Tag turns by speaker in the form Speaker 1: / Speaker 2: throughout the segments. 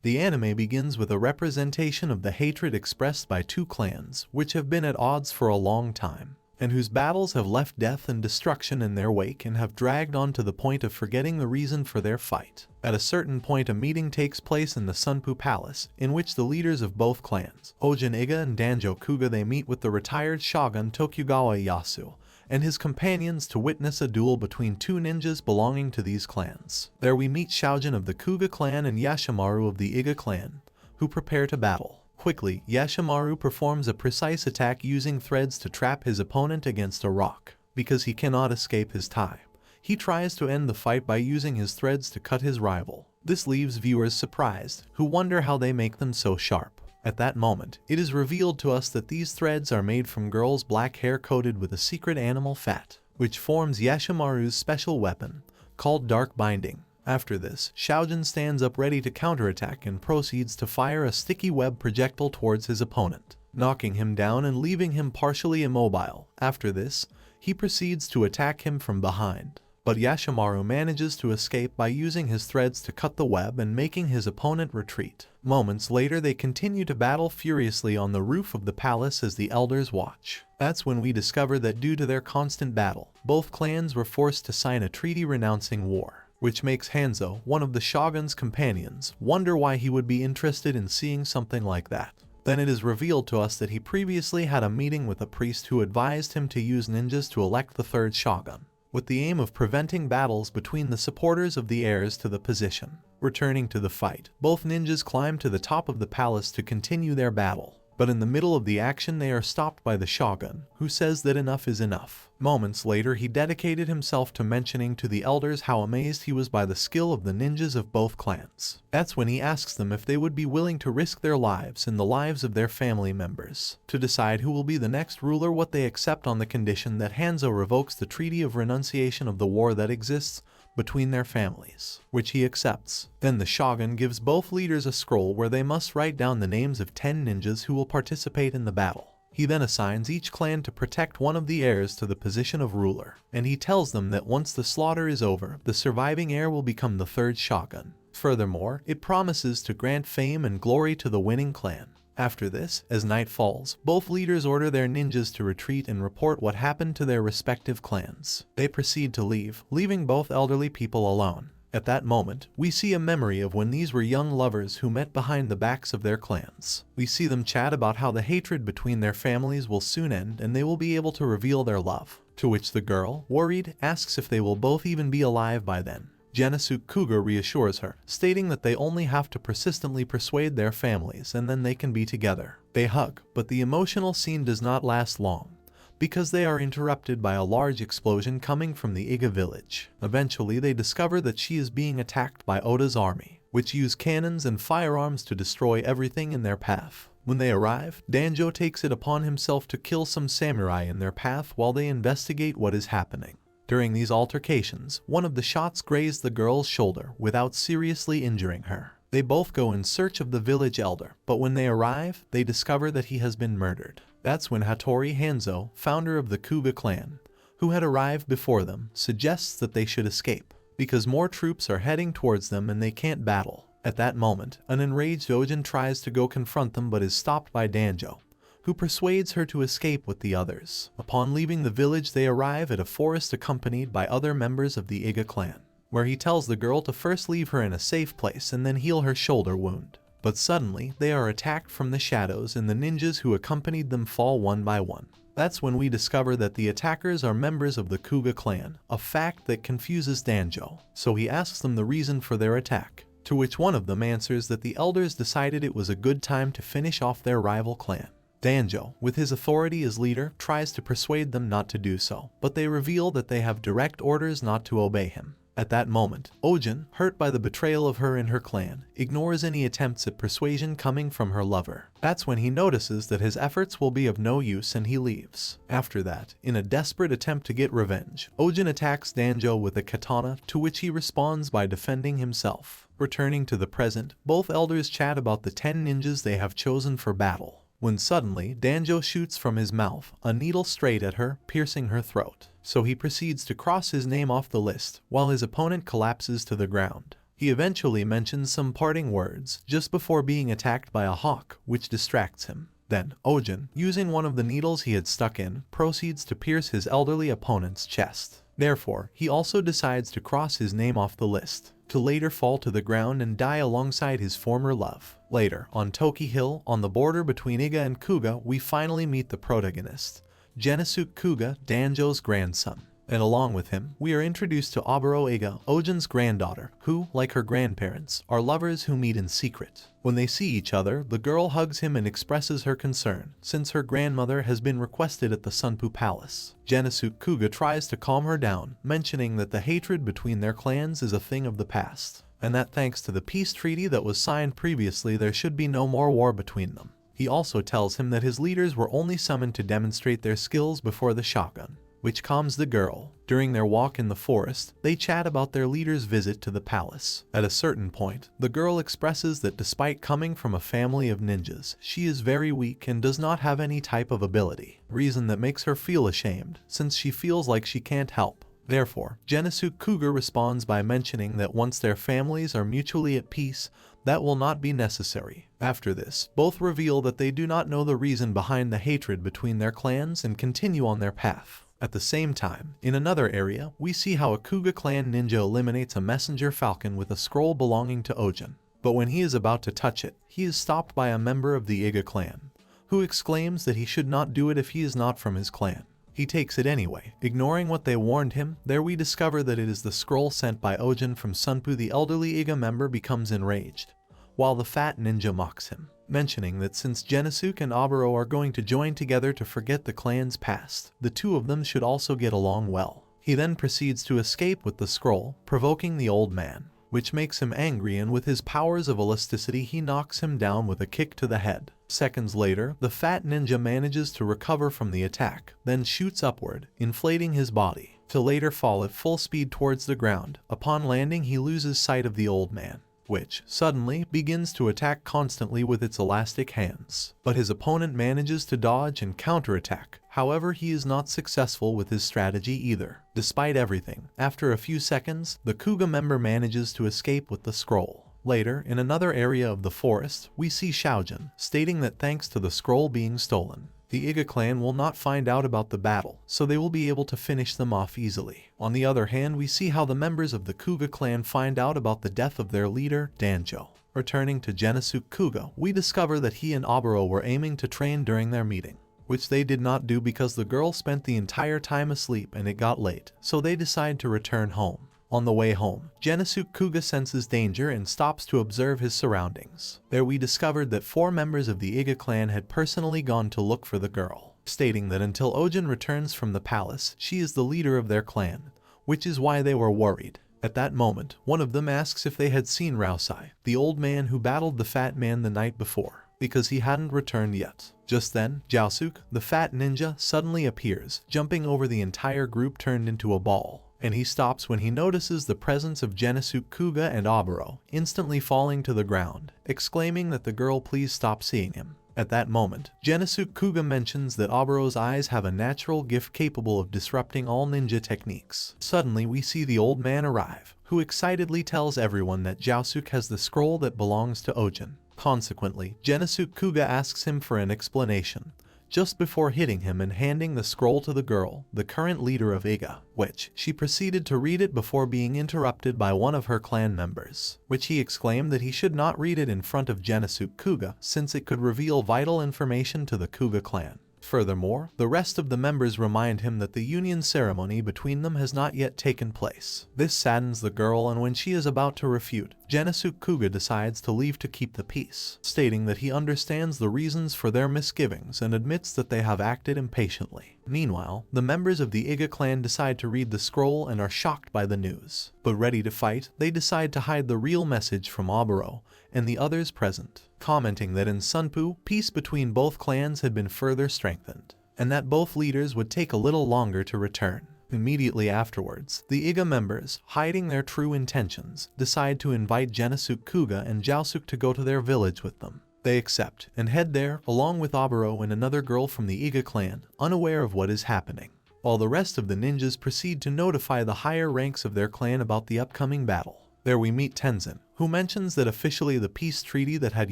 Speaker 1: The anime begins with a representation of the hatred expressed by two clans which have been at odds for a long time, and whose battles have left death and destruction in their wake and have dragged on to the point of forgetting the reason for their fight. At a certain point, a meeting takes place in the Ninpou Palace, in which the leaders of both clans, Ojin Iga and Danjo Kouga, they meet with the retired shogun Tokugawa Ieyasu and his companions to witness a duel between two ninjas belonging to these clans. There we meet Shaojin of the Kouga clan and Yashimaru of the Iga clan, who prepare to battle. Quickly, Yashimaru performs a precise attack using threads to trap his opponent against a rock. Because he cannot escape his tie, he tries to end the fight by using his threads to cut his rival. This leaves viewers surprised, who wonder how they make them so sharp. At that moment, it is revealed to us that these threads are made from girls' black hair coated with a secret animal fat, which forms Yashimaru's special weapon, called Dark Binding. After this, Shaojin stands up ready to counterattack and proceeds to fire a sticky web projectile towards his opponent, knocking him down and leaving him partially immobile. After this, he proceeds to attack him from behind, but Yashimaru manages to escape by using his threads to cut the web and making his opponent retreat. Moments later, they continue to battle furiously on the roof of the palace as the elders watch. That's when we discover that due to their constant battle, both clans were forced to sign a treaty renouncing war, which makes Hanzo, one of the shogun's companions, wonder why he would be interested in seeing something like that. Then it is revealed to us that he previously had a meeting with a priest who advised him to use ninjas to elect the third shogun, with the aim of preventing battles between the supporters of the heirs to the position. Returning to the fight, both ninjas climb to the top of the palace to continue their battle. But in the middle of the action, they are stopped by the shogun, who says that enough is enough. Moments later, he dedicated himself to mentioning to the elders how amazed he was by the skill of the ninjas of both clans. That's when he asks them if they would be willing to risk their lives and the lives of their family members to decide who will be the next ruler. What they accept on the condition that Hanzo revokes the treaty of renunciation of the war that exists between their families, which he accepts. Then the shogun gives both leaders a scroll where they must write down the names of 10 ninjas who will participate in the battle. He then assigns each clan to protect one of the heirs to the position of ruler, and he tells them that once the slaughter is over, the surviving heir will become the third shogun. Furthermore, it promises to grant fame and glory to the winning clan. After this, as night falls, both leaders order their ninjas to retreat and report what happened to their respective clans. They proceed to leave, leaving both elderly people alone. At that moment, we see a memory of when these were young lovers who met behind the backs of their clans. We see them chat about how the hatred between their families will soon end and they will be able to reveal their love. To which the girl, worried, asks if they will both even be alive by then. Genasuke Kouga reassures her, stating that they only have to persistently persuade their families and then they can be together. They hug, but the emotional scene does not last long, because they are interrupted by a large explosion coming from the Iga village. Eventually, they discover that she is being attacked by Oda's army, which use cannons and firearms to destroy everything in their path. When they arrive, Danjo takes it upon himself to kill some samurai in their path while they investigate what is happening. During these altercations, one of the shots grazed the girl's shoulder without seriously injuring her. They both go in search of the village elder, but when they arrive, they discover that he has been murdered. That's when Hattori Hanzo, founder of the Kouga clan, who had arrived before them, suggests that they should escape, because more troops are heading towards them and they can't battle. At that moment, an enraged Ojin tries to go confront them but is stopped by Danjo, who persuades her to escape with the others. Upon leaving the village, they arrive at a forest accompanied by other members of the Iga clan, where he tells the girl to first leave her in a safe place and then heal her shoulder wound. But suddenly, they are attacked from the shadows and the ninjas who accompanied them fall one by one. That's when we discover that the attackers are members of the Kouga clan, a fact that confuses Danjo. So he asks them the reason for their attack, to which one of them answers that the elders decided it was a good time to finish off their rival clan. Danjo, with his authority as leader, tries to persuade them not to do so, but they reveal that they have direct orders not to obey him. At that moment, Ojin, hurt by the betrayal of her and her clan, ignores any attempts at persuasion coming from her lover. That's when he notices that his efforts will be of no use and he leaves. After that, in a desperate attempt to get revenge, Ojin attacks Danjo with a katana, to which he responds by defending himself. Returning to the present, both elders chat about the 10 ninjas they have chosen for battle, when suddenly Danjo shoots from his mouth a needle straight at her, piercing her throat. So he proceeds to cross his name off the list, while his opponent collapses to the ground. He eventually mentions some parting words just before being attacked by a hawk, which distracts him. Then, Ojin, using one of the needles he had stuck in, proceeds to pierce his elderly opponent's chest. Therefore, he also decides to cross his name off the list, to later fall to the ground and die alongside his former love. Later, on Toki Hill, on the border between Iga and Kouga, we finally meet the protagonist, Genosuke Kouga, Danjo's grandson. And along with him, we are introduced to Aburo Iga, Ojin's granddaughter, who, like her grandparents, are lovers who meet in secret. When they see each other, the girl hugs him and expresses her concern, since her grandmother has been requested at the Ninpou Palace. Genosuke Kouga tries to calm her down, mentioning that the hatred between their clans is a thing of the past, and that thanks to the peace treaty that was signed previously there should be no more war between them. He also tells him that his leaders were only summoned to demonstrate their skills before the shogun, which calms the girl. During their walk in the forest, they chat about their leader's visit to the palace. At a certain point, the girl expresses that despite coming from a family of ninjas, she is very weak and does not have any type of ability, reason that makes her feel ashamed, since she feels like she can't help. Therefore, Genosuke Kouga responds by mentioning that once their families are mutually at peace, that will not be necessary. After this, both reveal that they do not know the reason behind the hatred between their clans and continue on their path. At the same time, in another area, we see how a Kouga clan ninja eliminates a messenger falcon with a scroll belonging to Ojin. But when he is about to touch it, he is stopped by a member of the Iga clan, who exclaims that he should not do it if he is not from his clan. He takes it anyway, ignoring what they warned him. There we discover that it is the scroll sent by Ojin from Ninpou. The elderly Iga member becomes enraged, while the fat ninja mocks him, mentioning that since Genosuke and Aburo are going to join together to forget the clan's past, the two of them should also get along well. He then proceeds to escape with the scroll, provoking the old man, which makes him angry, and with his powers of elasticity he knocks him down with a kick to the head. Seconds later, the fat ninja manages to recover from the attack, then shoots upward, inflating his body, to later fall at full speed towards the ground. Upon landing, he loses sight of the old man, which suddenly begins to attack constantly with its elastic hands. But his opponent manages to dodge and counterattack. However, he is not successful with his strategy either. Despite everything, after a few seconds, the Kouga member manages to escape with the scroll. Later, in another area of the forest, we see Shaojin, stating that thanks to the scroll being stolen, the Iga clan will not find out about the battle, so they will be able to finish them off easily. On the other hand, we see how the members of the Kouga clan find out about the death of their leader, Danjo. Returning to Genosuke Kouga, we discover that he and Aburo were aiming to train during their meeting, which they did not do because the girl spent the entire time asleep and it got late, so they decide to return home. On the way home, Genosuke Kouga senses danger and stops to observe his surroundings. There we discovered that 4 members of the Iga clan had personally gone to look for the girl, stating that until Ojin returns from the palace, she is the leader of their clan, which is why they were worried. At that moment, one of them asks if they had seen Raosai, the old man who battled the fat man the night before, because he hadn't returned yet. Just then, Josuke, the fat ninja, suddenly appears, jumping over the entire group turned into a ball. And he stops when he notices the presence of Genosuke Kouga and Aburo, instantly falling to the ground, exclaiming that the girl please stop seeing him. At that moment, Genosuke Kouga mentions that Aburo's eyes have a natural gift capable of disrupting all ninja techniques. Suddenly we see the old man arrive, who excitedly tells everyone that Josuke has the scroll that belongs to Ojin. Consequently, Genosuke Kouga asks him for an explanation, just before hitting him and handing the scroll to the girl, the current leader of Iga, which she proceeded to read it before being interrupted by one of her clan members, which he exclaimed that he should not read it in front of Genosuke Kouga since it could reveal vital information to the Kouga clan. Furthermore, the rest of the members remind him that the union ceremony between them has not yet taken place. This saddens the girl, and when she is about to refute, Genosuke Kouga decides to leave to keep the peace, stating that he understands the reasons for their misgivings and admits that they have acted impatiently. Meanwhile, the members of the Iga clan decide to read the scroll and are shocked by the news. But ready to fight, they decide to hide the real message from Aburo and the others present, commenting that in Ninpou, peace between both clans had been further strengthened, and that both leaders would take a little longer to return. Immediately afterwards, the Iga members, hiding their true intentions, decide to invite Genosuke Kouga and Josuke to go to their village with them. They accept and head there, along with Aburo and another girl from the Iga clan, unaware of what is happening, while the rest of the ninjas proceed to notify the higher ranks of their clan about the upcoming battle. There we meet Tenzin, who mentions that officially the peace treaty that had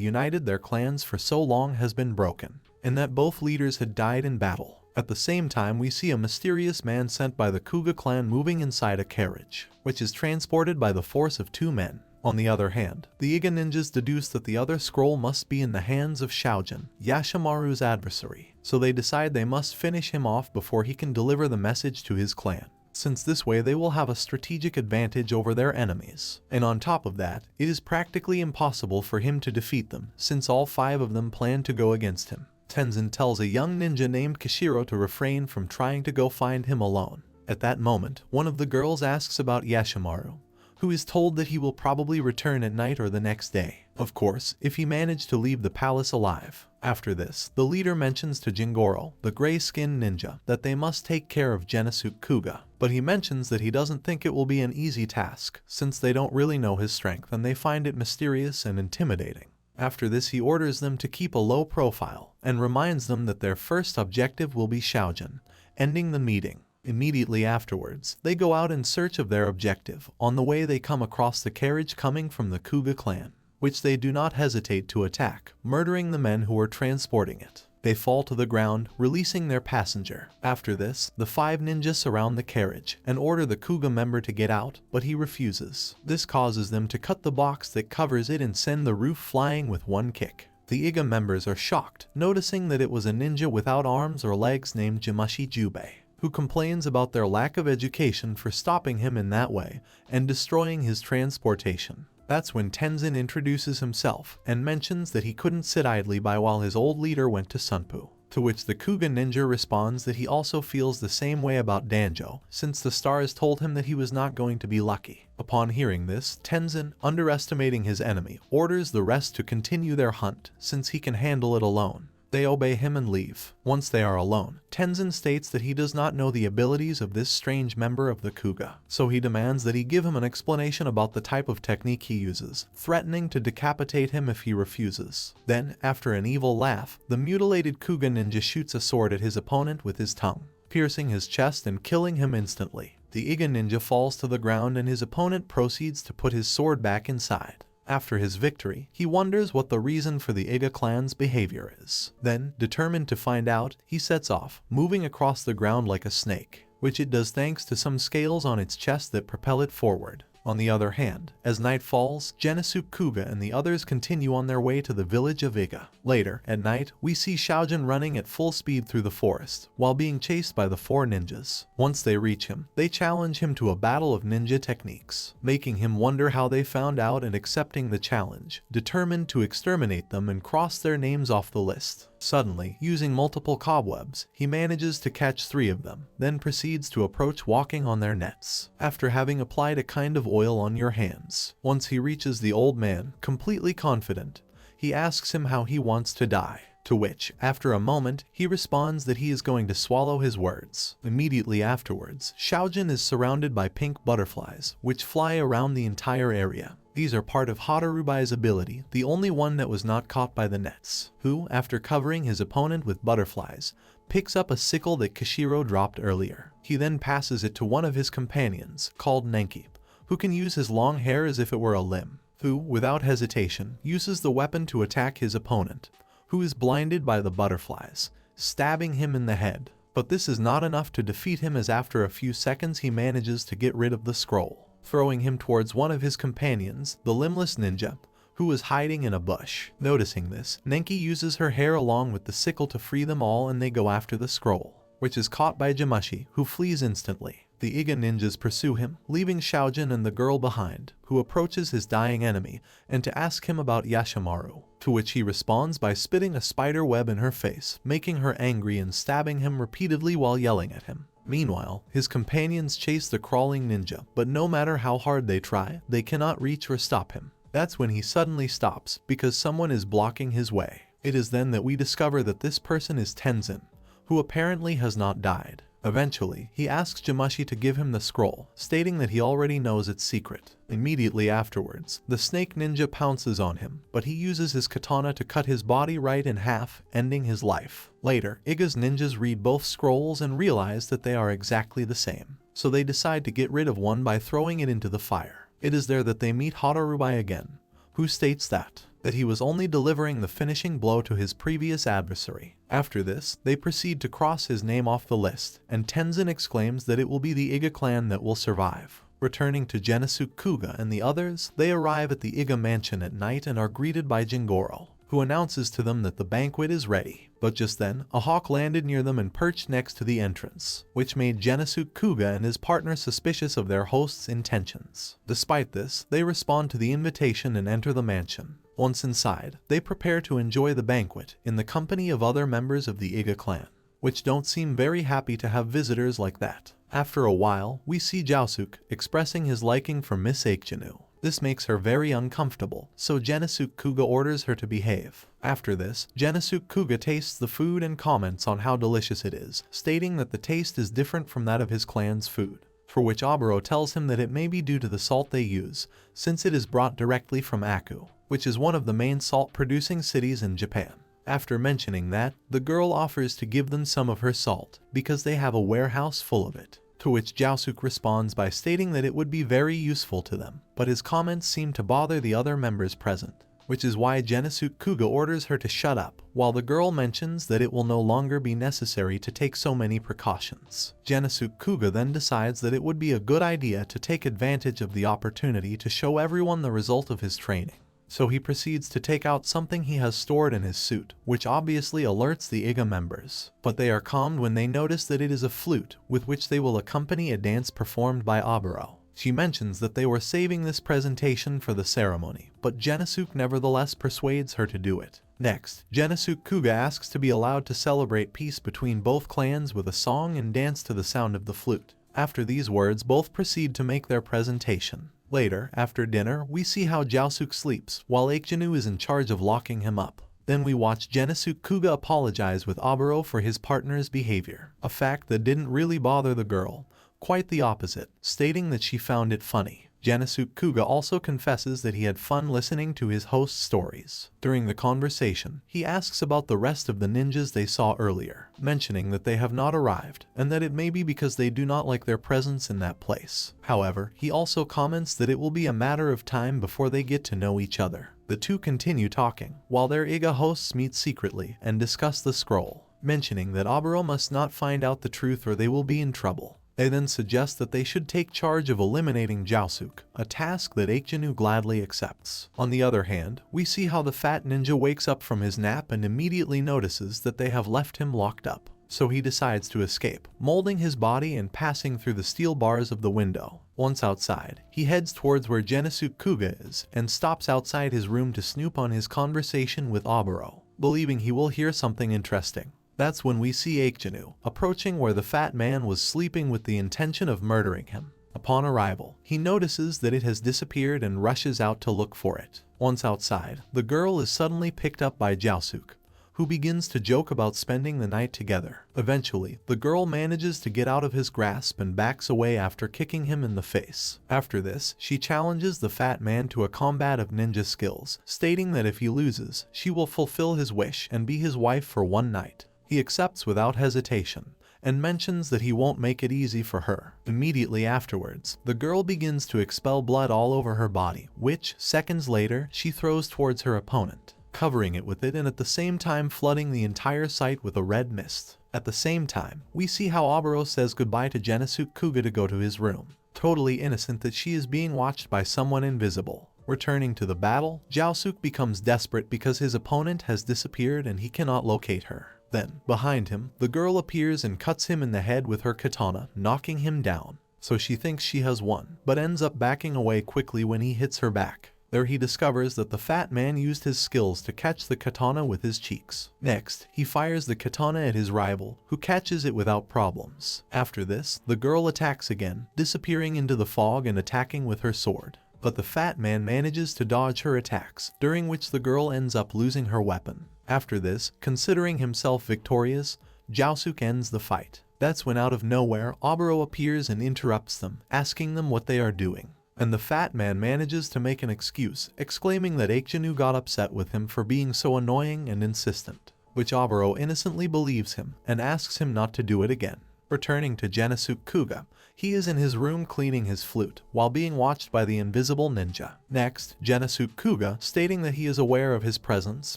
Speaker 1: united their clans for so long has been broken, and that both leaders had died in battle. At the same time, we see a mysterious man sent by the Kouga clan moving inside a carriage, which is transported by the force of 2 men. On the other hand, the Iga ninjas deduce that the other scroll must be in the hands of Shaojin, Yashimaru's adversary, so they decide they must finish him off before he can deliver the message to his clan, since this way they will have a strategic advantage over their enemies. And on top of that, it is practically impossible for him to defeat them, since all 5 of them plan to go against him. Tenzin tells a young ninja named Kishiro to refrain from trying to go find him alone. At that moment, one of the girls asks about Yashimaru, who is told that he will probably return at night or the next day. Of course, if he managed to leave the palace alive. After this, the leader mentions to Jingoro, the gray-skinned ninja, that they must take care of Genosuke Kouga, but he mentions that he doesn't think it will be an easy task, since they don't really know his strength and they find it mysterious and intimidating. After this, he orders them to keep a low profile, and reminds them that their first objective will be Shaojin, ending the meeting. Immediately afterwards, they go out in search of their objective. On the way, they come across the carriage coming from the Kouga clan, which they do not hesitate to attack, murdering the men who are transporting it. They fall to the ground, releasing their passenger. After this, the 5 ninjas surround the carriage and order the Kouga member to get out, but he refuses. This causes them to cut the box that covers it and send the roof flying with one kick. The Iga members are shocked, noticing that it was a ninja without arms or legs named Jimashi Jubei, who complains about their lack of education for stopping him in that way and destroying his transportation. That's when Tenzin introduces himself and mentions that he couldn't sit idly by while his old leader went to Ninpou, to which the Kouga ninja responds that he also feels the same way about Danjo, since the stars told him that he was not going to be lucky. Upon hearing this, Tenzin, underestimating his enemy, orders the rest to continue their hunt since he can handle it alone. They obey him and leave. Once they are alone, Tenzin states that he does not know the abilities of this strange member of the Kouga, so he demands that he give him an explanation about the type of technique he uses, threatening to decapitate him if he refuses. Then, after an evil laugh, the mutilated Kouga ninja shoots a sword at his opponent with his tongue, piercing his chest and killing him instantly. The Iga ninja falls to the ground and his opponent proceeds to put his sword back inside. After his victory, he wonders what the reason for the Iga clan's behavior is. Then, determined to find out, he sets off, moving across the ground like a snake, which it does thanks to some scales on its chest that propel it forward. On the other hand, as night falls, Genosuke Kouga and the others continue on their way to the village of Iga. Later, at night, we see Shaojin running at full speed through the forest, while being chased by the 4 ninjas. Once they reach him, they challenge him to a battle of ninja techniques, making him wonder how they found out and accepting the challenge, determined to exterminate them and cross their names off the list. Suddenly, using multiple cobwebs, he manages to catch 3 of them, then proceeds to approach walking on their nets, after having applied a kind of oil on your hands. Once he reaches the old man, completely confident, he asks him how he wants to die, to which, after a moment, he responds that he is going to swallow his words. Immediately afterwards, Shaojin is surrounded by pink butterflies, which fly around the entire area. These are part of Hadarubai's ability, the only one that was not caught by the nets, who, after covering his opponent with butterflies, picks up a sickle that Kishiro dropped earlier. He then passes it to one of his companions, called Ninpou, who can use his long hair as if it were a limb, who, without hesitation, uses the weapon to attack his opponent, who is blinded by the butterflies, stabbing him in the head. But this is not enough to defeat him, as after a few seconds he manages to get rid of the scroll, throwing him towards one of his companions, the limbless ninja, who was hiding in a bush. Noticing this, Ninpou uses her hair along with the sickle to free them all, and they go after the scroll, which is caught by Jimashi, who flees instantly. The Iga ninjas pursue him, leaving Shaojin and the girl behind, who approaches his dying enemy and to ask him about Yashimaru, to which he responds by spitting a spider web in her face, making her angry and stabbing him repeatedly while yelling at him. Meanwhile, his companions chase the crawling ninja, but no matter how hard they try, they cannot reach or stop him. That's when he suddenly stops, because someone is blocking his way. It is then that we discover that this person is Tenzin, who apparently has not died. Eventually, he asks Jimashi to give him the scroll, stating that he already knows its secret. Immediately afterwards, the snake ninja pounces on him, but he uses his katana to cut his body right in half, ending his life. Later, Iga's ninjas read both scrolls and realize that they are exactly the same, so they decide to get rid of one by throwing it into the fire. It is there that they meet Hadarubai again, who states that he was only delivering the finishing blow to his previous adversary. After this, they proceed to cross his name off the list, and Tenzin exclaims that it will be the Iga clan that will survive. Returning to Genesuk Kouga and the others, they arrive at the Iga mansion at night and are greeted by Jingoro, who announces to them that the banquet is ready. But just then, a hawk landed near them and perched next to the entrance, which made Genesuk Kouga and his partner suspicious of their host's intentions. Despite this, they respond to the invitation and enter the mansion. Once inside, they prepare to enjoy the banquet in the company of other members of the Iga clan, which don't seem very happy to have visitors like that. After a while, we see Jiaosuk expressing his liking for Miss Aikjanu. This makes her very uncomfortable, so Genesuk Kouga orders her to behave. After this, Genesuk Kouga tastes the food and comments on how delicious it is, stating that the taste is different from that of his clan's food, for which Oboro tells him that it may be due to the salt they use, since it is brought directly from Aku, which is one of the main salt-producing cities in Japan. After mentioning that, the girl offers to give them some of her salt, because they have a warehouse full of it. To which Jiaosuk responds by stating that it would be very useful to them, but his comments seem to bother the other members present, which is why Genesuk Kouga orders her to shut up, while the girl mentions that it will no longer be necessary to take so many precautions. Genesuk Kouga then decides that it would be a good idea to take advantage of the opportunity to show everyone the result of his training. So he proceeds to take out something he has stored in his suit, which obviously alerts the Iga members. But they are calmed when they notice that it is a flute, with which they will accompany a dance performed by Oboro. She mentions that they were saving this presentation for the ceremony, but Genesuk nevertheless persuades her to do it. Next, Genesuk Kouga asks to be allowed to celebrate peace between both clans with a song and dance to the sound of the flute. After these words, both proceed to make their presentation. Later, after dinner, we see how Jiaosuk sleeps, while Aikjanu is in charge of locking him up. Then we watch Genesuk Kouga apologize with Oboro for his partner's behavior, a fact that didn't really bother the girl, quite the opposite, stating that she found it funny. Genesuk Kouga also confesses that he had fun listening to his host's stories. During the conversation, he asks about the rest of the ninjas they saw earlier, mentioning that they have not arrived, and that it may be because they do not like their presence in that place. However, he also comments that it will be a matter of time before they get to know each other. The two continue talking, while their Iga hosts meet secretly and discuss the scroll, mentioning that Oboro must not find out the truth or they will be in trouble. They then suggest that they should take charge of eliminating Jiaosuk, a task that Aikjanu gladly accepts. On the other hand, we see how the fat ninja wakes up from his nap and immediately notices that they have left him locked up. So he decides to escape, molding his body and passing through the steel bars of the window. Once outside, he heads towards where Genesuk Kouga is and stops outside his room to snoop on his conversation with Oboro, believing he will hear something interesting. That's when we see Aikjanu approaching where the fat man was sleeping with the intention of murdering him. Upon arrival, he notices that it has disappeared and rushes out to look for it. Once outside, the girl is suddenly picked up by Jiaosuk, who begins to joke about spending the night together. Eventually, the girl manages to get out of his grasp and backs away after kicking him in the face. After this, she challenges the fat man to a combat of ninja skills, stating that if he loses, she will fulfill his wish and be his wife for one night. He accepts without hesitation, and mentions that he won't make it easy for her. Immediately afterwards, the girl begins to expel blood all over her body, which, seconds later, she throws towards her opponent, covering it with it and at the same time flooding the entire site with a red mist. At the same time, we see how Oboro says goodbye to Genesuk Kouga to go to his room, totally innocent that she is being watched by someone invisible. Returning to the battle, Jiaosuk becomes desperate because his opponent has disappeared and he cannot locate her. Then, behind him, the girl appears and cuts him in the head with her katana, knocking him down. So she thinks she has won, but ends up backing away quickly when he hits her back. There he discovers that the fat man used his skills to catch the katana with his cheeks. Next, he fires the katana at his rival, who catches it without problems. After this, the girl attacks again, disappearing into the fog and attacking with her sword. But the fat man manages to dodge her attacks, during which the girl ends up losing her weapon. After this, considering himself victorious, Jiaosuk ends the fight. That's when out of nowhere, Oboro appears and interrupts them, asking them what they are doing. And the fat man manages to make an excuse, exclaiming that Aikjanu got upset with him for being so annoying and insistent, which Oboro innocently believes him and asks him not to do it again. Returning to Genosuke Kouga, he is in his room cleaning his flute while being watched by the invisible ninja. Next, Genosuke Kouga, stating that he is aware of his presence,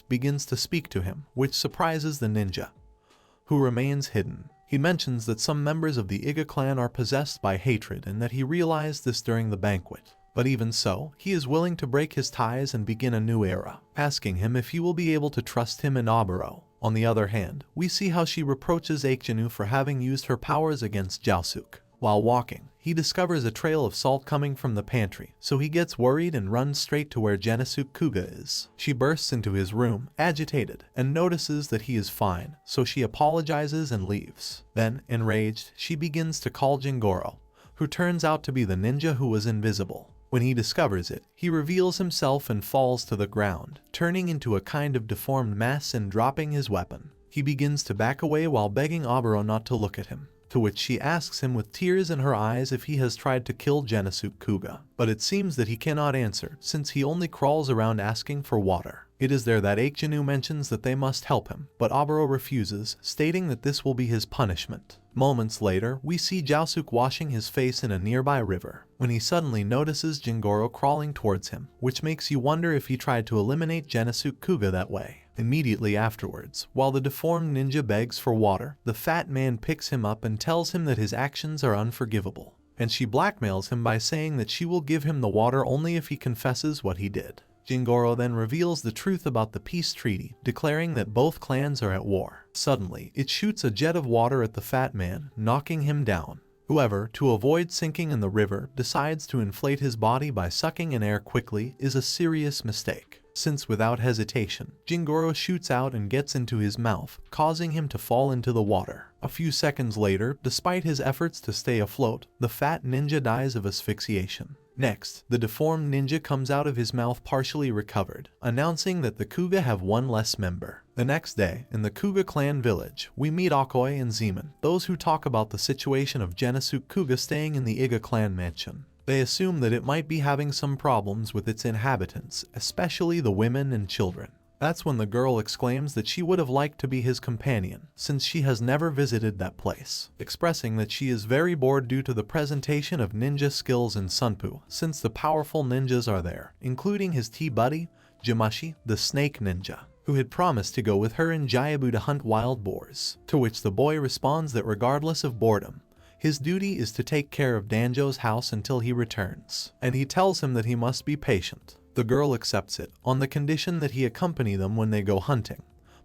Speaker 1: begins to speak to him, which surprises the ninja, who remains hidden. He mentions that some members of the Iga clan are possessed by hatred and that he realized this during the banquet. But even so, he is willing to break his ties and begin a new era, asking him if he will be able to trust him and Oboro. On the other hand, we see how she reproaches Aikinu for having used her powers against Josuke. While walking, he discovers a trail of salt coming from the pantry, so he gets worried and runs straight to where Genosuke Kouga is. She bursts into his room, agitated, and notices that he is fine, so she apologizes and leaves. Then, enraged, she begins to call Jingoro, who turns out to be the ninja who was invisible. When he discovers it, he reveals himself and falls to the ground, turning into a kind of deformed mess and dropping his weapon. He begins to back away while begging Oboro not to look at him, to which she asks him with tears in her eyes if he has tried to kill Genosuke Kouga. But it seems that he cannot answer, since he only crawls around asking for water. It is there that Aikinu mentions that they must help him, but Oboro refuses, stating that this will be his punishment. Moments later, we see Josuke washing his face in a nearby river, when he suddenly notices Jingoro crawling towards him, which makes you wonder if he tried to eliminate Genosuke Kouga that way. Immediately afterwards, while the deformed ninja begs for water, the fat man picks him up and tells him that his actions are unforgivable, and she blackmails him by saying that she will give him the water only if he confesses what he did. Jingoro then reveals the truth about the peace treaty, declaring that both clans are at war. Suddenly, it shoots a jet of water at the fat man, knocking him down. Whoever, to avoid sinking in the river, decides to inflate his body by sucking in air quickly is a serious mistake, since without hesitation, Jingoro shoots out and gets into his mouth, causing him to fall into the water. A few seconds later, despite his efforts to stay afloat, the fat ninja dies of asphyxiation. Next, the deformed ninja comes out of his mouth partially recovered, announcing that the Kouga have one less member. The next day, in the Kouga clan village, we meet Okoi and Zeman, those who talk about the situation of Genosuke Kouga staying in the Iga clan mansion. They assume that it might be having some problems with its inhabitants, especially the women and children. That's when the girl exclaims that she would have liked to be his companion, since she has never visited that place, expressing that she is very bored due to the presentation of ninja skills in Sunpoo, since the powerful ninjas are there, including his tea buddy, Jimashi, the snake ninja, who had promised to go with her and Jayabu to hunt wild boars, to which the boy responds that regardless of boredom, his duty is to take care of Danjo's house until he returns, and he tells him that he must be patient. The girl accepts it, on the condition that he accompany them when they go hunting,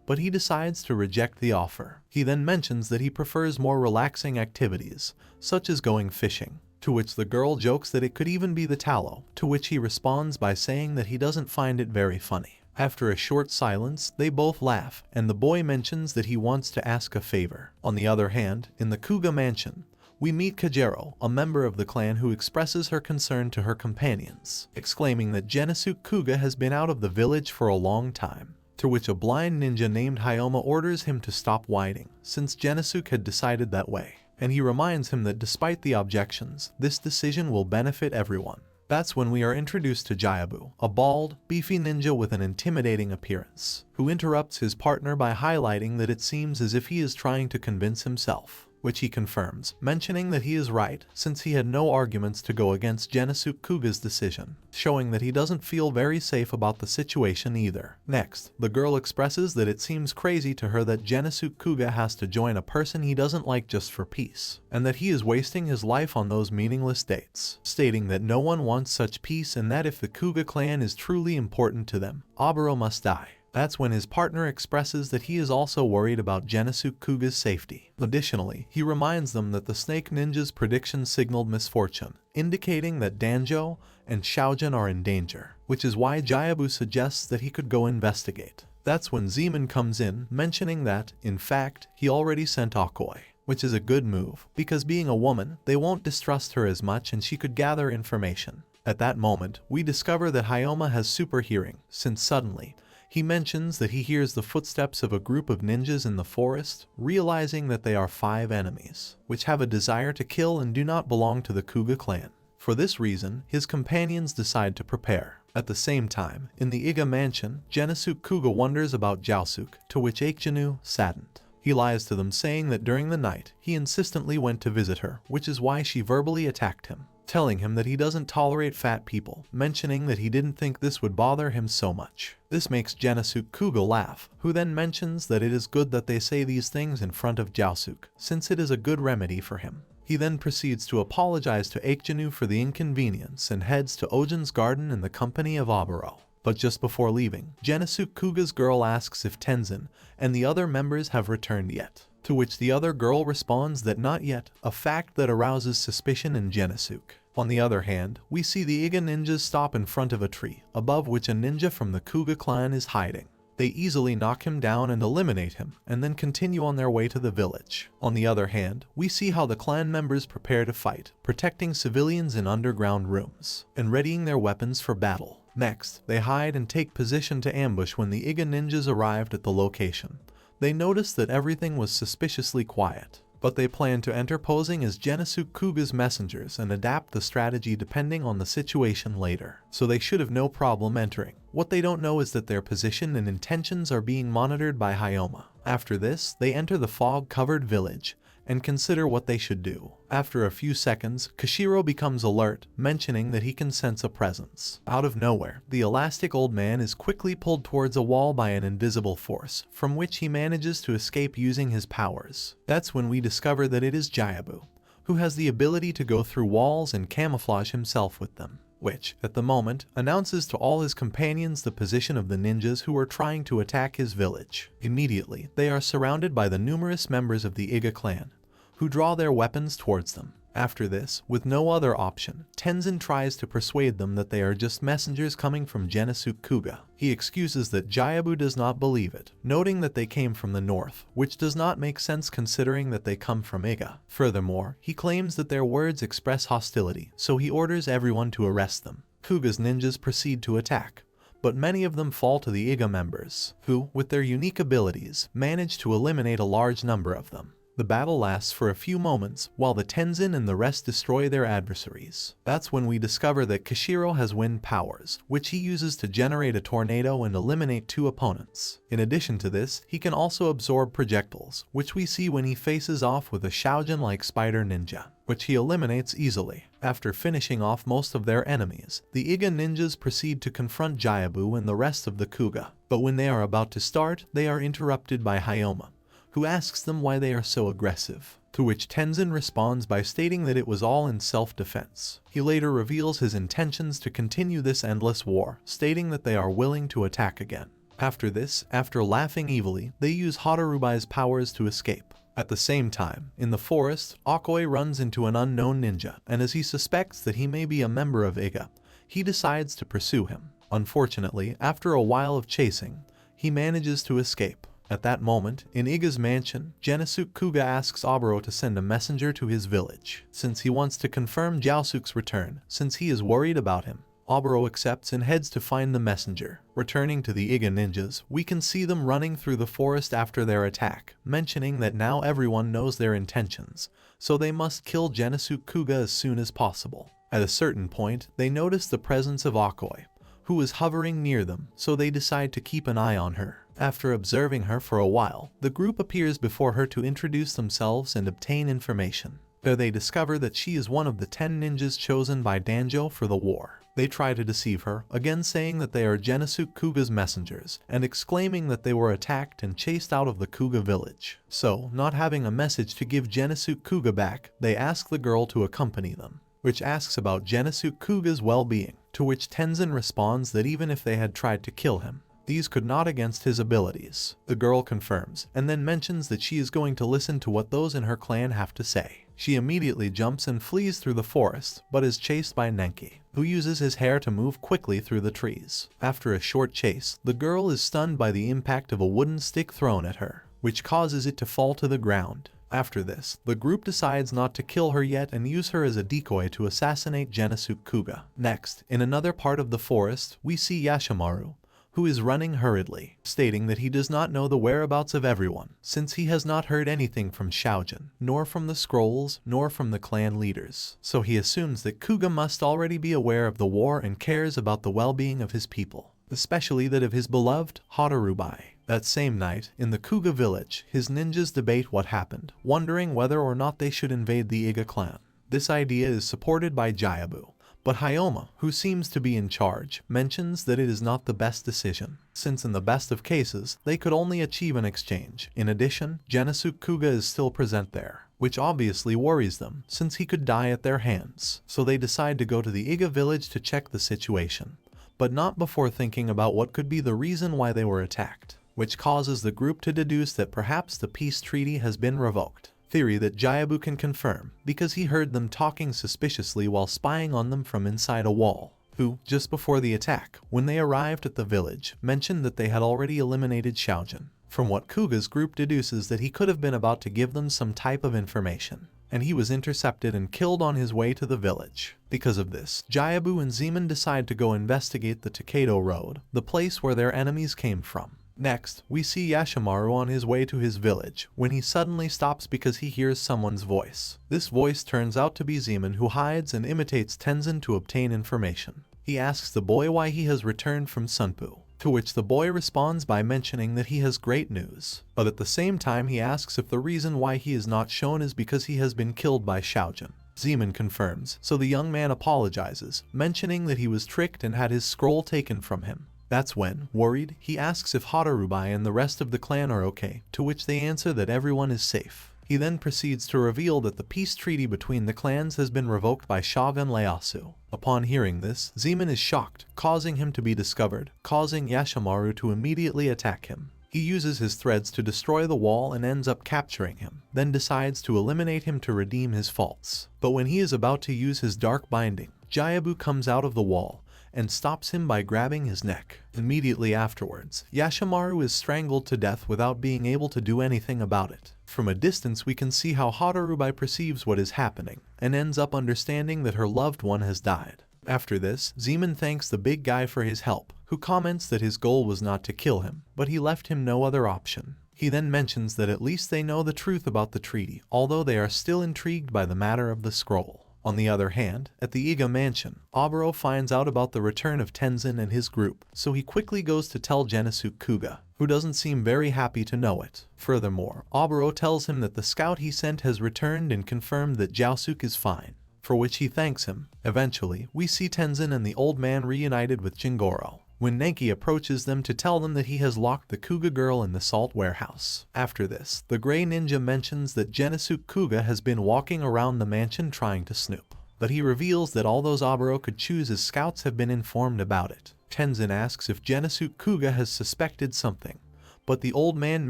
Speaker 1: but he decides to reject the offer. He then mentions that he prefers more relaxing activities, such as going fishing, to which the girl jokes that it could even be the tallow, to which he responds by saying that he doesn't find it very funny. After a short silence, they both laugh, and the boy mentions that he wants to ask a favor. On the other hand, in the Kouga mansion, we meet Kajero, a member of the clan who expresses her concern to her companions, exclaiming that Genosuke Kouga has been out of the village for a long time, to which a blind ninja named Hyoma orders him to stop whining, since Genosuke had decided that way, and he reminds him that despite the objections, this decision will benefit everyone. That's when we are introduced to Jayabu, a bald, beefy ninja with an intimidating appearance, who interrupts his partner by highlighting that it seems as if he is trying to convince himself, which he confirms, mentioning that he is right since he had no arguments to go against Genosuke Kouga's decision, showing that he doesn't feel very safe about the situation either. Next, the girl expresses that it seems crazy to her that Genosuke Kouga has to join a person he doesn't like just for peace, and that he is wasting his life on those meaningless dates, stating that no one wants such peace and that if the Kouga clan is truly important to them, Oboro must die. That's when his partner expresses that he is also worried about Genosuke Kouga's safety. Additionally, he reminds them that the Snake Ninja's prediction signaled misfortune, indicating that Danjo and Shaojin are in danger, which is why Jayabu suggests that he could go investigate. That's when Zeman comes in, mentioning that, in fact, he already sent Okoi, which is a good move, because being a woman, they won't distrust her as much and she could gather information. At that moment, we discover that Hyoma has super hearing, since suddenly, he mentions that he hears the footsteps of a group of ninjas in the forest, realizing that they are 5 enemies, which have a desire to kill and do not belong to the Kouga clan. For this reason, his companions decide to prepare. At the same time, in the Iga mansion, Genosuke Kouga wonders about Josuke, to which Aikinu, saddened. He lies to them, saying that during the night, he insistently went to visit her, which is why she verbally attacked him, telling him that he doesn't tolerate fat people, mentioning that he didn't think this would bother him so much. This makes Gennosuke Kouga laugh, who then mentions that it is good that they say these things in front of Jiaosuke, since it is a good remedy for him. He then proceeds to apologize to Aikjinu for the inconvenience and heads to Ojin's garden in the company of Oboro. But just before leaving, Gennosuke Kouga's girl asks if Tenzin and the other members have returned yet, to which the other girl responds that not yet, a fact that arouses suspicion in Gennosuke. On the other hand, we see the Iga ninjas stop in front of a tree, above which a ninja from the Kouga clan is hiding. They easily knock him down and eliminate him, and then continue on their way to the village. On the other hand, we see how the clan members prepare to fight, protecting civilians in underground rooms, and readying their weapons for battle. Next, they hide and take position to ambush when the Iga ninjas arrived at the location. They noticed that everything was suspiciously quiet, but they plan to enter posing as Gennosuke Kouga's messengers and adapt the strategy depending on the situation later. So they should have no problem entering. What they don't know is that their position and intentions are being monitored by Hyoma. After this, they enter the fog-covered village and consider what they should do. After a few seconds, Kashiro becomes alert, mentioning that he can sense a presence. Out of nowhere, the elastic old man is quickly pulled towards a wall by an invisible force, from which he manages to escape using his powers. That's when we discover that it is Jiabu, who has the ability to go through walls and camouflage himself with them, which, at the moment, announces to all his companions the position of the ninjas who are trying to attack his village. Immediately, they are surrounded by the numerous members of the Iga clan, who draw their weapons towards them. After this, with no other option, Tenzin tries to persuade them that they are just messengers coming from Gennosuke Kouga. He excuses that Jiabu does not believe it, noting that they came from the north, which does not make sense considering that they come from Iga. Furthermore, he claims that their words express hostility, so he orders everyone to arrest them. Kouga's ninjas proceed to attack, but many of them fall to the Iga members, who, with their unique abilities, manage to eliminate a large number of them. The battle lasts for a few moments while the Tenzin and the rest destroy their adversaries. That's when we discover that Kashiro has wind powers, which he uses to generate a tornado and eliminate two opponents. In addition to this, he can also absorb projectiles, which we see when he faces off with a Shaojin-like spider ninja, which he eliminates easily. After finishing off most of their enemies, the Iga ninjas proceed to confront Jiabu and the rest of the Kouga. But when they are about to start, they are interrupted by Hyoma, who asks them why they are so aggressive, to which Tenzin responds by stating that it was all in self-defense. He later reveals his intentions to continue this endless war, stating that they are willing to attack again. After this, after laughing evilly, they use Hadarubai's powers to escape. At the same time, in the forest, Akoi runs into an unknown ninja, and as he suspects that he may be a member of Iga, he decides to pursue him. Unfortunately, after a while of chasing, he manages to escape. At that moment, in Iga's mansion, Gennosuke Kouga asks Oboro to send a messenger to his village, since he wants to confirm Jiaosuke's return, since he is worried about him. Oboro accepts and heads to find the messenger. Returning to the Iga ninjas, we can see them running through the forest after their attack, mentioning that now everyone knows their intentions, so they must kill Gennosuke Kouga as soon as possible. At a certain point, they notice the presence of Akoi, who is hovering near them, so they decide to keep an eye on her. After observing her for a while, the group appears before her to introduce themselves and obtain information. There they discover that she is one of the 10 ninjas chosen by Danjo for the war. They try to deceive her, again saying that they are Gennosuke Kouga's messengers, and exclaiming that they were attacked and chased out of the Kouga village. So, not having a message to give Gennosuke Kouga back, they ask the girl to accompany them, which asks about Gennosuke Kouga's well-being, to which Tenzin responds that even if they had tried to kill him, these could not against his abilities. The girl confirms, and then mentions that she is going to listen to what those in her clan have to say. She immediately jumps and flees through the forest, but is chased by Nenki, who uses his hair to move quickly through the trees. After a short chase, the girl is stunned by the impact of a wooden stick thrown at her, which causes it to fall to the ground. After this, the group decides not to kill her yet and use her as a decoy to assassinate Gennosuke Kouga. Next, in another part of the forest, we see Yashimaru, who is running hurriedly, stating that he does not know the whereabouts of everyone, since he has not heard anything from Shaojin, nor from the scrolls, nor from the clan leaders. So he assumes that Kouga must already be aware of the war and cares about the well-being of his people, especially that of his beloved Hadarubai. That same night, in the Kouga village, his ninjas debate what happened, wondering whether or not they should invade the Iga clan. This idea is supported by Jayabu, but Hayoma, who seems to be in charge, mentions that it is not the best decision, since in the best of cases, they could only achieve an exchange. In addition, Genosuke Kouga is still present there, which obviously worries them, since he could die at their hands. So they decide to go to the Iga village to check the situation, but not before thinking about what could be the reason why they were attacked, which causes the group to deduce that perhaps the peace treaty has been revoked. Theory that Jayabu can confirm, because he heard them talking suspiciously while spying on them from inside a wall, who, just before the attack, when they arrived at the village, mentioned that they had already eliminated Xiaojun, from what Kouga's group deduces that he could have been about to give them some type of information, and he was intercepted and killed on his way to the village. Because of this, Jayabu and Zeman decide to go investigate the Takado Road, the place where their enemies came from. Next, we see Yashimaru on his way to his village, when he suddenly stops because he hears someone's voice. This voice turns out to be Zeman, who hides and imitates Tenzin to obtain information. He asks the boy why he has returned from Sunpu, to which the boy responds by mentioning that he has great news. But at the same time he asks if the reason why he is not shown is because he has been killed by Xiaojun. Zeman confirms, so the young man apologizes, mentioning that he was tricked and had his scroll taken from him. That's when, worried, he asks if Hatarubai and the rest of the clan are okay, to which they answer that everyone is safe. He then proceeds to reveal that the peace treaty between the clans has been revoked by Shogun Ieyasu. Upon hearing this, Zeman is shocked, causing him to be discovered, causing Yashimaru to immediately attack him. He uses his threads to destroy the wall and ends up capturing him, then decides to eliminate him to redeem his faults. But when he is about to use his dark binding, Jayabu comes out of the wall and stops him by grabbing his neck. Immediately afterwards, Yashimaru is strangled to death without being able to do anything about it. From a distance we can see how Hatarubai perceives what is happening, and ends up understanding that her loved one has died. After this, Zeman thanks the big guy for his help, who comments that his goal was not to kill him, but he left him no other option. He then mentions that at least they know the truth about the treaty, although they are still intrigued by the matter of the scroll. On the other hand, at the Iga mansion, Oboro finds out about the return of Tenzin and his group, so he quickly goes to tell Genosuke Kouga, who doesn't seem very happy to know it. Furthermore, Oboro tells him that the scout he sent has returned and confirmed that Jiaosuke is fine, for which he thanks him. Eventually, we see Tenzin and the old man reunited with Jingoro, when Nenki approaches them to tell them that he has locked the Kouga girl in the salt warehouse. After this, the Grey Ninja mentions that Genosuke Kouga has been walking around the mansion trying to snoop, but he reveals that all those Oboro could choose as scouts have been informed about it. Tenzin asks if Genosuke Kouga has suspected something, but the old man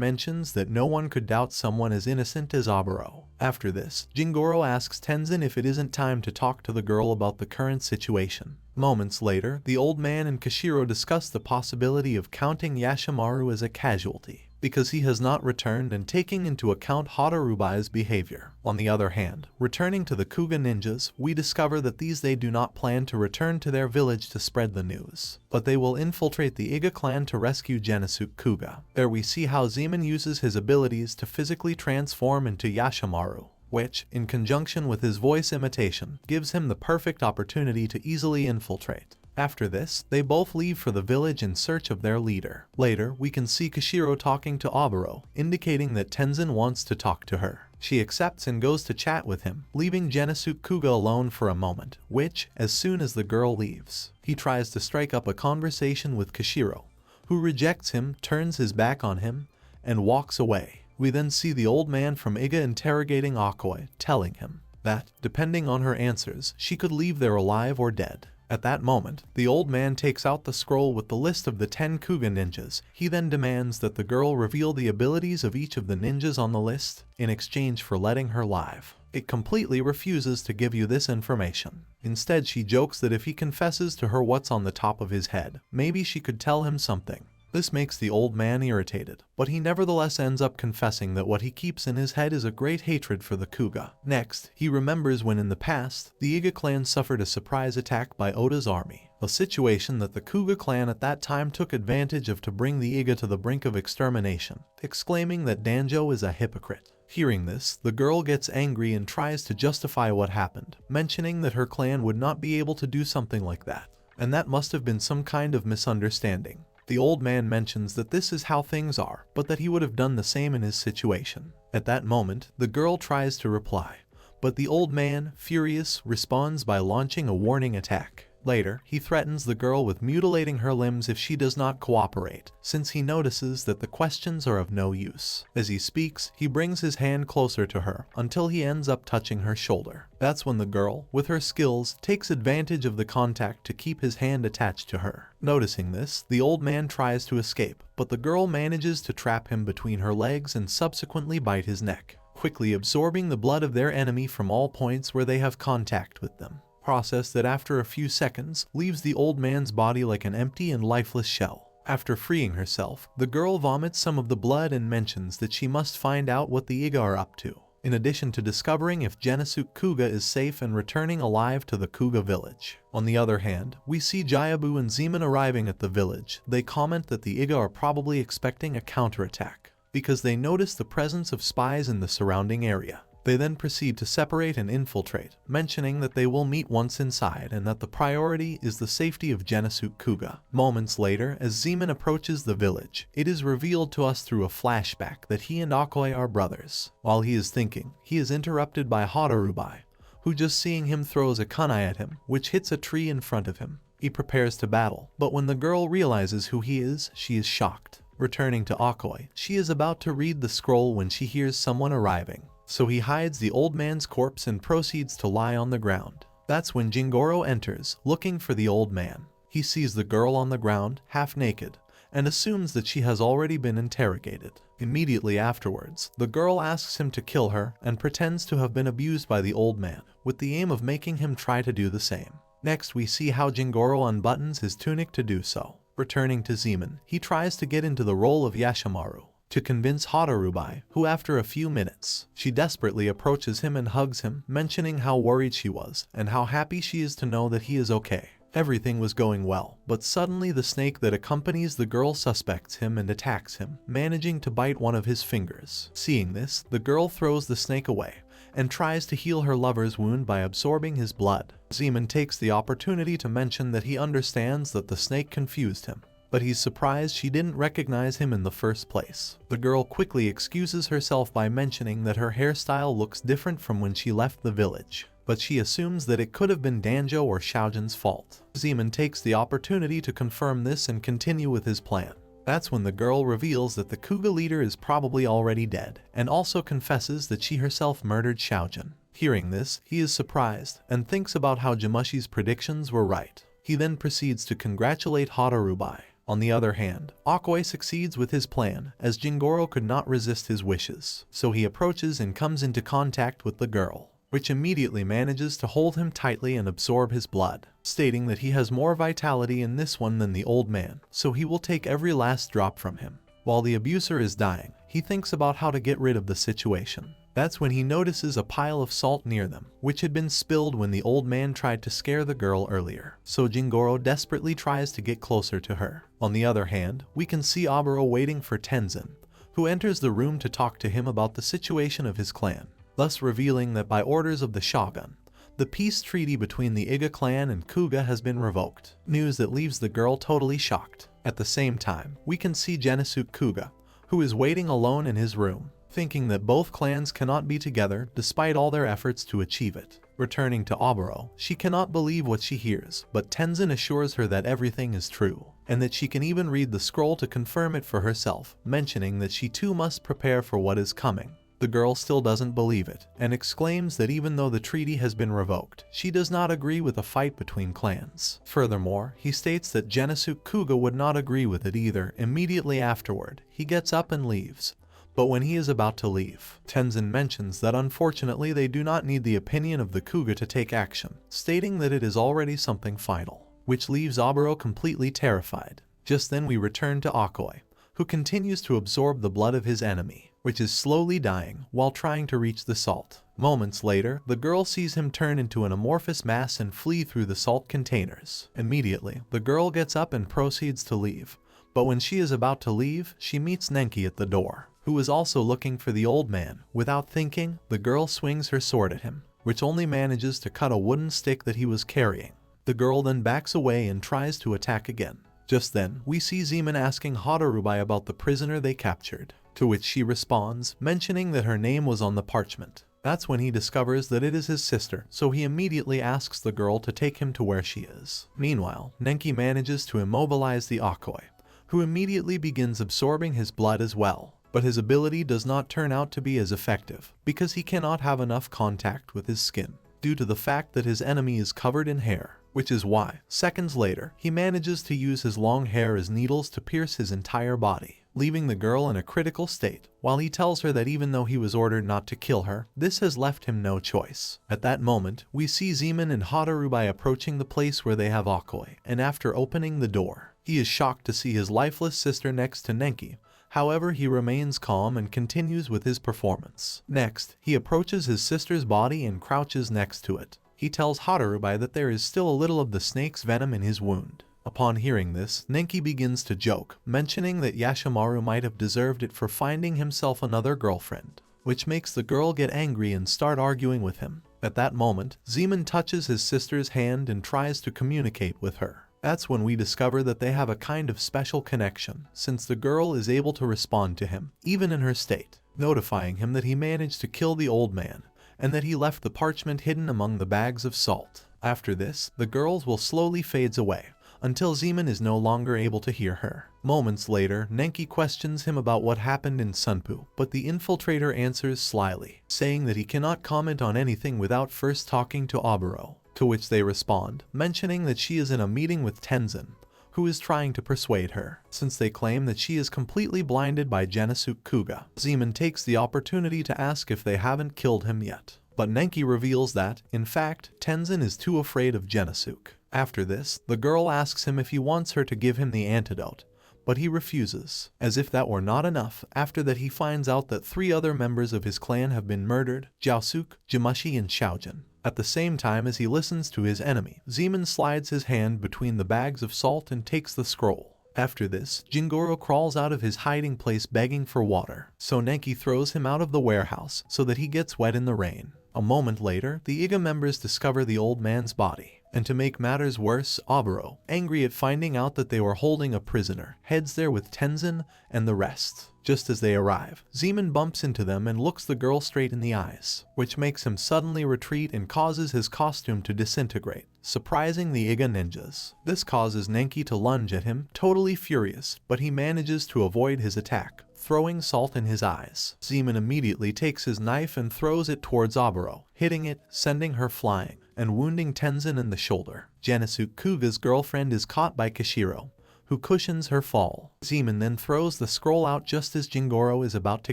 Speaker 1: mentions that no one could doubt someone as innocent as Oboro. After this, Jingoro asks Tenzin if it isn't time to talk to the girl about the current situation. Moments later, the old man and Kashiro discuss the possibility of counting Yashimaru as a casualty, because he has not returned and taking into account Hatarubai's behavior. On the other hand, returning to the Kouga ninjas, we discover that they do not plan to return to their village to spread the news, but they will infiltrate the Iga clan to rescue Genosuke Kouga. There we see how Zeman uses his abilities to physically transform into Yashimaru, which, in conjunction with his voice imitation, gives him the perfect opportunity to easily infiltrate. After this, they both leave for the village in search of their leader. Later, we can see Kashiro talking to Oboro, indicating that Tenzin wants to talk to her. She accepts and goes to chat with him, leaving Genosuke Kouga alone for a moment, which, as soon as the girl leaves, he tries to strike up a conversation with Kashiro, who rejects him, turns his back on him, and walks away. We then see the old man from Iga interrogating Akoi, telling him that, depending on her answers, she could leave there alive or dead. At that moment, the old man takes out the scroll with the list of the 10 Kouga ninjas. He then demands that the girl reveal the abilities of each of the ninjas on the list, in exchange for letting her live. It completely refuses to give you this information. Instead, she jokes that if he confesses to her what's on the top of his head, maybe she could tell him something. This makes the old man irritated, but he nevertheless ends up confessing that what he keeps in his head is a great hatred for the Kouga. Next, he remembers when in the past, the Iga clan suffered a surprise attack by Oda's army, a situation that the Kouga clan at that time took advantage of to bring the Iga to the brink of extermination, exclaiming that Danjo is a hypocrite. Hearing this, the girl gets angry and tries to justify what happened, mentioning that her clan would not be able to do something like that, and that must have been some kind of misunderstanding. The old man mentions that this is how things are, but that he would have done the same in his situation. At that moment, the girl tries to reply, but the old man, furious, responds by launching a warning attack. Later, he threatens the girl with mutilating her limbs if she does not cooperate, since he notices that the questions are of no use. As he speaks, he brings his hand closer to her until he ends up touching her shoulder. That's when the girl, with her skills, takes advantage of the contact to keep his hand attached to her. Noticing this, the old man tries to escape, but the girl manages to trap him between her legs and subsequently bite his neck, quickly absorbing the blood of their enemy from all points where they have contact with them. Process that after a few seconds leaves the old man's body like an empty and lifeless shell. After freeing herself, the girl vomits some of the blood and mentions that she must find out what the Iga are up to, in addition to discovering if Genesuk Kouga is safe and returning alive to the Kouga village. On the other hand, we see Jayabu and Zeman arriving at the village. They comment that the Iga are probably expecting a counterattack, because they notice the presence of spies in the surrounding area. They then proceed to separate and infiltrate, mentioning that they will meet once inside and that the priority is the safety of Genesuk Kouga. Moments later, as Zeman approaches the village, it is revealed to us through a flashback that he and Akoe are brothers. While he is thinking, he is interrupted by Hadarubai, who just seeing him throws a kunai at him, which hits a tree in front of him. He prepares to battle, but when the girl realizes who he is, she is shocked. Returning to Akoe, she is about to read the scroll when she hears someone arriving. So he hides the old man's corpse and proceeds to lie on the ground. That's when Jingoro enters, looking for the old man. He sees the girl on the ground, half naked, and assumes that she has already been interrogated. Immediately afterwards, the girl asks him to kill her and pretends to have been abused by the old man, with the aim of making him try to do the same. Next, we see how Jingoro unbuttons his tunic to do so. Returning to Zeman, he tries to get into the role of Yashimaru, to convince Hadarubai, who after a few minutes, she desperately approaches him and hugs him, mentioning how worried she was and how happy she is to know that he is okay. Everything was going well, but suddenly the snake that accompanies the girl suspects him and attacks him, managing to bite one of his fingers. Seeing this, the girl throws the snake away and tries to heal her lover's wound by absorbing his blood. Zeman takes the opportunity to mention that he understands that the snake confused him, but he's surprised she didn't recognize him in the first place. The girl quickly excuses herself by mentioning that her hairstyle looks different from when she left the village, but she assumes that it could have been Danjo or Xiaojin's fault. Zeman takes the opportunity to confirm this and continue with his plan. That's when the girl reveals that the Kouga leader is probably already dead, and also confesses that she herself murdered Xiaojin. Hearing this, he is surprised and thinks about how Jamushi's predictions were right. He then proceeds to congratulate Hadarubai. On the other hand, Akoe succeeds with his plan, as Jingoro could not resist his wishes, so he approaches and comes into contact with the girl, which immediately manages to hold him tightly and absorb his blood, stating that he has more vitality in this one than the old man, so he will take every last drop from him. While the abuser is dying, he thinks about how to get rid of the situation. That's when he notices a pile of salt near them, which had been spilled when the old man tried to scare the girl earlier, so Jingoro desperately tries to get closer to her. On the other hand, we can see Aburo waiting for Tenzin, who enters the room to talk to him about the situation of his clan, thus revealing that by orders of the shogun, the peace treaty between the Iga clan and Kouga has been revoked, news that leaves the girl totally shocked. At the same time, we can see Genesuk Kouga, who is waiting alone in his room, thinking that both clans cannot be together despite all their efforts to achieve it. Returning to Aburo, she cannot believe what she hears, but Tenzin assures her that everything is true, and that she can even read the scroll to confirm it for herself, mentioning that she too must prepare for what is coming. The girl still doesn't believe it, and exclaims that even though the treaty has been revoked, she does not agree with a fight between clans. Furthermore, he states that Genesuk Kouga would not agree with it either. Immediately afterward, he gets up and leaves. But when he is about to leave, Tenzin mentions that unfortunately they do not need the opinion of the Kouga to take action, stating that it is already something final, which leaves Aburo completely terrified. Just then we return to Akoe, who continues to absorb the blood of his enemy, which is slowly dying while trying to reach the salt. Moments later, the girl sees him turn into an amorphous mass and flee through the salt containers. Immediately, the girl gets up and proceeds to leave, but when she is about to leave, she meets Nenki at the door, who is also looking for the old man. Without thinking, the girl swings her sword at him, which only manages to cut a wooden stick that he was carrying. The girl then backs away and tries to attack again. Just then, we see Zeman asking Hadarubai about the prisoner they captured, to which she responds, mentioning that her name was on the parchment. That's when he discovers that it is his sister, so he immediately asks the girl to take him to where she is. Meanwhile, Nenki manages to immobilize the Akoi, who immediately begins absorbing his blood as well. But his ability does not turn out to be as effective, because he cannot have enough contact with his skin, due to the fact that his enemy is covered in hair, which is why, seconds later, he manages to use his long hair as needles to pierce his entire body, leaving the girl in a critical state, while he tells her that even though he was ordered not to kill her, this has left him no choice. At that moment, we see Zeman and Hadarubai approaching the place where they have Akoi, and after opening the door, he is shocked to see his lifeless sister next to Nenki. However, he remains calm and continues with his performance. Next, he approaches his sister's body and crouches next to it. He tells Hadarubai that there is still a little of the snake's venom in his wound. Upon hearing this, Nenki begins to joke, mentioning that Yashimaru might have deserved it for finding himself another girlfriend, which makes the girl get angry and start arguing with him. At that moment, Zeman touches his sister's hand and tries to communicate with her. That's when we discover that they have a kind of special connection, since the girl is able to respond to him, even in her state, notifying him that he managed to kill the old man, and that he left the parchment hidden among the bags of salt. After this, the girl will slowly fades away, until Zeman is no longer able to hear her. Moments later, Nenki questions him about what happened in Sunpoo, but the infiltrator answers slyly, saying that he cannot comment on anything without first talking to Oboro, to which they respond, mentioning that she is in a meeting with Tenzin, who is trying to persuade her, since they claim that she is completely blinded by Genosuke Kouga. Zeman takes the opportunity to ask if they haven't killed him yet, but Nenki reveals that, in fact, Tenzin is too afraid of Genosuke. After this, the girl asks him if he wants her to give him the antidote, but he refuses. As if that were not enough, after that he finds out that 3 other members of his clan have been murdered, Jiaosuke, Jimushi, and Xiaojin. At the same time as he listens to his enemy, Zeman slides his hand between the bags of salt and takes the scroll. After this, Jingoro crawls out of his hiding place begging for water, so Nenki throws him out of the warehouse so that he gets wet in the rain. A moment later, the Iga members discover the old man's body, and to make matters worse, Oboro, angry at finding out that they were holding a prisoner, heads there with Tenzin and the rest. Just as they arrive, Zeman bumps into them and looks the girl straight in the eyes, which makes him suddenly retreat and causes his costume to disintegrate, surprising the Iga ninjas. This causes Nenki to lunge at him, totally furious, but he manages to avoid his attack, throwing salt in his eyes. Zeman immediately takes his knife and throws it towards Oboro, hitting it, sending her flying, and wounding Tenzin in the shoulder. Genosuke Kouga's girlfriend is caught by Kishiro, who cushions her fall. Zeman then throws the scroll out just as Jingoro is about to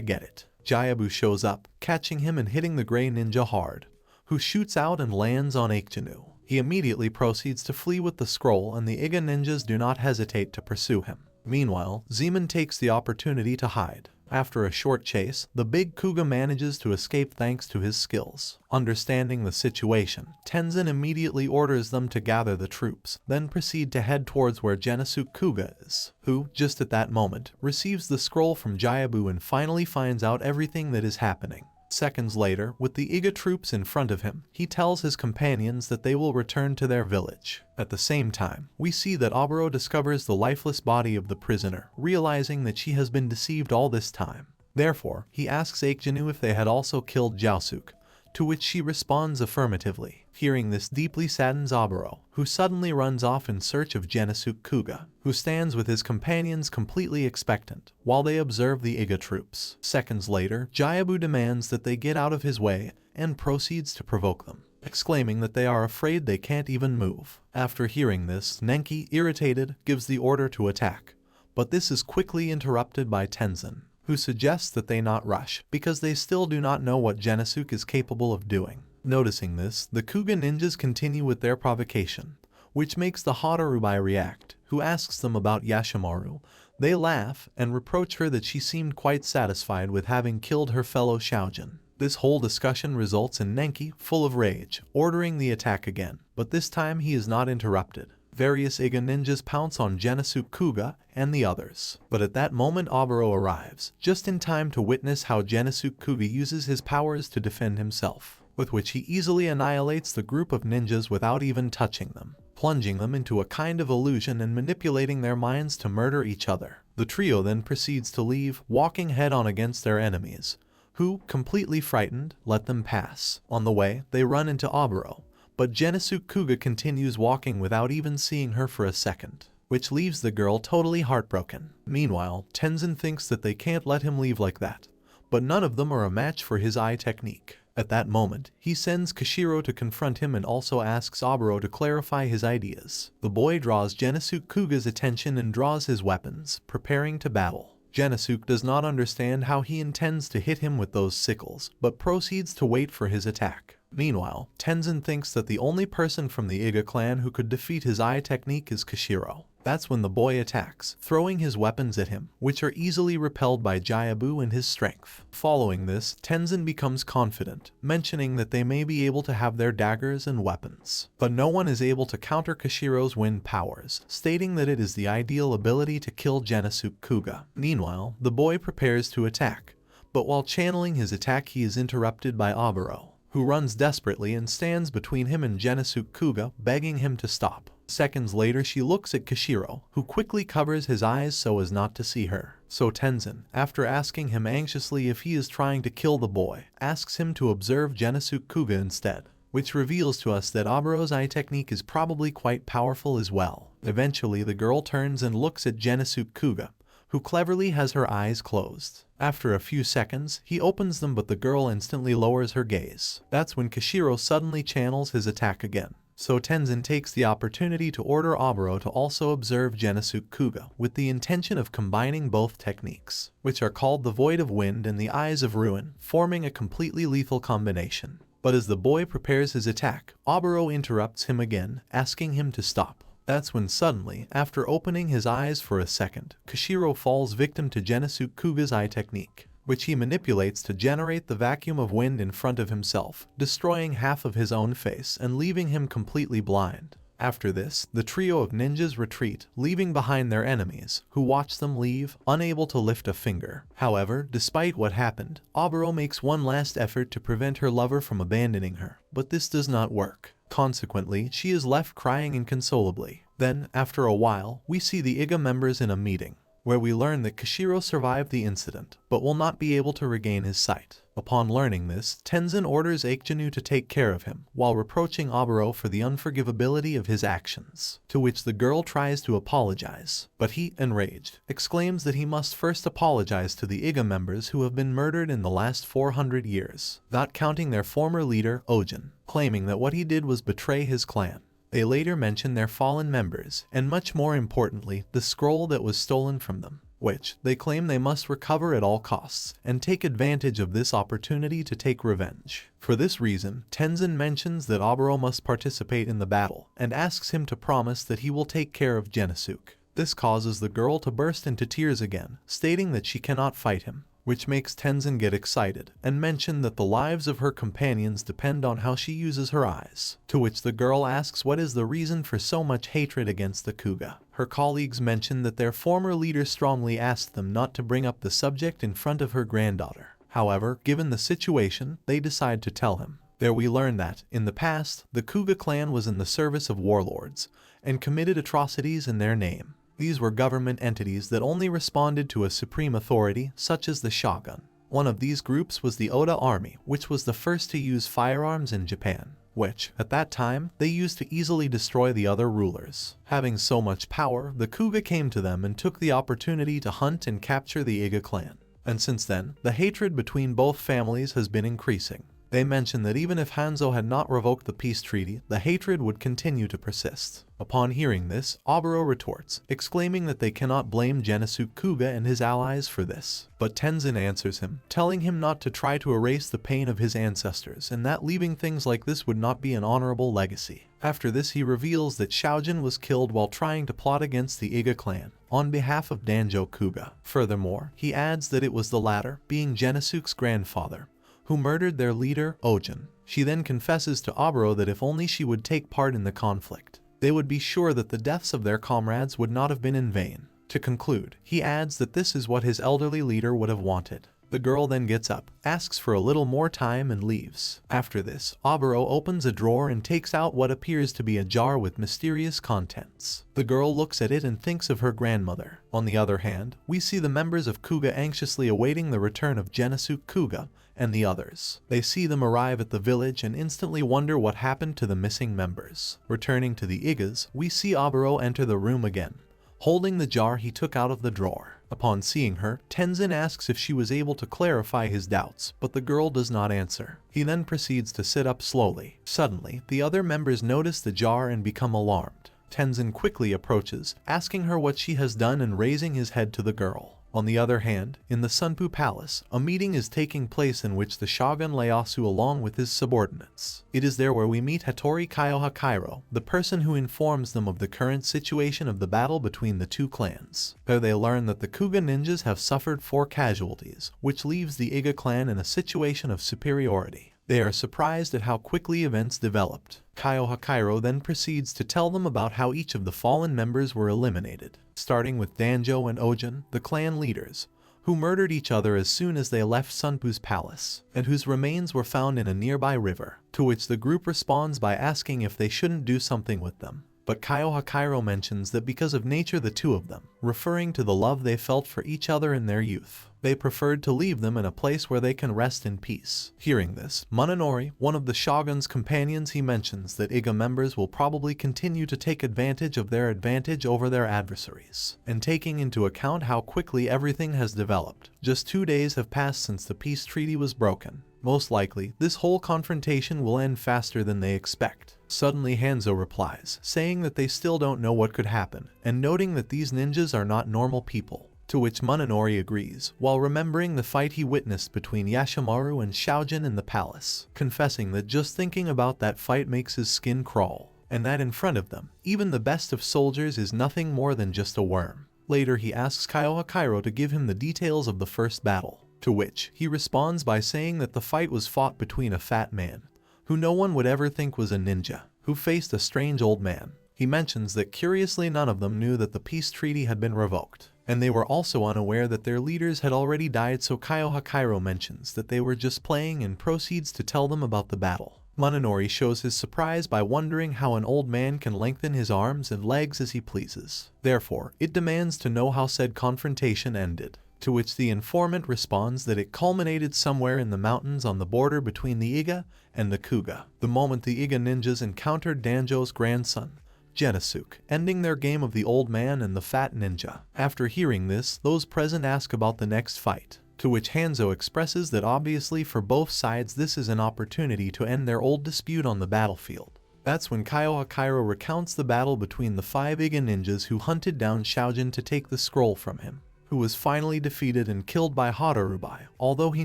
Speaker 1: get it. Jayabu shows up, catching him and hitting the gray ninja hard, who shoots out and lands on Aikjanu. He immediately proceeds to flee with the scroll, and the Iga ninjas do not hesitate to pursue him. Meanwhile, Zeman takes the opportunity to hide. After a short chase, the big Kouga manages to escape thanks to his skills. Understanding the situation, Tenzin immediately orders them to gather the troops, then proceed to head towards where Genosuke Kouga is, who, just at that moment, receives the scroll from Jayabu and finally finds out everything that is happening. Seconds later, with the Iga troops in front of him, he tells his companions that they will return to their village. At the same time, we see that Oboro discovers the lifeless body of the prisoner, realizing that she has been deceived all this time. Therefore, he asks Aikjanu if they had also killed Jiaosuke, to which she responds affirmatively. Hearing this deeply saddens Oboro, who suddenly runs off in search of Genosuke Kouga, who stands with his companions completely expectant, while they observe the Iga troops. Seconds later, Jayabu demands that they get out of his way, and proceeds to provoke them, exclaiming that they are afraid they can't even move. After hearing this, Nenki, irritated, gives the order to attack, but this is quickly interrupted by Tenzin, who suggests that they not rush, because they still do not know what Genosuke is capable of doing. Noticing this, the Kouga ninjas continue with their provocation, which makes the Hadarubai react, who asks them about Yashimaru. They laugh, and reproach her that she seemed quite satisfied with having killed her fellow Xiaojin. This whole discussion results in Nenki, full of rage, ordering the attack again, but this time he is not interrupted. Various Iga ninjas pounce on Genosuke Kouga and the others, but at that moment Oboro arrives, just in time to witness how Genosuke Kouga uses his powers to defend himself, with which he easily annihilates the group of ninjas without even touching them. plunging them into a kind of illusion and manipulating their minds to murder each other. The trio then proceeds to leave, walking head-on against their enemies, who, completely frightened, let them pass. On the way, they run into Oboro, but Genosuke Kouga continues walking without even seeing her for a second, which leaves the girl totally heartbroken. Meanwhile, Tenzin thinks that they can't let him leave like that, but none of them are a match for his eye technique. At that moment, he sends Kishiro to confront him and also asks Oboro to clarify his ideas. The boy draws Genosuke Kouga's attention and draws his weapons, preparing to battle. Genosuke does not understand how he intends to hit him with those sickles, but proceeds to wait for his attack. Meanwhile, Tenzin thinks that the only person from the Iga clan who could defeat his eye technique is Kishiro. That's when the boy attacks, throwing his weapons at him, which are easily repelled by Jayabu and his strength. Following this, Tenzin becomes confident, mentioning that they may be able to have their daggers and weapons. But no one is able to counter Kishiro's wind powers, stating that it is the ideal ability to kill Genosuke Kouga. Meanwhile, the boy prepares to attack, but while channeling his attack he is interrupted by Oboro, who runs desperately and stands between him and Genosuke Kouga, begging him to stop. Seconds later, she looks at Kishiro, who quickly covers his eyes so as not to see her. So Tenzin, after asking him anxiously if he is trying to kill the boy, asks him to observe Genosuke Kouga instead, which reveals to us that Oboro's eye technique is probably quite powerful as well. Eventually, the girl turns and looks at Genosuke Kouga, who cleverly has her eyes closed. After a few seconds, he opens them, but the girl instantly lowers her gaze. That's when Kishiro suddenly channels his attack again. So Tenzin takes the opportunity to order Oboro to also observe Genosuke Kouga, with the intention of combining both techniques, which are called the Void of Wind and the Eyes of Ruin, forming a completely lethal combination. But as the boy prepares his attack, Oboro interrupts him again, asking him to stop. That's when suddenly, after opening his eyes for a second, Kishiro falls victim to Genosuke Kouga's eye technique, which he manipulates to generate the vacuum of wind in front of himself, destroying half of his own face and leaving him completely blind. After this, the trio of ninjas retreat, leaving behind their enemies, who watch them leave, unable to lift a finger. However, despite what happened, Oboro makes one last effort to prevent her lover from abandoning her, but this does not work. Consequently, she is left crying inconsolably. Then, after a while, we see the Iga members in a meeting, where we learn that Kishiro survived the incident, but will not be able to regain his sight. Upon learning this, Tenzin orders Aikjanu to take care of him, while reproaching Oboro for the unforgivability of his actions, to which the girl tries to apologize, but he, enraged, exclaims that he must first apologize to the Iga members who have been murdered in the last 400 years, not counting their former leader, Ojin, claiming that what he did was betray his clan. They later mention their fallen members, and much more importantly, the scroll that was stolen from them, which they claim they must recover at all costs, and take advantage of this opportunity to take revenge. For this reason, Tenzin mentions that Oboro must participate in the battle, and asks him to promise that he will take care of Genosuke. This causes the girl to burst into tears again, stating that she cannot fight him, which makes Tenzin get excited, and mention that the lives of her companions depend on how she uses her eyes, to which the girl asks what is the reason for so much hatred against the Kouga. Her colleagues mention that their former leader strongly asked them not to bring up the subject in front of her granddaughter. However, given the situation, they decide to tell him. There we learn that, in the past, the Kouga clan was in the service of warlords, and committed atrocities in their name. These were government entities that only responded to a supreme authority, such as the shogun. One of these groups was the Oda army, which was the first to use firearms in Japan, which, at that time, they used to easily destroy the other rulers. Having so much power, the Kouga came to them and took the opportunity to hunt and capture the Iga clan. And since then, the hatred between both families has been increasing. They mention that even if Hanzo had not revoked the peace treaty, the hatred would continue to persist. Upon hearing this, Oboro retorts, exclaiming that they cannot blame Genosuke Kouga and his allies for this. But Tenzin answers him, telling him not to try to erase the pain of his ancestors, and that leaving things like this would not be an honorable legacy. After this, he reveals that Shaojin was killed while trying to plot against the Iga clan, on behalf of Danjo Kouga. Furthermore, he adds that it was the latter, being Genosuke's grandfather, who murdered their leader, Ojin. She then confesses to Oboro that if only she would take part in the conflict, they would be sure that the deaths of their comrades would not have been in vain. To conclude, he adds that this is what his elderly leader would have wanted. The girl then gets up, asks for a little more time and leaves. After this, Oboro opens a drawer and takes out what appears to be a jar with mysterious contents. The girl looks at it and thinks of her grandmother. On the other hand, we see the members of Kouga anxiously awaiting the return of Genasuke Kouga and the others. They see them arrive at the village and instantly wonder what happened to the missing members. Returning to the Igas, we see Oboro enter the room again, holding the jar he took out of the drawer. Upon seeing her, Tenzin asks if she was able to clarify his doubts, but the girl does not answer. He then proceeds to sit up slowly. Suddenly, the other members notice the jar and become alarmed. Tenzin quickly approaches, asking her what she has done and raising his head to the girl. On the other hand, in the Ninpou Palace, a meeting is taking place in which the Shogun Ieyasu along with his subordinates. It is there where we meet Hattori Kyohakairo, the person who informs them of the current situation of the battle between the two clans. There they learn that the Kouga ninjas have suffered 4 casualties, which leaves the Iga clan in a situation of superiority. They are surprised at how quickly events developed. Kyohakairo then proceeds to tell them about how each of the fallen members were eliminated, starting with Danjo and Ojin, the clan leaders, who murdered each other as soon as they left Ninpou's palace, and whose remains were found in a nearby river, to which the group responds by asking if they shouldn't do something with them. But Kyohakairo mentions that because of nature the two of them, referring to the love they felt for each other in their youth, they preferred to leave them in a place where they can rest in peace. Hearing this, Munenori, one of the Shogun's companions, he mentions that Iga members will probably continue to take advantage of their advantage over their adversaries. And taking into account how quickly everything has developed, just 2 days have passed since the peace treaty was broken. Most likely, this whole confrontation will end faster than they expect. Suddenly Hanzo replies, saying that they still don't know what could happen, and noting that these ninjas are not normal people. To which Munenori agrees, while remembering the fight he witnessed between Yashimaru and Shaojin in the palace, confessing that just thinking about that fight makes his skin crawl, and that in front of them, even the best of soldiers is nothing more than just a worm. Later he asks Kyohakairo to give him the details of the first battle, to which he responds by saying that the fight was fought between a fat man, who no one would ever think was a ninja, who faced a strange old man. He mentions that curiously none of them knew that the peace treaty had been revoked, and they were also unaware that their leaders had already died, so Kyohakairo mentions that they were just playing and proceeds to tell them about the battle. Munenori shows his surprise by wondering how an old man can lengthen his arms and legs as he pleases. Therefore, it demands to know how said confrontation ended, to which the informant responds that it culminated somewhere in the mountains on the border between the Iga and the Kouga, the moment the Iga ninjas encountered Danjo's grandson, Genasuke, ending their game of the old man and the fat ninja. After hearing this, those present ask about the next fight, to which Hanzo expresses that obviously for both sides this is an opportunity to end their old dispute on the battlefield. That's when Kyohakairo recounts the battle between the 5 Iga ninjas who hunted down Shaojin to take the scroll from him, who was finally defeated and killed by Hadarubai, although he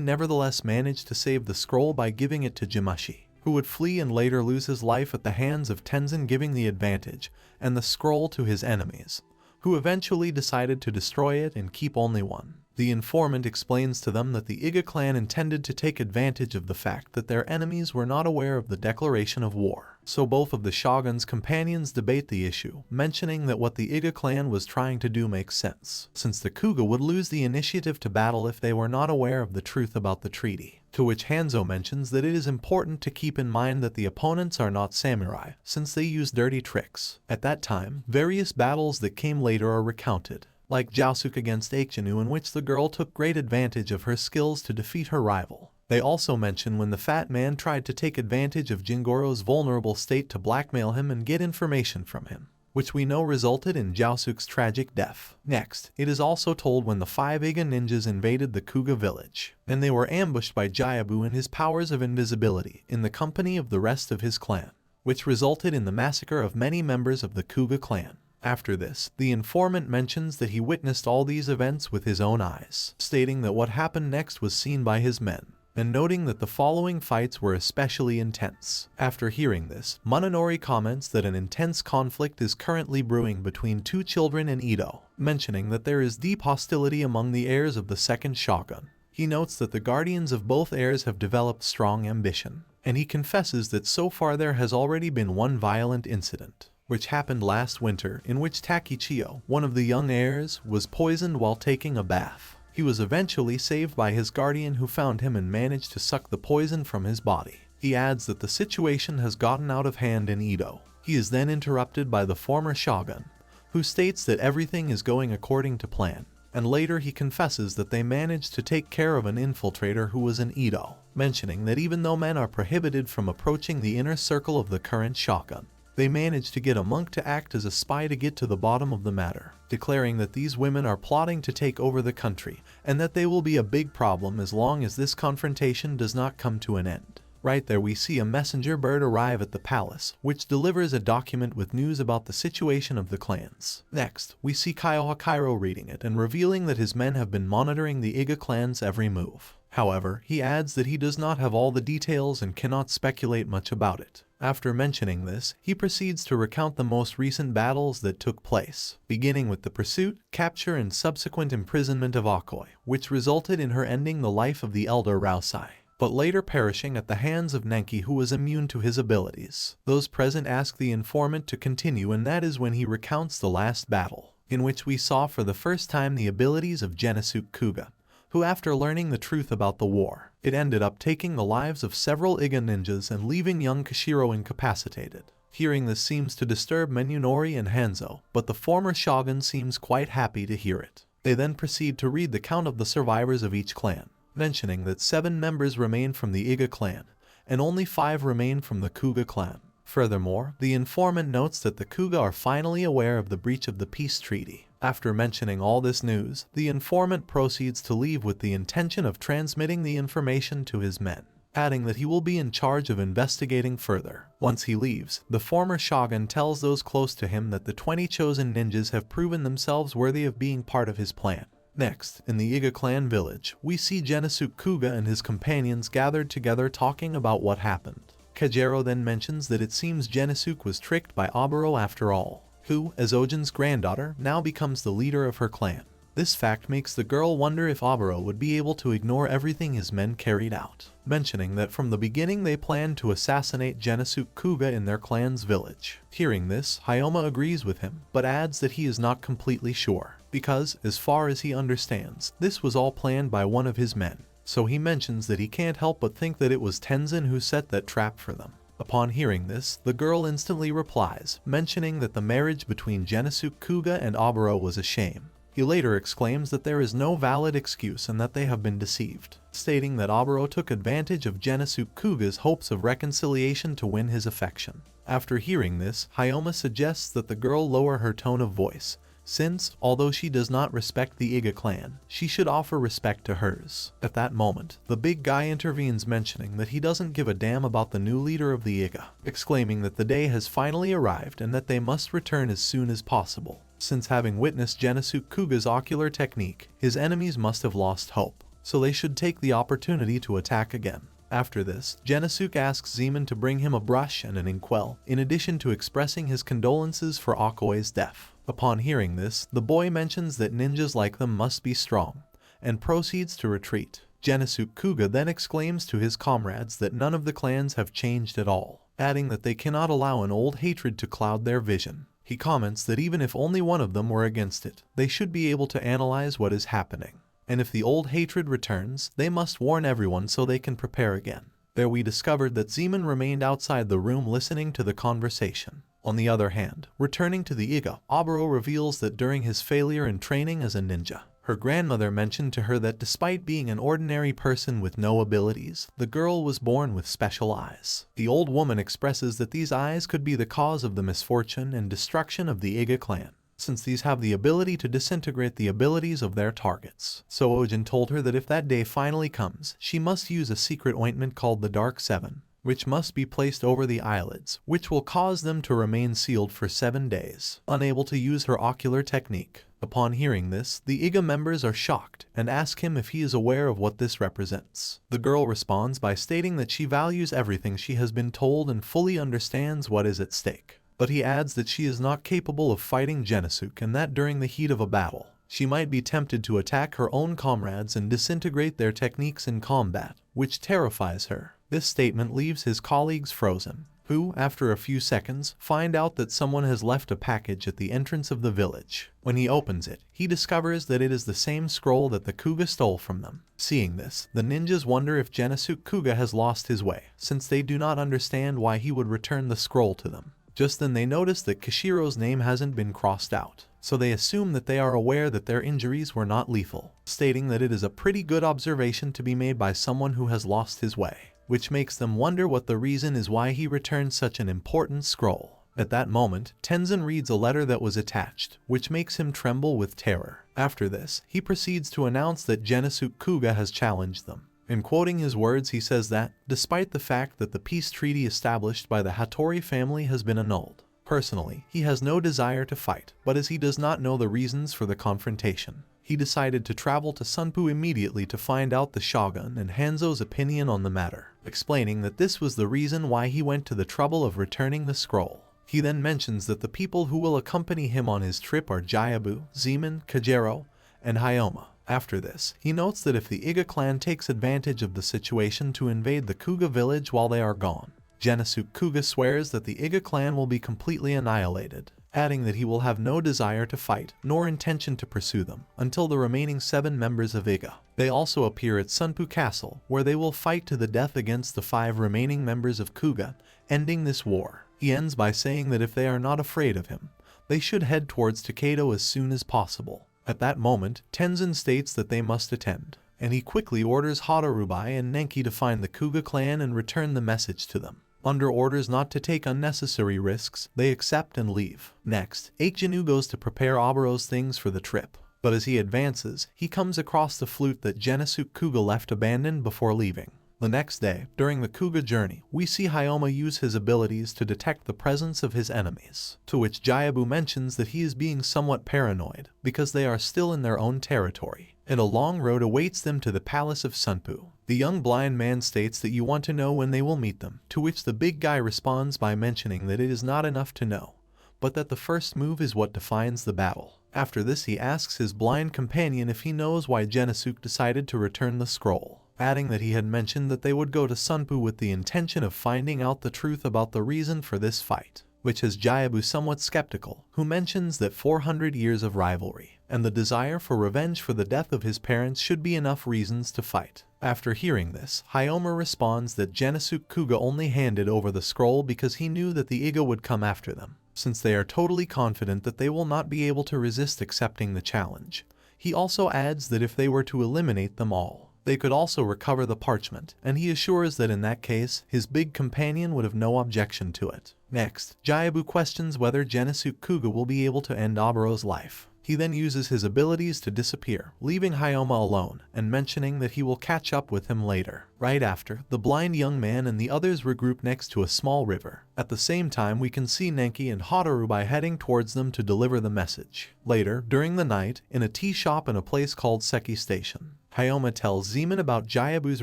Speaker 1: nevertheless managed to save the scroll by giving it to Jimashi, who would flee and later lose his life at the hands of Tenzin, giving the advantage and the scroll to his enemies, who eventually decided to destroy it and keep only one. The informant explains to them that the Iga clan intended to take advantage of the fact that their enemies were not aware of the declaration of war. So both of the Shogun's companions debate the issue, mentioning that what the Iga clan was trying to do makes sense, since the Kouga would lose the initiative to battle if they were not aware of the truth about the treaty. To which Hanzo mentions that it is important to keep in mind that the opponents are not samurai, since they use dirty tricks. At that time, various battles that came later are recounted, like Josuke against Aikinu, in which the girl took great advantage of her skills to defeat her rival. They also mention when the fat man tried to take advantage of Jingoro's vulnerable state to blackmail him and get information from him, which we know resulted in Josuke's tragic death. Next, it is also told when the 5 Iga ninjas invaded the Kouga village, and they were ambushed by Jayabu and his powers of invisibility in the company of the rest of his clan, which resulted in the massacre of many members of the Kouga clan. After this, the informant mentions that he witnessed all these events with his own eyes, stating that what happened next was seen by his men, and noting that the following fights were especially intense. After hearing this, Munenori comments that an intense conflict is currently brewing between 2 children in Edo, mentioning that there is deep hostility among the heirs of the second shogun. He notes that the guardians of both heirs have developed strong ambition, and he confesses that so far there has already been one violent incident, which happened last winter, in which Takichiyo, one of the young heirs, was poisoned while taking a bath. He was eventually saved by his guardian, who found him and managed to suck the poison from his body. He adds that the situation has gotten out of hand in Edo. He is then interrupted by the former shogun, who states that everything is going according to plan, and later he confesses that they managed to take care of an infiltrator who was in Edo, mentioning that even though men are prohibited from approaching the inner circle of the current shogun, they managed to get a monk to act as a spy to get to the bottom of the matter, declaring that these women are plotting to take over the country and that they will be a big problem as long as this confrontation does not come to an end. Right there we see a messenger bird arrive at the palace, which delivers a document with news about the situation of the clans. Next, we see Kaiohakairo reading it and revealing that his men have been monitoring the Iga clan's every move. However, he adds that he does not have all the details and cannot speculate much about it. After mentioning this, he proceeds to recount the most recent battles that took place, beginning with the pursuit, capture and subsequent imprisonment of Akoi, which resulted in her ending the life of the elder Rausai, but later perishing at the hands of Nenki, who was immune to his abilities. Those present ask the informant to continue, and that is when he recounts the last battle, in which we saw for the first time the abilities of Genosuke Kouga, who, after learning the truth about the war, it ended up taking the lives of several Iga ninjas and leaving young Kishiro incapacitated. Hearing this seems to disturb Menunori and Hanzo, but the former shogun seems quite happy to hear it. They then proceed to read the count of the survivors of each clan, mentioning that 7 members remain from the Iga clan, and only 5 remain from the Kouga clan. Furthermore, the informant notes that the Kouga are finally aware of the breach of the peace treaty. After mentioning all this news, the informant proceeds to leave with the intention of transmitting the information to his men, adding that he will be in charge of investigating further. Once he leaves, the former shogun tells those close to him that the 20 chosen ninjas have proven themselves worthy of being part of his plan. Next, in the Iga clan village, we see Genosuke Kouga and his companions gathered together talking about what happened. Kajero then mentions that it seems Genosuke was tricked by Aburo after all, who, as Ojin's granddaughter, now becomes the leader of her clan. This fact makes the girl wonder if Aburo would be able to ignore everything his men carried out, mentioning that from the beginning they planned to assassinate Genosuke Kouga in their clan's village. Hearing this, Hayoma agrees with him, but adds that he is not completely sure, because, as far as he understands, this was all planned by one of his men. So he mentions that he can't help but think that it was Tenzin who set that trap for them. Upon hearing this, the girl instantly replies, mentioning that the marriage between Genosuke Kouga and Aburo was a shame. He later exclaims that there is no valid excuse and that they have been deceived, stating that Aburo took advantage of Genosuke Kouga's hopes of reconciliation to win his affection. After hearing this, Hayoma suggests that the girl lower her tone of voice, since, although she does not respect the Iga clan, she should offer respect to hers. At that moment, the big guy intervenes, mentioning that he doesn't give a damn about the new leader of the Iga, exclaiming that the day has finally arrived and that they must return as soon as possible. Since having witnessed Genosuke Kouga's ocular technique, his enemies must have lost hope, so they should take the opportunity to attack again. After this, Genosuke asks Zeman to bring him a brush and an inkwell, in addition to expressing his condolences for Akoi's death. Upon hearing this, the boy mentions that ninjas like them must be strong, and proceeds to retreat. Genosuke Kouga then exclaims to his comrades that none of the clans have changed at all, adding that they cannot allow an old hatred to cloud their vision. He comments that even if only one of them were against it, they should be able to analyze what is happening. And if the old hatred returns, they must warn everyone so they can prepare again. There we discovered that Zeman remained outside the room listening to the conversation. On the other hand, returning to the Iga, Aburo reveals that during his failure in training as a ninja, her grandmother mentioned to her that despite being an ordinary person with no abilities, the girl was born with special eyes. The old woman expresses that these eyes could be the cause of the misfortune and destruction of the Iga clan, since these have the ability to disintegrate the abilities of their targets. So Ojin told her that if that day finally comes, she must use a secret ointment called the Dark Seven, which must be placed over the eyelids, which will cause them to remain sealed for 7 days, unable to use her ocular technique. Upon hearing this, the Iga members are shocked and ask him if he is aware of what this represents. The girl responds by stating that she values everything she has been told and fully understands what is at stake. But he adds that she is not capable of fighting Genosuke and that during the heat of a battle, she might be tempted to attack her own comrades and disintegrate their techniques in combat, which terrifies her. This statement leaves his colleagues frozen, who, after a few seconds, find out that someone has left a package at the entrance of the village. When he opens it, he discovers that it is the same scroll that the Kouga stole from them. Seeing this, the ninjas wonder if Genosuke Kouga has lost his way, since they do not understand why he would return the scroll to them. Just then they notice that Kishiro's name hasn't been crossed out, so they assume that they are aware that their injuries were not lethal, stating that it is a pretty good observation to be made by someone who has lost his way, which makes them wonder what the reason is why he returned such an important scroll. At that moment, Tenzin reads a letter that was attached, which makes him tremble with terror. After this, he proceeds to announce that Genosuke Kouga has challenged them. In quoting his words, he says that, despite the fact that the peace treaty established by the Hattori family has been annulled, personally, he has no desire to fight, but as he does not know the reasons for the confrontation, he decided to travel to Ninpou immediately to find out the shogun and Hanzo's opinion on the matter, explaining that this was the reason why he went to the trouble of returning the scroll. He then mentions that the people who will accompany him on his trip are Jayabu, Zeman, Kajero, and Hyoma. After this, he notes that if the Iga clan takes advantage of the situation to invade the Kouga village while they are gone, Genosuke Kouga swears that the Iga clan will be completely annihilated, adding that he will have no desire to fight, nor intention to pursue them, until the remaining 7 members of Iga. They also appear at Ninpou Castle, where they will fight to the death against the 5 remaining members of Kouga, ending this war. He ends by saying that if they are not afraid of him, they should head towards Takedo as soon as possible. At that moment, Tenzin states that they must attend, and he quickly orders Hadarubai and Nenki to find the Kouga clan and return the message to them. Under orders not to take unnecessary risks, they accept and leave. Next, Aikjinu goes to prepare Aburo's things for the trip, but as he advances, he comes across the flute that Genosuke Kouga left abandoned before leaving. The next day, during the Kouga journey, we see Hyoma use his abilities to detect the presence of his enemies, to which Jayabu mentions that he is being somewhat paranoid because they are still in their own territory, and a long road awaits them to the palace of Ninpou. The young blind man states that you want to know when they will meet them, to which the big guy responds by mentioning that it is not enough to know, but that the first move is what defines the battle. After this, he asks his blind companion if he knows why Genosuke decided to return the scroll, adding that he had mentioned that they would go to Ninpou with the intention of finding out the truth about the reason for this fight, which has Jayabu somewhat skeptical, who mentions that 400 years of rivalry and the desire for revenge for the death of his parents should be enough reasons to fight. After hearing this, Hyoma responds that Genosuke Kouga only handed over the scroll because he knew that the Iga would come after them, since they are totally confident that they will not be able to resist accepting the challenge. He also adds that if they were to eliminate them all, they could also recover the parchment, and he assures that in that case, his big companion would have no objection to it. Next, Jayabu questions whether Genosuke Kouga will be able to end Aburo's life. He then uses his abilities to disappear, leaving Hyoma alone, and mentioning that he will catch up with him later. Right after, the blind young man and the others regroup next to a small river. At the same time, we can see Nenki and Hadarubai heading towards them to deliver the message. Later, during the night, in a tea shop in a place called Seki Station, Hyoma tells Zeman about Jayabu's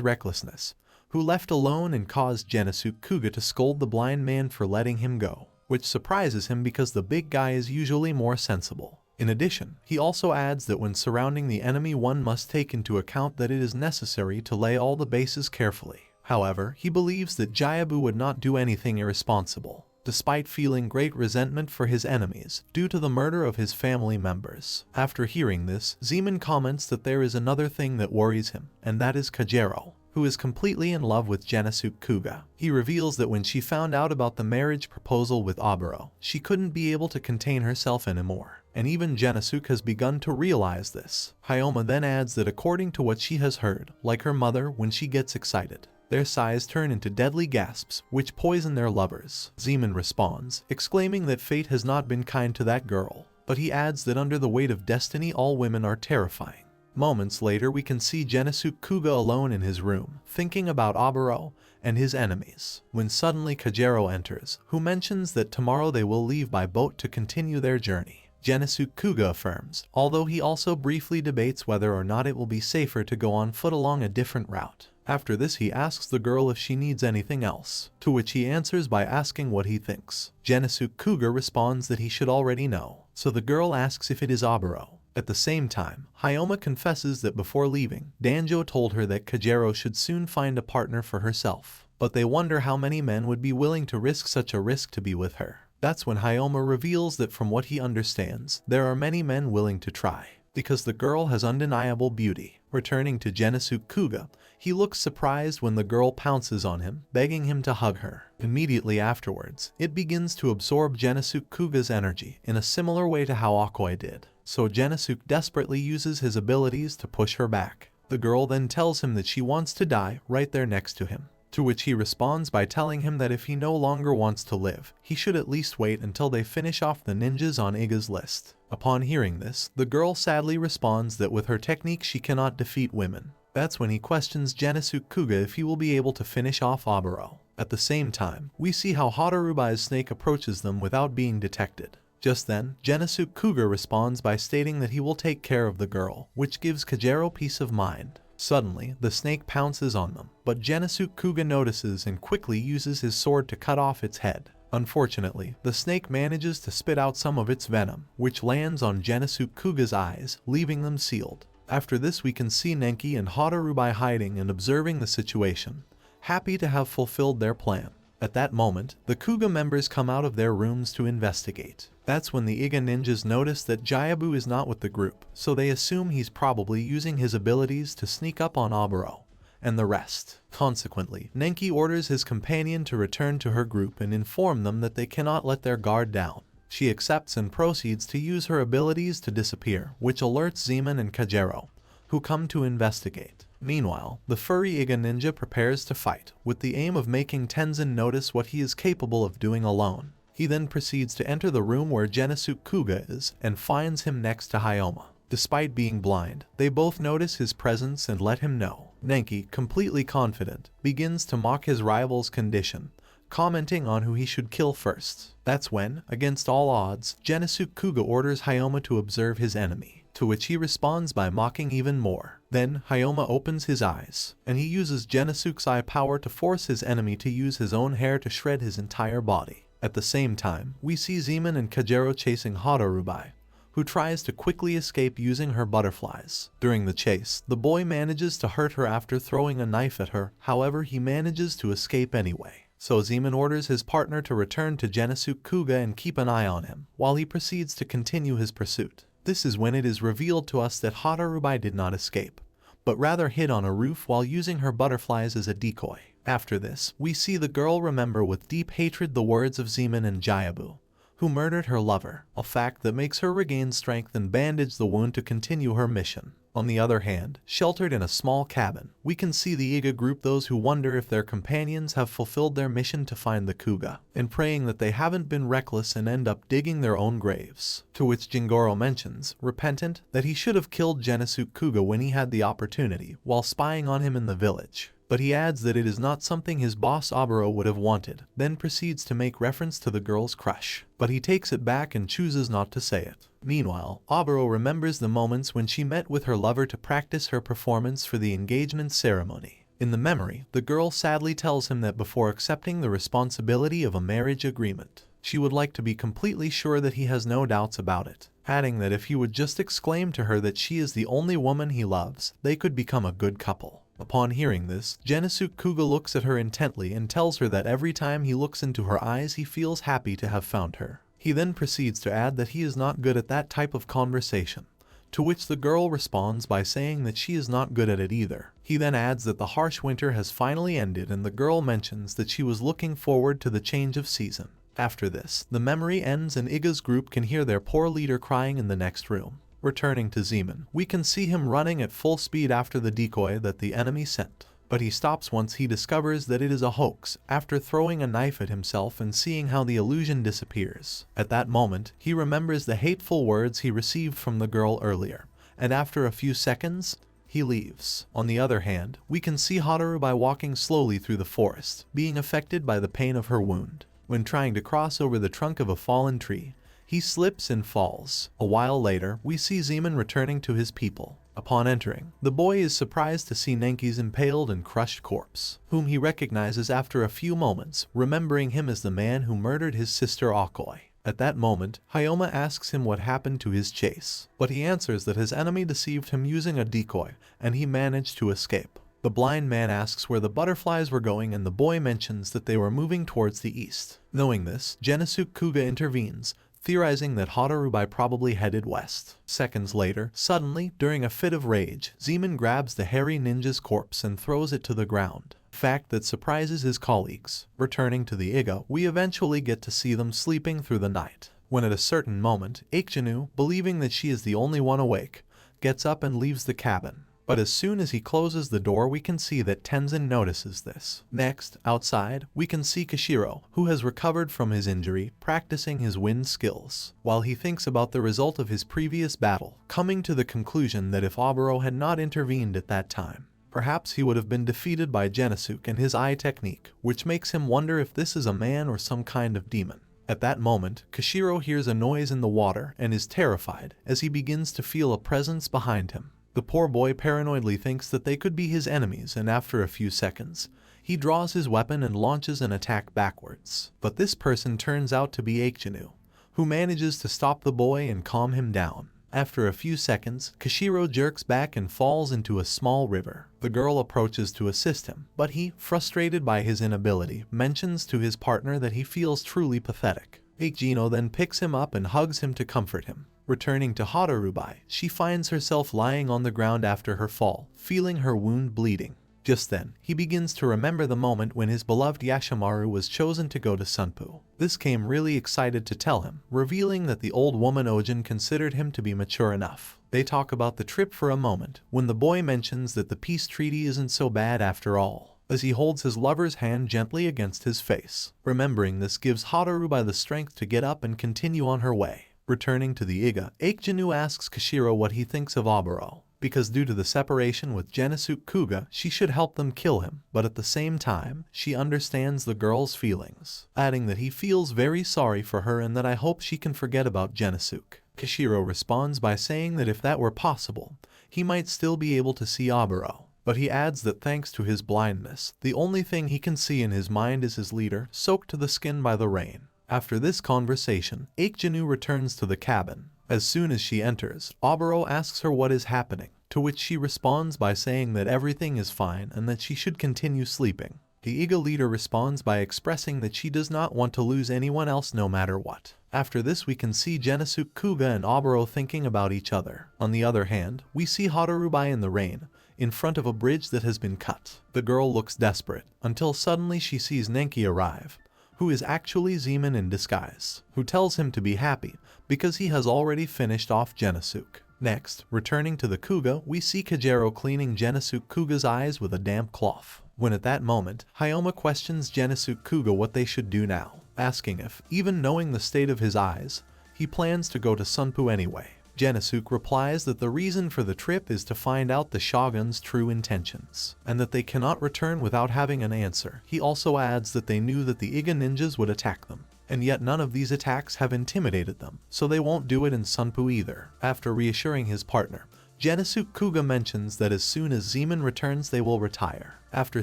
Speaker 1: recklessness, who left alone and caused Genosuke Kouga to scold the blind man for letting him go, which surprises him because the big guy is usually more sensible. In addition, he also adds that when surrounding the enemy, one must take into account that it is necessary to lay all the bases carefully. However, he believes that Jayabu would not do anything irresponsible, despite feeling great resentment for his enemies due to the murder of his family members. After hearing this, Zeman comments that there is another thing that worries him, and that is Kajero, who is completely in love with Genosuke Kouga. He reveals that when she found out about the marriage proposal with Aburo, she couldn't be able to contain herself anymore, and even Genosuke has begun to realize this. Hyoma then adds that according to what she has heard, like her mother when she gets excited, their sighs turn into deadly gasps, which poison their lovers. Zeman responds, exclaiming that fate has not been kind to that girl, but he adds that under the weight of destiny all women are terrifying. Moments later, we can see Genosuke Kouga alone in his room, thinking about Aburo and his enemies, when suddenly Kajero enters, who mentions that tomorrow they will leave by boat to continue their journey. Genosuke Kouga affirms, although he also briefly debates whether or not it will be safer to go on foot along a different route. After this, he asks the girl if she needs anything else, to which he answers by asking what he thinks. Genosuke Kouga responds that he should already know, so the girl asks if it is Aburo. At the same time, Hyoma confesses that before leaving, Danjo told her that Kajero should soon find a partner for herself. but they wonder how many men would be willing to risk such a risk to be with her. That's when Hayoma reveals that from what he understands, there are many men willing to try, because the girl has undeniable beauty. Returning to Genosuke Kouga, he looks surprised when the girl pounces on him, begging him to hug her. Immediately afterwards, it begins to absorb Genosuke Kouga's energy in a similar way to how Akoi did. So Genosuke desperately uses his abilities to push her back. The girl then tells him that she wants to die right there next to him, to which he responds by telling him that if he no longer wants to live, he should at least wait until they finish off the ninjas on Iga's list. Upon hearing this, the girl sadly responds that with her technique she cannot defeat women. That's when he questions Genosuke Kouga if he will be able to finish off Oboro. At the same time, we see how Hadarubai's snake approaches them without being detected. Just then, Genosuke Kouga responds by stating that he will take care of the girl, which gives Kajero peace of mind. Suddenly, the snake pounces on them, but Genosuke Kouga notices and quickly uses his sword to cut off its head. Unfortunately, the snake manages to spit out some of its venom, which lands on Genosuke Kouga's eyes, leaving them sealed. After this, we can see Nenki and Hadarubai hiding and observing the situation, happy to have fulfilled their plan. At that moment, the Kouga members come out of their rooms to investigate. That's when the Iga ninjas notice that Jayabu is not with the group, so they assume he's probably using his abilities to sneak up on Oboro and the rest. Consequently, Nenki orders his companion to return to her group and inform them that they cannot let their guard down. She accepts and proceeds to use her abilities to disappear, which alerts Zeman and Kajero, who come to investigate. Meanwhile, the furry Iga ninja prepares to fight, with the aim of making Tenzin notice what he is capable of doing alone. He then proceeds to enter the room where Genosuke Kouga is, and finds him next to Hayoma. Despite being blind, they both notice his presence and let him know. Nenki, completely confident, begins to mock his rival's condition, commenting on who he should kill first. That's when, against all odds, Genosuke Kouga orders Hayoma to observe his enemy, to which he responds by mocking even more. Then, Hayoma opens his eyes, and he uses Genosuke's eye power to force his enemy to use his own hair to shred his entire body. At the same time, we see Zeman and Kajero chasing Hadarubai, who tries to quickly escape using her butterflies. During the chase, the boy manages to hurt her after throwing a knife at her, however he manages to escape anyway. So Zeman orders his partner to return to Genosuke Kouga and keep an eye on him, while he proceeds to continue his pursuit. This is when it is revealed to us that Hadarubai did not escape, but rather hid on a roof while using her butterflies as a decoy. After this, we see the girl remember with deep hatred the words of Zeman and Jayabu, who murdered her lover, a fact that makes her regain strength and bandage the wound to continue her mission. On the other hand, sheltered in a small cabin, we can see the Iga group, those who wonder if their companions have fulfilled their mission to find the Kouga, and praying that they haven't been reckless and end up digging their own graves. To which Jingoro mentions, repentant, that he should have killed Genosuke Kouga when he had the opportunity, while spying on him in the village. But he adds that it is not something his boss Oboro would have wanted, then proceeds to make reference to the girl's crush. But he takes it back and chooses not to say it. Meanwhile, Oboro remembers the moments when she met with her lover to practice her performance for the engagement ceremony. In the memory, the girl sadly tells him that before accepting the responsibility of a marriage agreement, she would like to be completely sure that he has no doubts about it, adding that if he would just exclaim to her that she is the only woman he loves, they could become a good couple. Upon hearing this, Genosuke Kouga looks at her intently and tells her that every time he looks into her eyes he feels happy to have found her. He then proceeds to add that he is not good at that type of conversation, to which the girl responds by saying that she is not good at it either. He then adds that the harsh winter has finally ended, and the girl mentions that she was looking forward to the change of season. After this, the memory ends and Iga's group can hear their poor leader crying in the next room. Returning to Zeman, we can see him running at full speed after the decoy that the enemy sent. But he stops once he discovers that it is a hoax, after throwing a knife at himself and seeing how the illusion disappears. At that moment, he remembers the hateful words he received from the girl earlier, and after a few seconds, he leaves. On the other hand, we can see Hadarubai walking slowly through the forest, being affected by the pain of her wound. When trying to cross over the trunk of a fallen tree, he slips and falls. A while later, we see Zeman returning to his people. Upon entering, the boy is surprised to see Nenki's impaled and crushed corpse, whom he recognizes after a few moments, remembering him as the man who murdered his sister Akoi. At that moment, Hayoma asks him what happened to his chase, but he answers that his enemy deceived him using a decoy, and he managed to escape. The blind man asks where the butterflies were going, and the boy mentions that they were moving towards the east. Knowing this, Genosuke Kouga intervenes, theorizing that Harurubai probably headed west. Seconds later, suddenly, during a fit of rage, Zeman grabs the hairy ninja's corpse and throws it to the ground. Fact that surprises his colleagues. Returning to the Iga, we eventually get to see them sleeping through the night. When at a certain moment, Aikjanu, believing that she is the only one awake, gets up and leaves the cabin. But as soon as he closes the door, we can see that Tenzin notices this. Next, outside, we can see Kishiro, who has recovered from his injury, practicing his wind skills. While he thinks about the result of his previous battle, coming to the conclusion that if Oboro had not intervened at that time, perhaps he would have been defeated by Genosuke and his eye technique, which makes him wonder if this is a man or some kind of demon. At that moment, Kishiro hears a noise in the water and is terrified as he begins to feel a presence behind him. The poor boy paranoidly thinks that they could be his enemies, and after a few seconds, he draws his weapon and launches an attack backwards. But this person turns out to be Aikjanu, who manages to stop the boy and calm him down. After a few seconds, Kishiro jerks back and falls into a small river. The girl approaches to assist him, but he, frustrated by his inability, mentions to his partner that he feels truly pathetic. Aikjanu then picks him up and hugs him to comfort him. Returning to Harurubai, she finds herself lying on the ground after her fall, feeling her wound bleeding. Just then, he begins to remember the moment when his beloved Yashimaru was chosen to go to Ninpou. This came really excited to tell him, revealing that the old woman Ojin considered him to be mature enough. They talk about the trip for a moment, when the boy mentions that the peace treaty isn't so bad after all, as he holds his lover's hand gently against his face. Remembering this gives Harurubai the strength to get up and continue on her way. Returning to the Iga, Aikjanu asks Kishiro what he thinks of Oboro, because due to the separation with Genosuke Kouga, she should help them kill him, but at the same time, she understands the girl's feelings, adding that he feels very sorry for her and that I hope she can forget about Genosuke. Kishiro responds by saying that if that were possible, he might still be able to see Oboro, but he adds that thanks to his blindness, the only thing he can see in his mind is his leader, soaked to the skin by the rain. After this conversation, Aikjanu returns to the cabin. As soon as she enters, Oboro asks her what is happening, to which she responds by saying that everything is fine and that she should continue sleeping. The Iga leader responds by expressing that she does not want to lose anyone else no matter what. After this, we can see Genosuke Kouga and Oboro thinking about each other. On the other hand, we see Harurubai in the rain, in front of a bridge that has been cut. The girl looks desperate, until suddenly she sees Nenki arrive, who is actually Zeman in disguise, who tells him to be happy because he has already finished off Genosuke. Next, returning to the Kouga, we see Kajero cleaning Genosuke Kouga's eyes with a damp cloth. When at that moment, Hayoma questions Genosuke Kouga what they should do now, asking if, even knowing the state of his eyes, he plans to go to Ninpou anyway. Genosuke replies that the reason for the trip is to find out the shogun's true intentions, and that they cannot return without having an answer. He also adds that they knew that the Iga ninjas would attack them, and yet none of these attacks have intimidated them, so they won't do it in Ninpou either. After reassuring his partner, Genosuke Kouga mentions that as soon as Zeman returns they will retire. After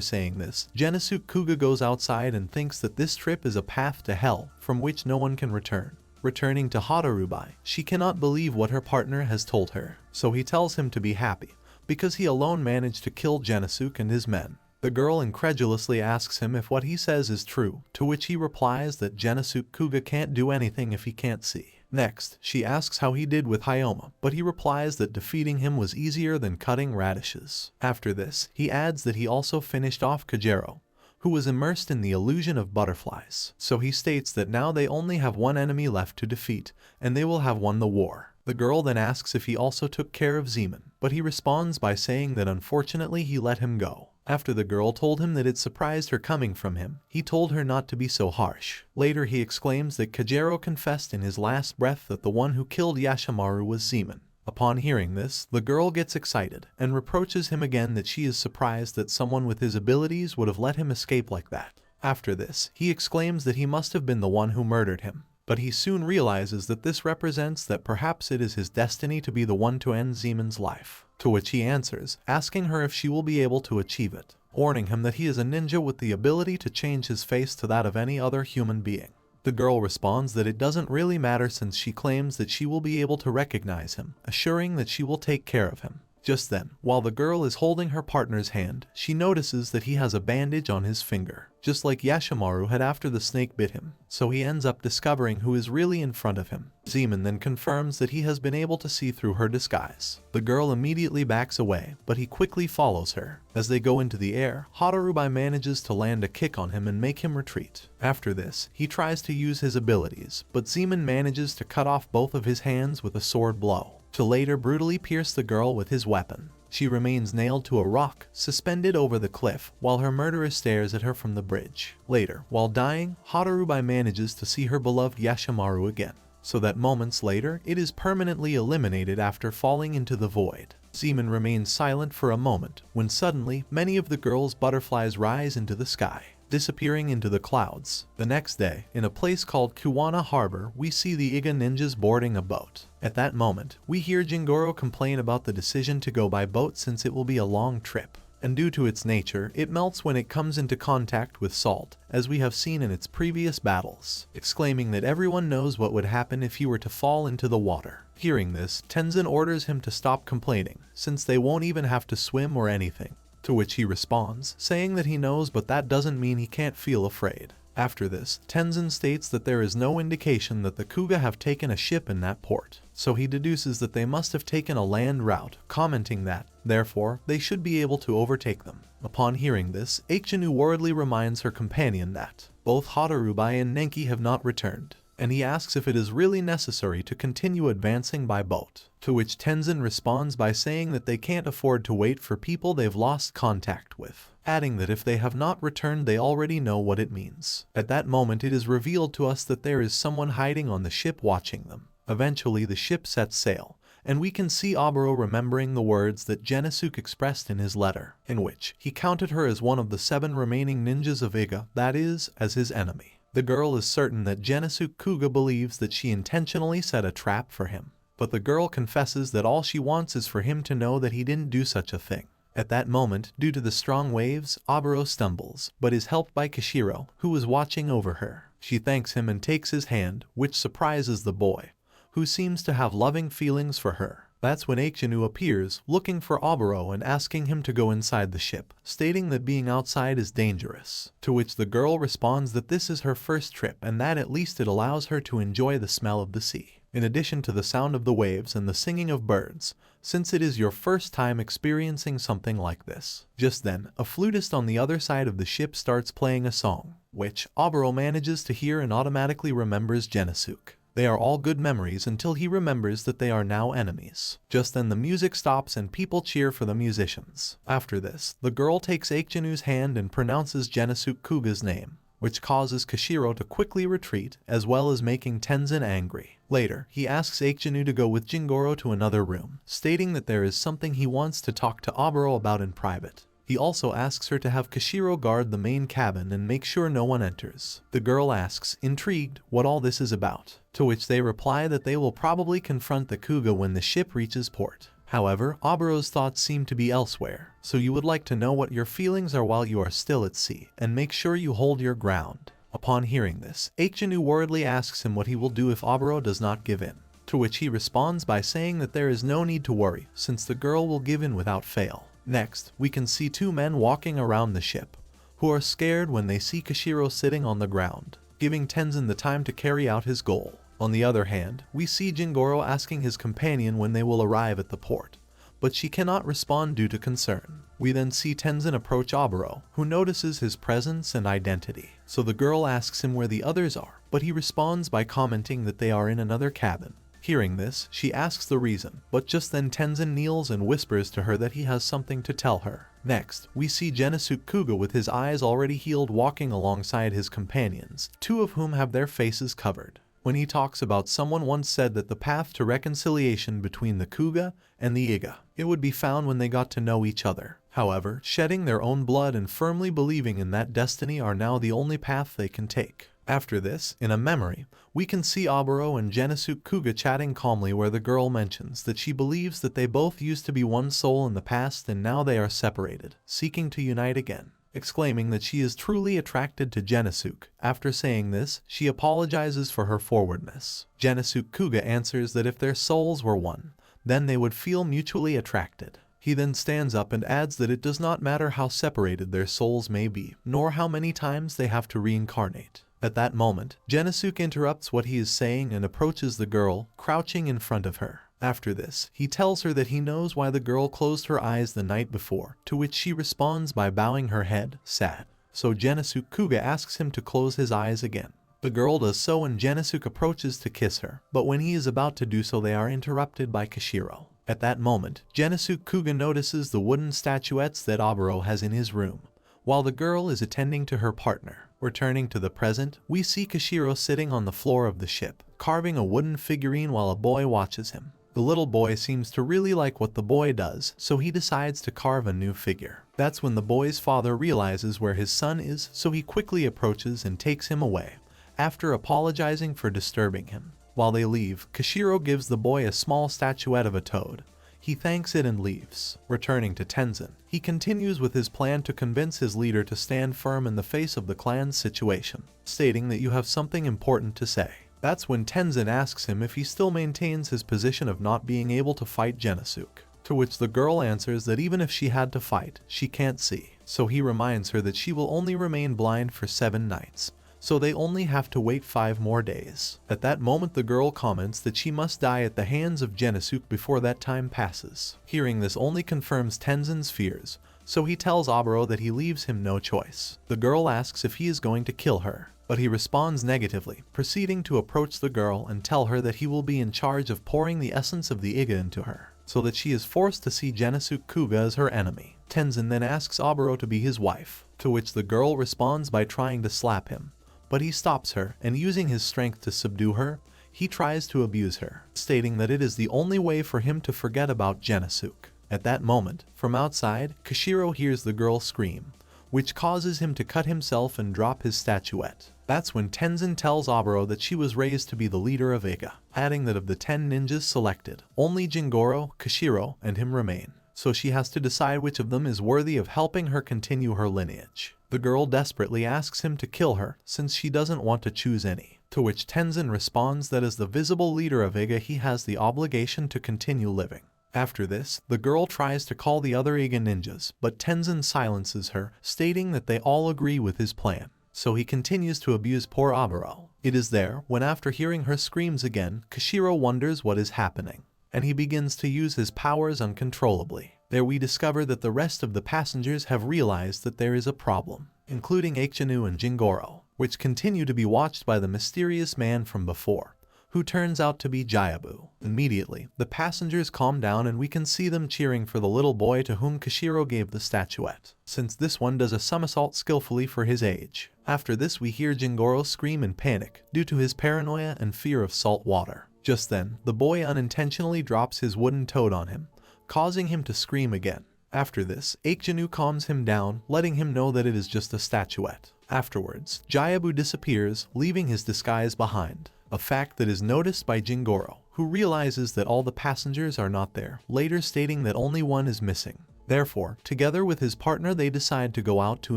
Speaker 1: saying this, Genosuke Kouga goes outside and thinks that this trip is a path to hell from which no one can return. Returning to Harurubai, she cannot believe what her partner has told her, so he tells him to be happy, because he alone managed to kill Genosuke and his men. The girl incredulously asks him if what he says is true, to which he replies that Genosuke Kouga can't do anything if he can't see. Next, she asks how he did with Hayoma, but he replies that defeating him was easier than cutting radishes. After this, he adds that he also finished off Kajero, who was immersed in the illusion of butterflies. So he states that now they only have one enemy left to defeat, and they will have won the war. The girl then asks if he also took care of Zeman, but he responds by saying that unfortunately he let him go. After the girl told him that it surprised her coming from him, he told her not to be so harsh. Later he exclaims that Kajero confessed in his last breath that the one who killed Yashimaru was Zeman. Upon hearing this, the girl gets excited and reproaches him again that she is surprised that someone with his abilities would have let him escape like that. After this, he exclaims that he must have been the one who murdered him, but he soon realizes that this represents that perhaps it is his destiny to be the one to end Zeman's life, to which he answers, asking her if she will be able to achieve it, warning him that he is a ninja with the ability to change his face to that of any other human being. The girl responds that it doesn't really matter since she claims that she will be able to recognize him, assuring that she will take care of him. Just then, while the girl is holding her partner's hand, she notices that he has a bandage on his finger, just like Yashimaru had after the snake bit him, so he ends up discovering who is really in front of him. Zeman then confirms that he has been able to see through her disguise. The girl immediately backs away, but he quickly follows her. As they go into the air, Harubai manages to land a kick on him and make him retreat. After this, he tries to use his abilities, but Zeman manages to cut off both of his hands with a sword blow, to later brutally pierce the girl with his weapon. She remains nailed to a rock, suspended over the cliff, while her murderer stares at her from the bridge. Later, while dying, Harubai manages to see her beloved Yashimaru again, so that moments later, it is permanently eliminated after falling into the void. Zeman remains silent for a moment, when suddenly, many of the girl's butterflies rise into the sky, disappearing into the clouds. The next day, in a place called Kuwana Harbor, we see the Iga ninjas boarding a boat. At that moment, we hear Jingoro complain about the decision to go by boat since it will be a long trip, and due to its nature, it melts when it comes into contact with salt, as we have seen in its previous battles, exclaiming that everyone knows what would happen if he were to fall into the water. Hearing this, Tenzin orders him to stop complaining, since they won't even have to swim or anything. To which he responds, saying that he knows but that doesn't mean he can't feel afraid. After this, Tenzin states that there is no indication that the Kouga have taken a ship in that port, so he deduces that they must have taken a land route, commenting that, therefore, they should be able to overtake them. Upon hearing this, Aikinu worriedly reminds her companion that both Harubai and Nenki have not returned, and he asks if it is really necessary to continue advancing by boat, to which Tenzin responds by saying that they can't afford to wait for people they've lost contact with, adding that if they have not returned they already know what it means. At that moment it is revealed to us that there is someone hiding on the ship watching them. Eventually the ship sets sail, and we can see Oboro remembering the words that Genosuke expressed in his letter, in which he counted her as one of the 7 remaining ninjas of Iga, that is, as his enemy. The girl is certain that Genosuke Kouga believes that she intentionally set a trap for him, but the girl confesses that all she wants is for him to know that he didn't do such a thing. At that moment, due to the strong waves, Oboro stumbles, but is helped by Kishiro, who is watching over her. She thanks him and takes his hand, which surprises the boy, who seems to have loving feelings for her. That's when Aikinu appears, looking for Oboro and asking him to go inside the ship, stating that being outside is dangerous, to which the girl responds that this is her first trip and that at least it allows her to enjoy the smell of the sea, in addition to the sound of the waves and the singing of birds, since it is your first time experiencing something like this. Just then, a flutist on the other side of the ship starts playing a song, which Oboro manages to hear and automatically remembers Genosuke. They are all good memories until he remembers that they are now enemies. Just then the music stops and people cheer for the musicians. After this, the girl takes Aikinu's hand and pronounces Genosuke Kouga's name, which causes Kishiro to quickly retreat, as well as making Tenzin angry. Later, he asks Aikinu to go with Jingoro to another room, stating that there is something he wants to talk to Oboro about in private. He also asks her to have Kishiro guard the main cabin and make sure no one enters. The girl asks, intrigued, what all this is about, to which they reply that they will probably confront the Kouga when the ship reaches port. However, Oboro's thoughts seem to be elsewhere, so you would like to know what your feelings are while you are still at sea, and make sure you hold your ground. Upon hearing this, Aikinu worriedly asks him what he will do if Oboro does not give in, to which he responds by saying that there is no need to worry, since the girl will give in without fail. Next, we can see 2 men walking around the ship, who are scared when they see Kishiro sitting on the ground, giving Tenzin the time to carry out his goal. On the other hand, we see Jingoro asking his companion when they will arrive at the port, but she cannot respond due to concern. We then see Tenzin approach Oboro, who notices his presence and identity, so the girl asks him where the others are, but he responds by commenting that they are in another cabin. Hearing this, she asks the reason, but just then Tenzin kneels and whispers to her that he has something to tell her. Next, we see Genosuke Kouga with his eyes already healed walking alongside his companions, 2 of whom have their faces covered. When he talks about someone once said that the path to reconciliation between the Kouga and the Iga, it would be found when they got to know each other. However, shedding their own blood and firmly believing in that destiny are now the only path they can take. After this, in a memory, we can see Oboro and Genosuke Kouga chatting calmly where the girl mentions that she believes that they both used to be one soul in the past and now they are separated, seeking to unite again, exclaiming that she is truly attracted to Genosuke. After saying this, she apologizes for her forwardness. Genosuke Kouga answers that if their souls were one, then they would feel mutually attracted. He then stands up and adds that it does not matter how separated their souls may be, nor how many times they have to reincarnate. At that moment, Genisuke interrupts what he is saying and approaches the girl, crouching in front of her. After this, he tells her that he knows why the girl closed her eyes the night before, to which she responds by bowing her head, sad. So Genisuke Kouga asks him to close his eyes again. The girl does so and Genisuke approaches to kiss her, but when he is about to do so they are interrupted by Kishiro. At that moment, Genisuke Kouga notices the wooden statuettes that Oboro has in his room, while the girl is attending to her partner. Returning to the present, we see Kishiro sitting on the floor of the ship, carving a wooden figurine while a boy watches him. The little boy seems to really like what the boy does, so he decides to carve a new figure. That's when the boy's father realizes where his son is, so he quickly approaches and takes him away, after apologizing for disturbing him. While they leave, Kishiro gives the boy a small statuette of a toad. He thanks it and leaves. Returning to Tenzin, he continues with his plan to convince his leader to stand firm in the face of the clan's situation, stating that you have something important to say. That's when Tenzin asks him if he still maintains his position of not being able to fight Genisuke, to which the girl answers that even if she had to fight, she can't see. So he reminds her that she will only remain blind for 7 nights. So they only have to wait 5 more days. At that moment the girl comments that she must die at the hands of Genisuke before that time passes. Hearing this only confirms Tenzin's fears, so he tells Oboro that he leaves him no choice. The girl asks if he is going to kill her, but he responds negatively, proceeding to approach the girl and tell her that he will be in charge of pouring the essence of the Iga into her, so that she is forced to see Genisuke Kouga as her enemy. Tenzin then asks Oboro to be his wife, to which the girl responds by trying to slap him. But he stops her, and using his strength to subdue her, he tries to abuse her, stating that it is the only way for him to forget about Genisuke. At that moment, from outside, Kishiro hears the girl scream, which causes him to cut himself and drop his statuette. That's when Tenzin tells Oboro that she was raised to be the leader of Iga, adding that of the 10 ninjas selected, only Jingoro, Kishiro, and him remain, so she has to decide which of them is worthy of helping her continue her lineage. The girl desperately asks him to kill her since she doesn't want to choose any, to which Tenzin responds that as the visible leader of Iga he has the obligation to continue living. After this, the girl tries to call the other Iga ninjas, but Tenzin silences her, stating that they all agree with his plan, so he continues to abuse poor Oboro. It is there, when after hearing her screams again, Kishiro wonders what is happening, and he begins to use his powers uncontrollably. There we discover that the rest of the passengers have realized that there is a problem, including Aikchanu and Jingoro, which continue to be watched by the mysterious man from before, who turns out to be Jayabu. Immediately, the passengers calm down and we can see them cheering for the little boy to whom Kishiro gave the statuette, since this one does a somersault skillfully for his age. After this we hear Jingoro scream in panic due to his paranoia and fear of salt water. Just then, the boy unintentionally drops his wooden toad on him, causing him to scream again. After this, Aikchanu calms him down, letting him know that it is just a statuette. Afterwards, Jayabu disappears, leaving his disguise behind, a fact that is noticed by Jingoro, who realizes that all the passengers are not there, later stating that only one is missing. Therefore, together with his partner they decide to go out to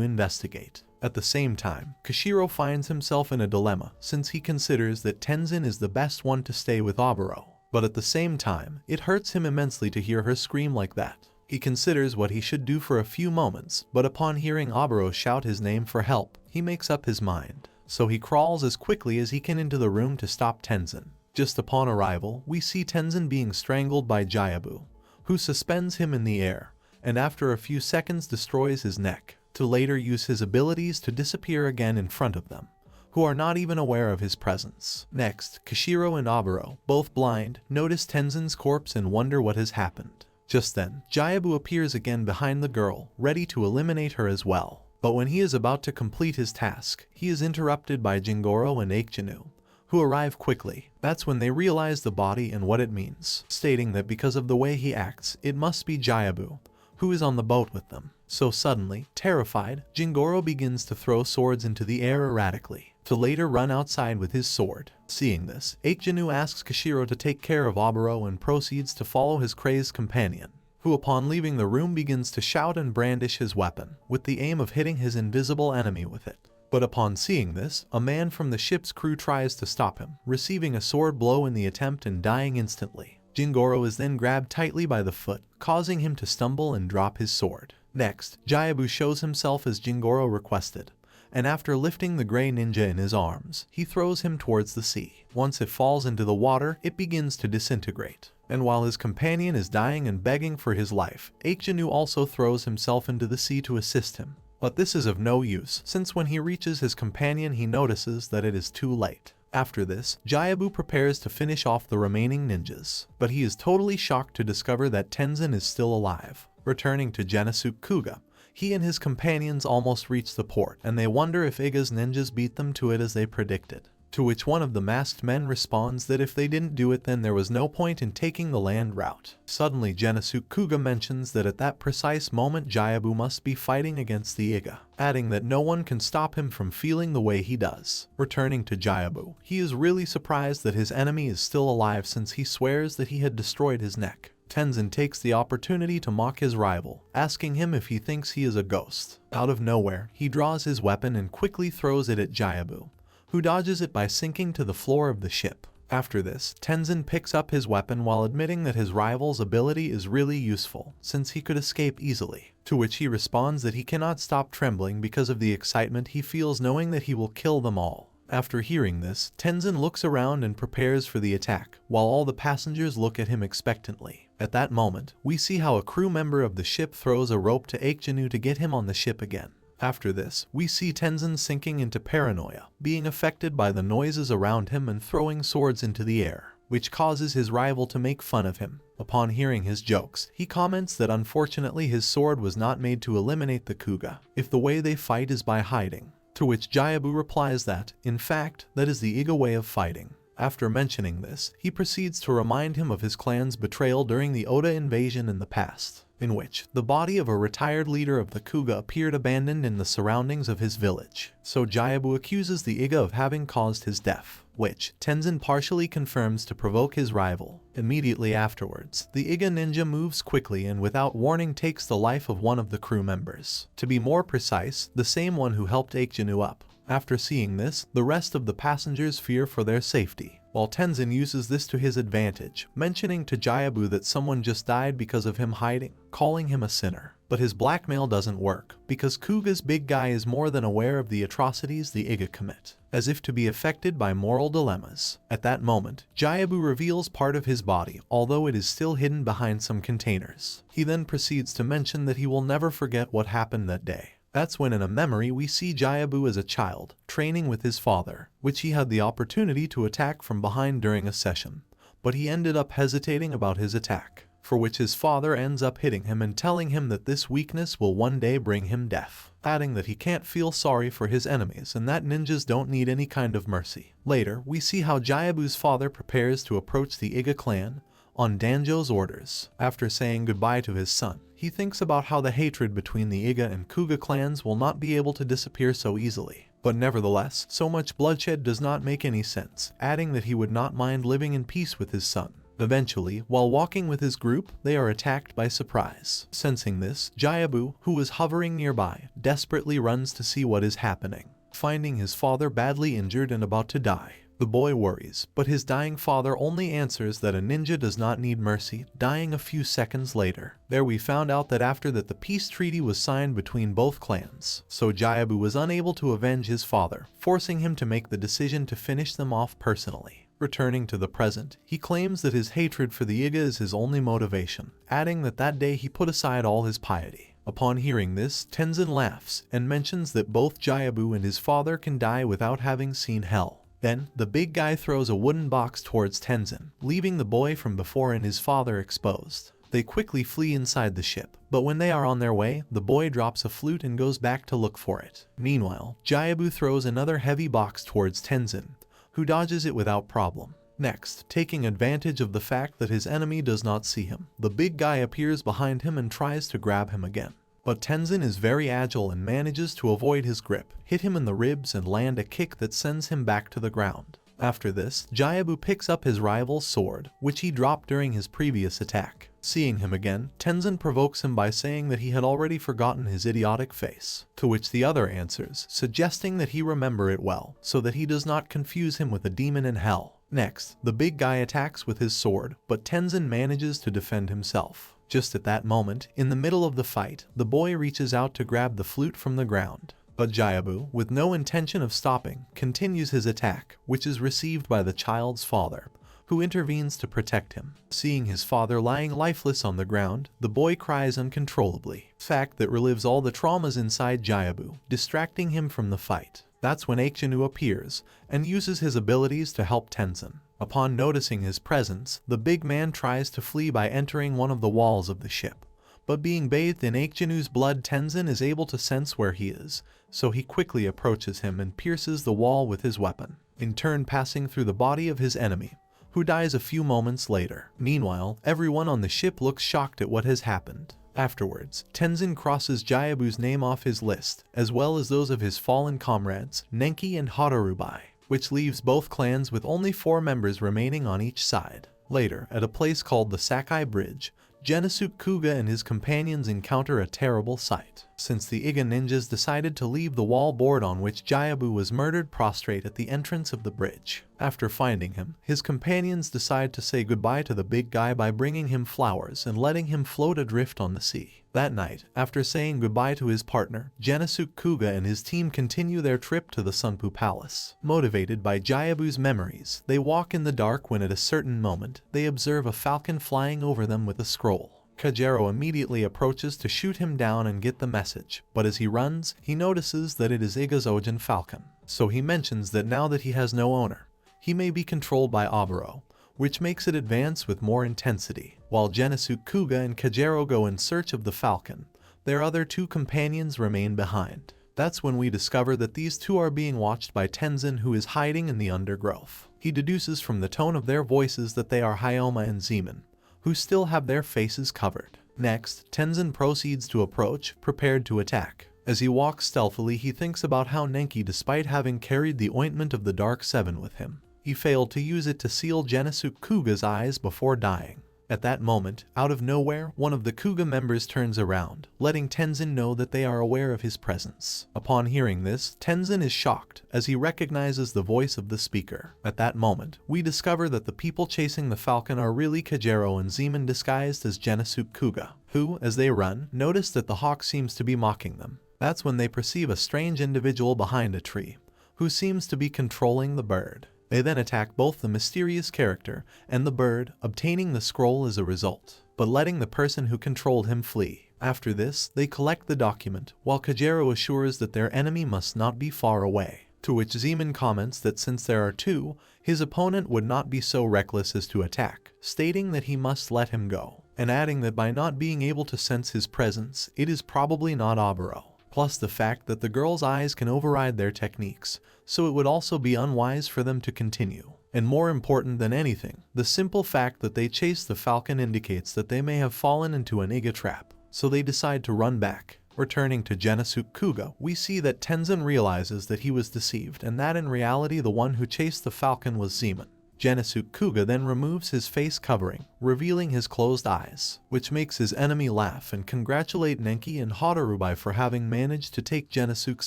Speaker 1: investigate. At the same time, Kishiro finds himself in a dilemma since he considers that Tenzin is the best one to stay with Oboro. But at the same time, it hurts him immensely to hear her scream like that. He considers what he should do for a few moments, but upon hearing Oboro shout his name for help, he makes up his mind. So he crawls as quickly as he can into the room to stop Tenzin. Just upon arrival, we see Tenzin being strangled by Jayabu, who suspends him in the air, and after a few seconds destroys his neck, to later use his abilities to disappear again in front of them, who are not even aware of his presence. Next, Kishiro and Oboro, both blind, notice Tenzin's corpse and wonder what has happened. Just then, Jayabu appears again behind the girl, ready to eliminate her as well. But when he is about to complete his task, he is interrupted by Jingoro and Aikchanu, who arrive quickly. That's when they realize the body and what it means, stating that because of the way he acts, it must be Jayabu, who is on the boat with them. So suddenly, terrified, Jingoro begins to throw swords into the air erratically, to later run outside with his sword. Seeing this, Aikchanu asks Kishiro to take care of Oboro and proceeds to follow his crazed companion, who upon leaving the room begins to shout and brandish his weapon, with the aim of hitting his invisible enemy with it. But upon seeing this, a man from the ship's crew tries to stop him, receiving a sword blow in the attempt and dying instantly. Jingoro is then grabbed tightly by the foot, causing him to stumble and drop his sword. Next, Jayabu shows himself as Jingoro requested, and after lifting the gray ninja in his arms, he throws him towards the sea. Once it falls into the water, it begins to disintegrate. And while his companion is dying and begging for his life, Aikjanu also throws himself into the sea to assist him. But this is of no use, since when he reaches his companion he notices that it is too late. After this, Jayabu prepares to finish off the remaining ninjas, but he is totally shocked to discover that Tenzin is still alive. Returning to Genesuk Kouga, he and his companions almost reach the port, and they wonder if Iga's ninjas beat them to it as they predicted. To which one of the masked men responds that if they didn't do it then there was no point in taking the land route. Suddenly Genesuk Kouga mentions that at that precise moment Jayabu must be fighting against the Iga, adding that no one can stop him from feeling the way he does. Returning to Jayabu, he is really surprised that his enemy is still alive since he swears that he had destroyed his neck. Tenzin takes the opportunity to mock his rival, asking him if he thinks he is a ghost. Out of nowhere, he draws his weapon and quickly throws it at Jayabu, who dodges it by sinking to the floor of the ship. After this, Tenzin picks up his weapon while admitting that his rival's ability is really useful, since he could escape easily. To which he responds that he cannot stop trembling because of the excitement he feels knowing that he will kill them all. After hearing this, Tenzin looks around and prepares for the attack, while all the passengers look at him expectantly. At that moment, we see how a crew member of the ship throws a rope to Aikjanu to get him on the ship again. After this, we see Tenzin sinking into paranoia, being affected by the noises around him and throwing swords into the air, which causes his rival to make fun of him. Upon hearing his jokes, he comments that unfortunately his sword was not made to eliminate the Kouga, if the way they fight is by hiding. To which Jayabu replies that, in fact, that is the Iga way of fighting. After mentioning this, he proceeds to remind him of his clan's betrayal during the Oda invasion in the past, in which the body of a retired leader of the Kouga appeared abandoned in the surroundings of his village. So Jayabu accuses the Iga of having caused his death, which Tenzin partially confirms to provoke his rival. Immediately afterwards, the Iga ninja moves quickly and without warning takes the life of one of the crew members. To be more precise, the same one who helped Aikjanu up. After seeing this, the rest of the passengers fear for their safety, while Tenzin uses this to his advantage, mentioning to Jayabu that someone just died because of him hiding, calling him a sinner. But his blackmail doesn't work, because Kouga's big guy is more than aware of the atrocities the Iga commit, as if to be affected by moral dilemmas. At that moment, Jayabu reveals part of his body, although it is still hidden behind some containers. He then proceeds to mention that he will never forget what happened that day. That's when in a memory we see Jayabu as a child, training with his father, which he had the opportunity to attack from behind during a session, but he ended up hesitating about his attack, for which his father ends up hitting him and telling him that this weakness will one day bring him death, adding that he can't feel sorry for his enemies and that ninjas don't need any kind of mercy. Later, we see how Jayabu's father prepares to approach the Iga clan on Danjo's orders. After saying goodbye to his son, he thinks about how the hatred between the Iga and Kouga clans will not be able to disappear so easily. But nevertheless, so much bloodshed does not make any sense, adding that he would not mind living in peace with his son. Eventually, while walking with his group, they are attacked by surprise. Sensing this, Jayabu, who was hovering nearby, desperately runs to see what is happening. Finding his father badly injured and about to die, the boy worries, but his dying father only answers that a ninja does not need mercy, dying a few seconds later. There we found out that after that the peace treaty was signed between both clans, so Jayabu was unable to avenge his father, forcing him to make the decision to finish them off personally. Returning to the present, he claims that his hatred for the Iga is his only motivation, adding that that day he put aside all his piety. Upon hearing this, Tenzin laughs and mentions that both Jayabu and his father can die without having seen hell. Then, the big guy throws a wooden box towards Tenzin, leaving the boy from before and his father exposed. They quickly flee inside the ship, but when they are on their way, the boy drops a flute and goes back to look for it. Meanwhile, Jayabu throws another heavy box towards Tenzin, who dodges it without problem. Next, taking advantage of the fact that his enemy does not see him, the big guy appears behind him and tries to grab him again. But Tenzin is very agile and manages to avoid his grip, hit him in the ribs and land a kick that sends him back to the ground. After this, Jayabu picks up his rival's sword, which he dropped during his previous attack. Seeing him again, Tenzin provokes him by saying that he had already forgotten his idiotic face, to which the other answers, suggesting that he remember it well, so that he does not confuse him with a demon in hell. Next, the big guy attacks with his sword, but Tenzin manages to defend himself. Just at that moment, in the middle of the fight, the boy reaches out to grab the flute from the ground. But Jiabu, with no intention of stopping, continues his attack, which is received by the child's father, who intervenes to protect him. Seeing his father lying lifeless on the ground, the boy cries uncontrollably, fact that relives all the traumas inside Jiabu, distracting him from the fight. That's when Aikjanu appears, and uses his abilities to help Tenzin. Upon noticing his presence, the big man tries to flee by entering one of the walls of the ship. But being bathed in Aikjanu's blood, Tenzin is able to sense where he is, so he quickly approaches him and pierces the wall with his weapon, in turn passing through the body of his enemy, who dies a few moments later. Meanwhile, everyone on the ship looks shocked at what has happened. Afterwards, Tenzin crosses Jiabu's name off his list, as well as those of his fallen comrades, Nenki and Hadarubai, which leaves both clans with only 4 members remaining on each side. Later, at a place called the Sakai Bridge, Genosuke Kouga and his companions encounter a terrible sight, since the Iga ninjas decided to leave the wall board on which Jiabu was murdered prostrate at the entrance of the bridge. After finding him, his companions decide to say goodbye to the big guy by bringing him flowers and letting him float adrift on the sea. That night, after saying goodbye to his partner, Genosuke Kouga and his team continue their trip to the Sunpoo Palace. Motivated by Jiabu's memories, they walk in the dark when at a certain moment, they observe a falcon flying over them with a scroll. Kajero immediately approaches to shoot him down and get the message, but as he runs, he notices that it is Iga's Ojin falcon. So he mentions that now that he has no owner, he may be controlled by Oboro, which makes it advance with more intensity. While Genosuke Kouga and Kajero go in search of the falcon, their other 2 companions remain behind. That's when we discover that these 2 are being watched by Tenzin, who is hiding in the undergrowth. He deduces from the tone of their voices that they are Hyoma and Zeman, who still have their faces covered. Next, Tenzin proceeds to approach, prepared to attack. As he walks stealthily, he thinks about how Nenki, despite having carried the ointment of the Dark Seven with him, he failed to use it to seal Genosuke Kouga's eyes before dying. At that moment, out of nowhere, one of the Kouga members turns around, letting Tenzin know that they are aware of his presence. Upon hearing this, Tenzin is shocked as he recognizes the voice of the speaker. At that moment, we discover that the people chasing the falcon are really Kajero and Zeman disguised as Genosuke Kouga, who, as they run, notice that the hawk seems to be mocking them. That's when they perceive a strange individual behind a tree, who seems to be controlling the bird. They then attack both the mysterious character and the bird, obtaining the scroll as a result, but letting the person who controlled him flee. After this, they collect the document, while Kajero assures that their enemy must not be far away, to which Zeman comments that since there are 2, his opponent would not be so reckless as to attack, stating that he must let him go, and adding that by not being able to sense his presence, it is probably not Oboro. Plus the fact that the girl's eyes can override their techniques, so it would also be unwise for them to continue. And more important than anything, the simple fact that they chased the falcon indicates that they may have fallen into an Iga trap, so they decide to run back. Returning to Genosuke Kouga, we see that Tenzin realizes that he was deceived and that in reality the one who chased the falcon was Zeman. Genosuke Kouga then removes his face covering, revealing his closed eyes, which makes his enemy laugh and congratulate Nenki and Hadarubai for having managed to take Genosuke's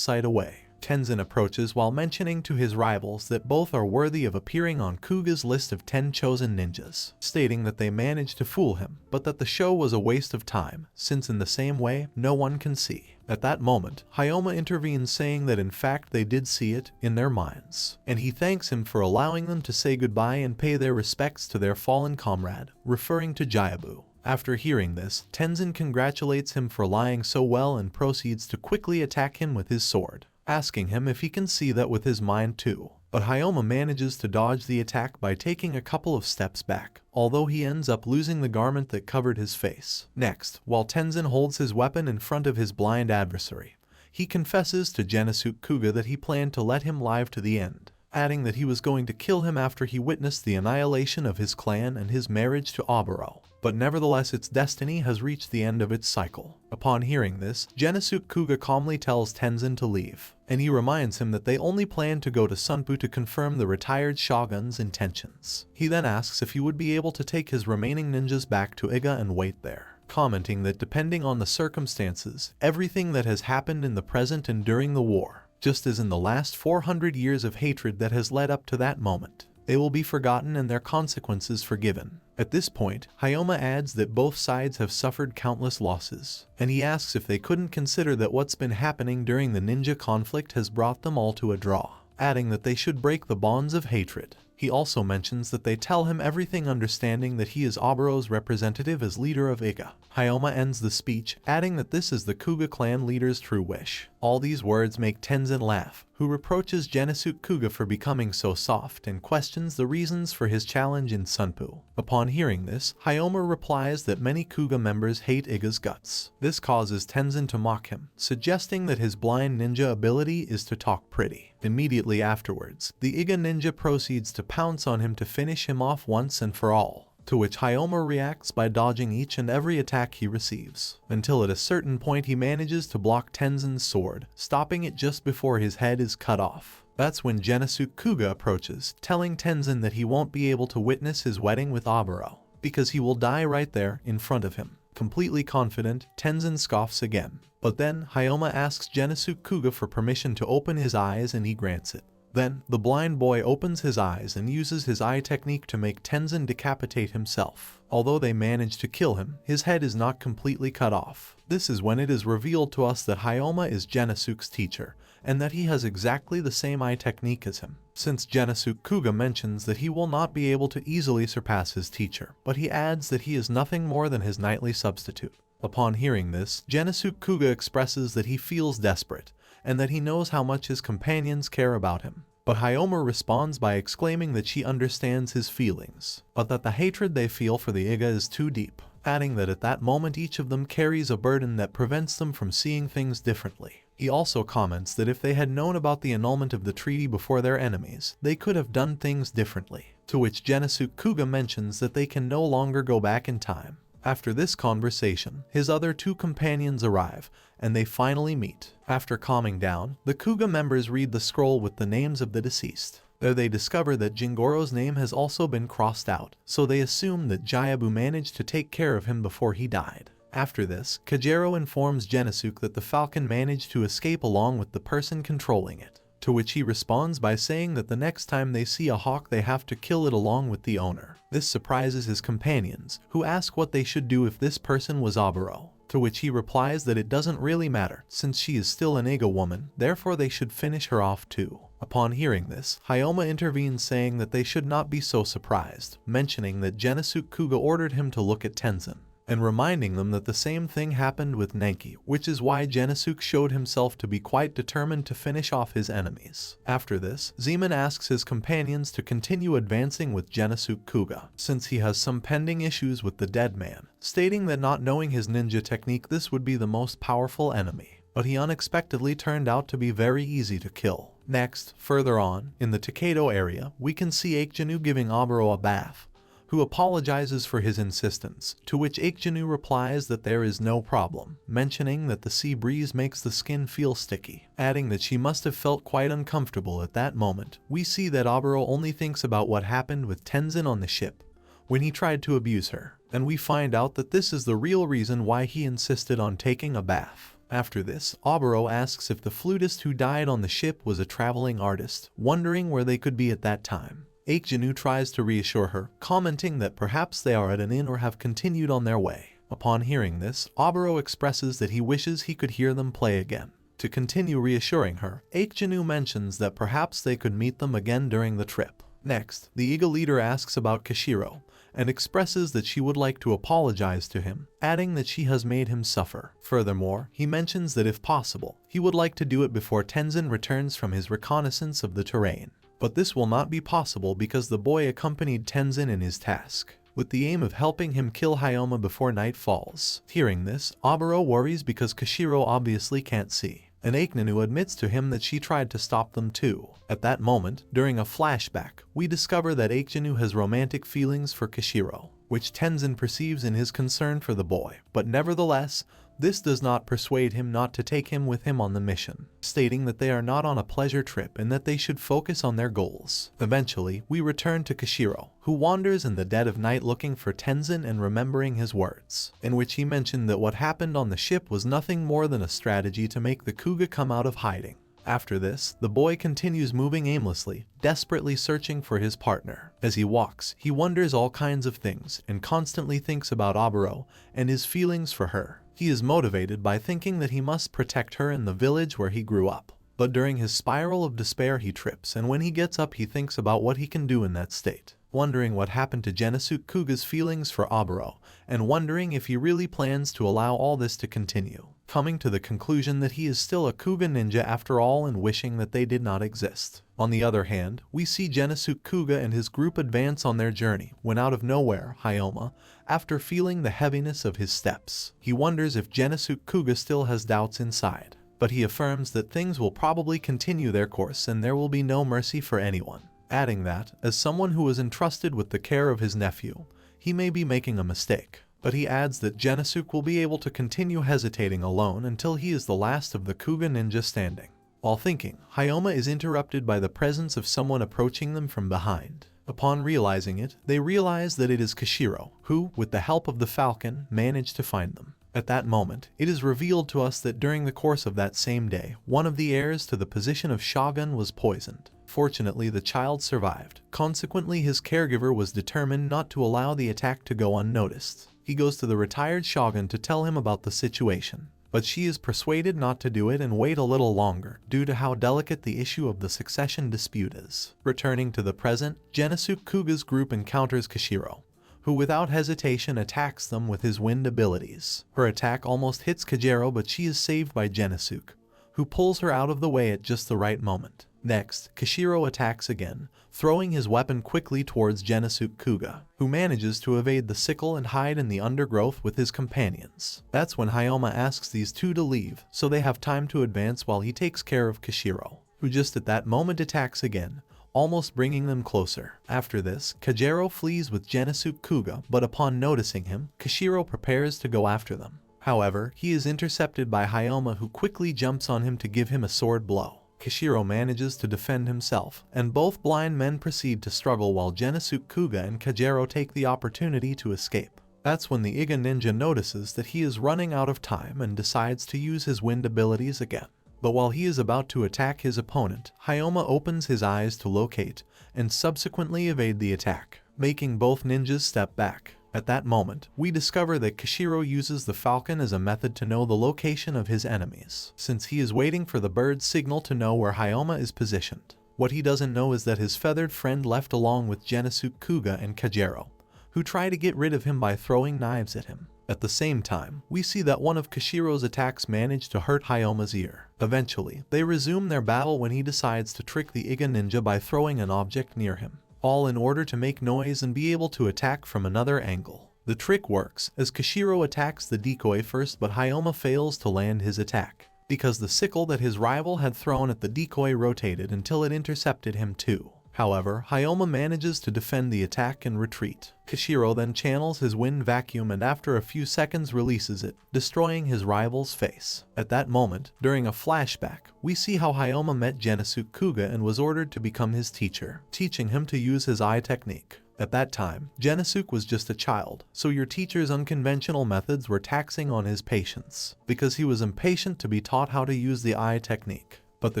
Speaker 1: sight away. Tenzin approaches while mentioning to his rivals that both are worthy of appearing on Kouga's list of 10 chosen ninjas, stating that they managed to fool him, but that the show was a waste of time, since in the same way, no one can see. At that moment, Hyoma intervenes saying that in fact they did see it in their minds, and he thanks him for allowing them to say goodbye and pay their respects to their fallen comrade, referring to Jiabu. After hearing this, Tenzin congratulates him for lying so well and proceeds to quickly attack him with his sword, asking him if he can see that with his mind too. But Hyoma manages to dodge the attack by taking a couple of steps back, although he ends up losing the garment that covered his face. Next, while Tenzin holds his weapon in front of his blind adversary, he confesses to Genosuke Kouga that he planned to let him live to the end. adding that he was going to kill him after he witnessed the annihilation of his clan and his marriage to Oboro. But nevertheless its destiny has reached the end of its cycle. Upon hearing this, Genosuke Kouga calmly tells Tenzin to leave, and he reminds him that they only plan to go to Ninpou to confirm the retired shogun's intentions. He then asks if he would be able to take his remaining ninjas back to Iga and wait there, commenting that depending on the circumstances, everything that has happened in the present and during the war, just as in the last 400 years of hatred that has led up to that moment, they will be forgotten and their consequences forgiven. At this point, Hayoma adds that both sides have suffered countless losses, and he asks if they couldn't consider that what's been happening during the ninja conflict has brought them all to a draw, adding that they should break the bonds of hatred. He also mentions that they tell him everything, understanding that he is Oboro's representative as leader of Iga. Hayoma ends the speech, adding that this is the Kouga clan leader's true wish. All these words make Tenzin laugh, who reproaches Genosuke Kouga for becoming so soft and questions the reasons for his challenge in Ninpou. Upon hearing this, Hayoma replies that many Kouga members hate Iga's guts. This causes Tenzin to mock him, suggesting that his blind ninja ability is to talk pretty. Immediately afterwards, the Iga ninja proceeds to pounce on him to finish him off once and for all, to which Hayoma reacts by dodging each and every attack he receives, until at a certain point he manages to block Tenzin's sword, stopping it just before his head is cut off. That's when Genosuke Kouga approaches, telling Tenzin that he won't be able to witness his wedding with Oboro, because he will die right there in front of him. Completely confident, Tenzin scoffs again. But then, Hayoma asks Genosuke Kouga for permission to open his eyes and he grants it. Then, the blind boy opens his eyes and uses his eye technique to make Tenzin decapitate himself. Although they manage to kill him, his head is not completely cut off. This is when it is revealed to us that Hayoma is Genosuke's teacher, and that he has exactly the same eye technique as him. Since Genosuke Kouga mentions that he will not be able to easily surpass his teacher, but he adds that he is nothing more than his nightly substitute. Upon hearing this, Genosuke Kouga expresses that he feels desperate, and that he knows how much his companions care about him. But Hayoma responds by exclaiming that she understands his feelings, but that the hatred they feel for the Iga is too deep, adding that at that moment each of them carries a burden that prevents them from seeing things differently. He also comments that if they had known about the annulment of the treaty before their enemies, they could have done things differently, to which Genosuke Kouga mentions that they can no longer go back in time. After this conversation, his other two companions arrive, and they finally meet. After calming down, the Kouga members read the scroll with the names of the deceased. There they discover that Jingoro's name has also been crossed out, so they assume that Jayabu managed to take care of him before he died. After this, Kajero informs Genosuke that the falcon managed to escape along with the person controlling it, to which he responds by saying that the next time they see a hawk they have to kill it along with the owner. This surprises his companions, who ask what they should do if this person was Oboro, to which he replies that it doesn't really matter, since she is still an Iga woman, therefore they should finish her off too. Upon hearing this, Hayoma intervenes saying that they should not be so surprised, mentioning that Genosuke Kouga ordered him to look at Tenzin, and reminding them that the same thing happened with Nenki, which is why Genosuke showed himself to be quite determined to finish off his enemies. After this, Zeman asks his companions to continue advancing with Genosuke Kouga, since he has some pending issues with the dead man, stating that not knowing his ninja technique this would be the most powerful enemy, but he unexpectedly turned out to be very easy to kill. Next, further on, in the Takedo area, we can see Aikjanu giving Oboro a bath, who apologizes for his insistence, to which Aikjanu replies that there is no problem, mentioning that the sea breeze makes the skin feel sticky, adding that she must have felt quite uncomfortable at that moment. We see that Oboro only thinks about what happened with Tenzin on the ship, when he tried to abuse her, and we find out that this is the real reason why he insisted on taking a bath. After this, Oboro asks if the flutist who died on the ship was a traveling artist, wondering where they could be at that time. Aikjanu tries to reassure her, commenting that perhaps they are at an inn or have continued on their way. Upon hearing this, Oboro expresses that he wishes he could hear them play again. To continue reassuring her, Aikjanu mentions that perhaps they could meet them again during the trip. Next, the Iga leader asks about Kashiro, and expresses that she would like to apologize to him, adding that she has made him suffer. Furthermore, he mentions that if possible, he would like to do it before Tenzin returns from his reconnaissance of the terrain. But this will not be possible because the boy accompanied Tenzin in his task, with the aim of helping him kill Hayoma before night falls. Hearing this, Oboro worries because Kashiro obviously can't see, and Aiknanu admits to him that she tried to stop them too. At that moment, during a flashback, we discover that Aiknanu has romantic feelings for Kishiro, which Tenzin perceives in his concern for the boy, but nevertheless, this does not persuade him not to take him with him on the mission, stating that they are not on a pleasure trip and that they should focus on their goals. Eventually, we return to Kishiro, who wanders in the dead of night looking for Tenzin and remembering his words, in which he mentioned that what happened on the ship was nothing more than a strategy to make the Kouga come out of hiding. After this, the boy continues moving aimlessly, desperately searching for his partner. As he walks, he wonders all kinds of things and constantly thinks about Aburo and his feelings for her. He is motivated by thinking that he must protect her in the village where he grew up. But during his spiral of despair he trips, and when he gets up he thinks about what he can do in that state, wondering what happened to Genosuke Kouga's feelings for Aburo, and wondering if he really plans to allow all this to continue, coming to the conclusion that he is still a Kouga ninja after all and wishing that they did not exist. On the other hand, we see Genosuke Kouga and his group advance on their journey when out of nowhere, Hyoma, after feeling the heaviness of his steps, he wonders if Genosuke Kouga still has doubts inside, but he affirms that things will probably continue their course and there will be no mercy for anyone, adding that, as someone who was entrusted with the care of his nephew, he may be making a mistake. But he adds that Genosuke will be able to continue hesitating alone until he is the last of the Kouga ninja standing. While thinking, Hyoma is interrupted by the presence of someone approaching them from behind. Upon realizing it, they realize that it is Kishiro, who, with the help of the falcon, managed to find them. At that moment, it is revealed to us that during the course of that same day, one of the heirs to the position of shogun was poisoned. Fortunately, the child survived. Consequently, his caregiver was determined not to allow the attack to go unnoticed. He goes to the retired shogun to tell him about the situation, but she is persuaded not to do it and wait a little longer due to how delicate the issue of the succession dispute is. Returning to the present, Genosuke Kouga's group encounters Kishiro, who without hesitation attacks them with his wind abilities. Her attack almost hits Kajero, but she is saved by Genosuke, who pulls her out of the way at just the right moment. Next, Kishiro attacks again, throwing his weapon quickly towards Genosuke Kouga, who manages to evade the sickle and hide in the undergrowth with his companions. That's when Hyoma asks these two to leave, so they have time to advance while he takes care of Kishiro, who just at that moment attacks again, almost bringing them closer. After this, Kajero flees with Genosuke Kouga, but upon noticing him, Kishiro prepares to go after them. However, he is intercepted by Hyoma, who quickly jumps on him to give him a sword blow. Kishiro manages to defend himself, and both blind men proceed to struggle while Genosuke Kouga and Kajero take the opportunity to escape. That's when the Iga ninja notices that he is running out of time and decides to use his wind abilities again. But while he is about to attack his opponent, Hyoma opens his eyes to locate and subsequently evade the attack, making both ninjas step back. At that moment, we discover that Kishiro uses the falcon as a method to know the location of his enemies, since he is waiting for the bird's signal to know where Hyoma is positioned. What he doesn't know is that his feathered friend left along with Genosuke Kouga and Kajero, who try to get rid of him by throwing knives at him. At the same time, we see that one of Kishiro's attacks managed to hurt Hyoma's ear. Eventually, they resume their battle when he decides to trick the Iga ninja by throwing an object near him, all in order to make noise and be able to attack from another angle. The trick works, as Kishiro attacks the decoy first, but Hyoma fails to land his attack, because the sickle that his rival had thrown at the decoy rotated until it intercepted him too. However, Hyoma manages to defend the attack and retreat. Kishiro then channels his wind vacuum and after a few seconds releases it, destroying his rival's face. At that moment, during a flashback, we see how Hyoma met Genosuke Kouga and was ordered to become his teacher, teaching him to use his eye technique. At that time, Genosuke was just a child, so your teacher's unconventional methods were taxing on his patience, because he was impatient to be taught how to use the eye technique. But the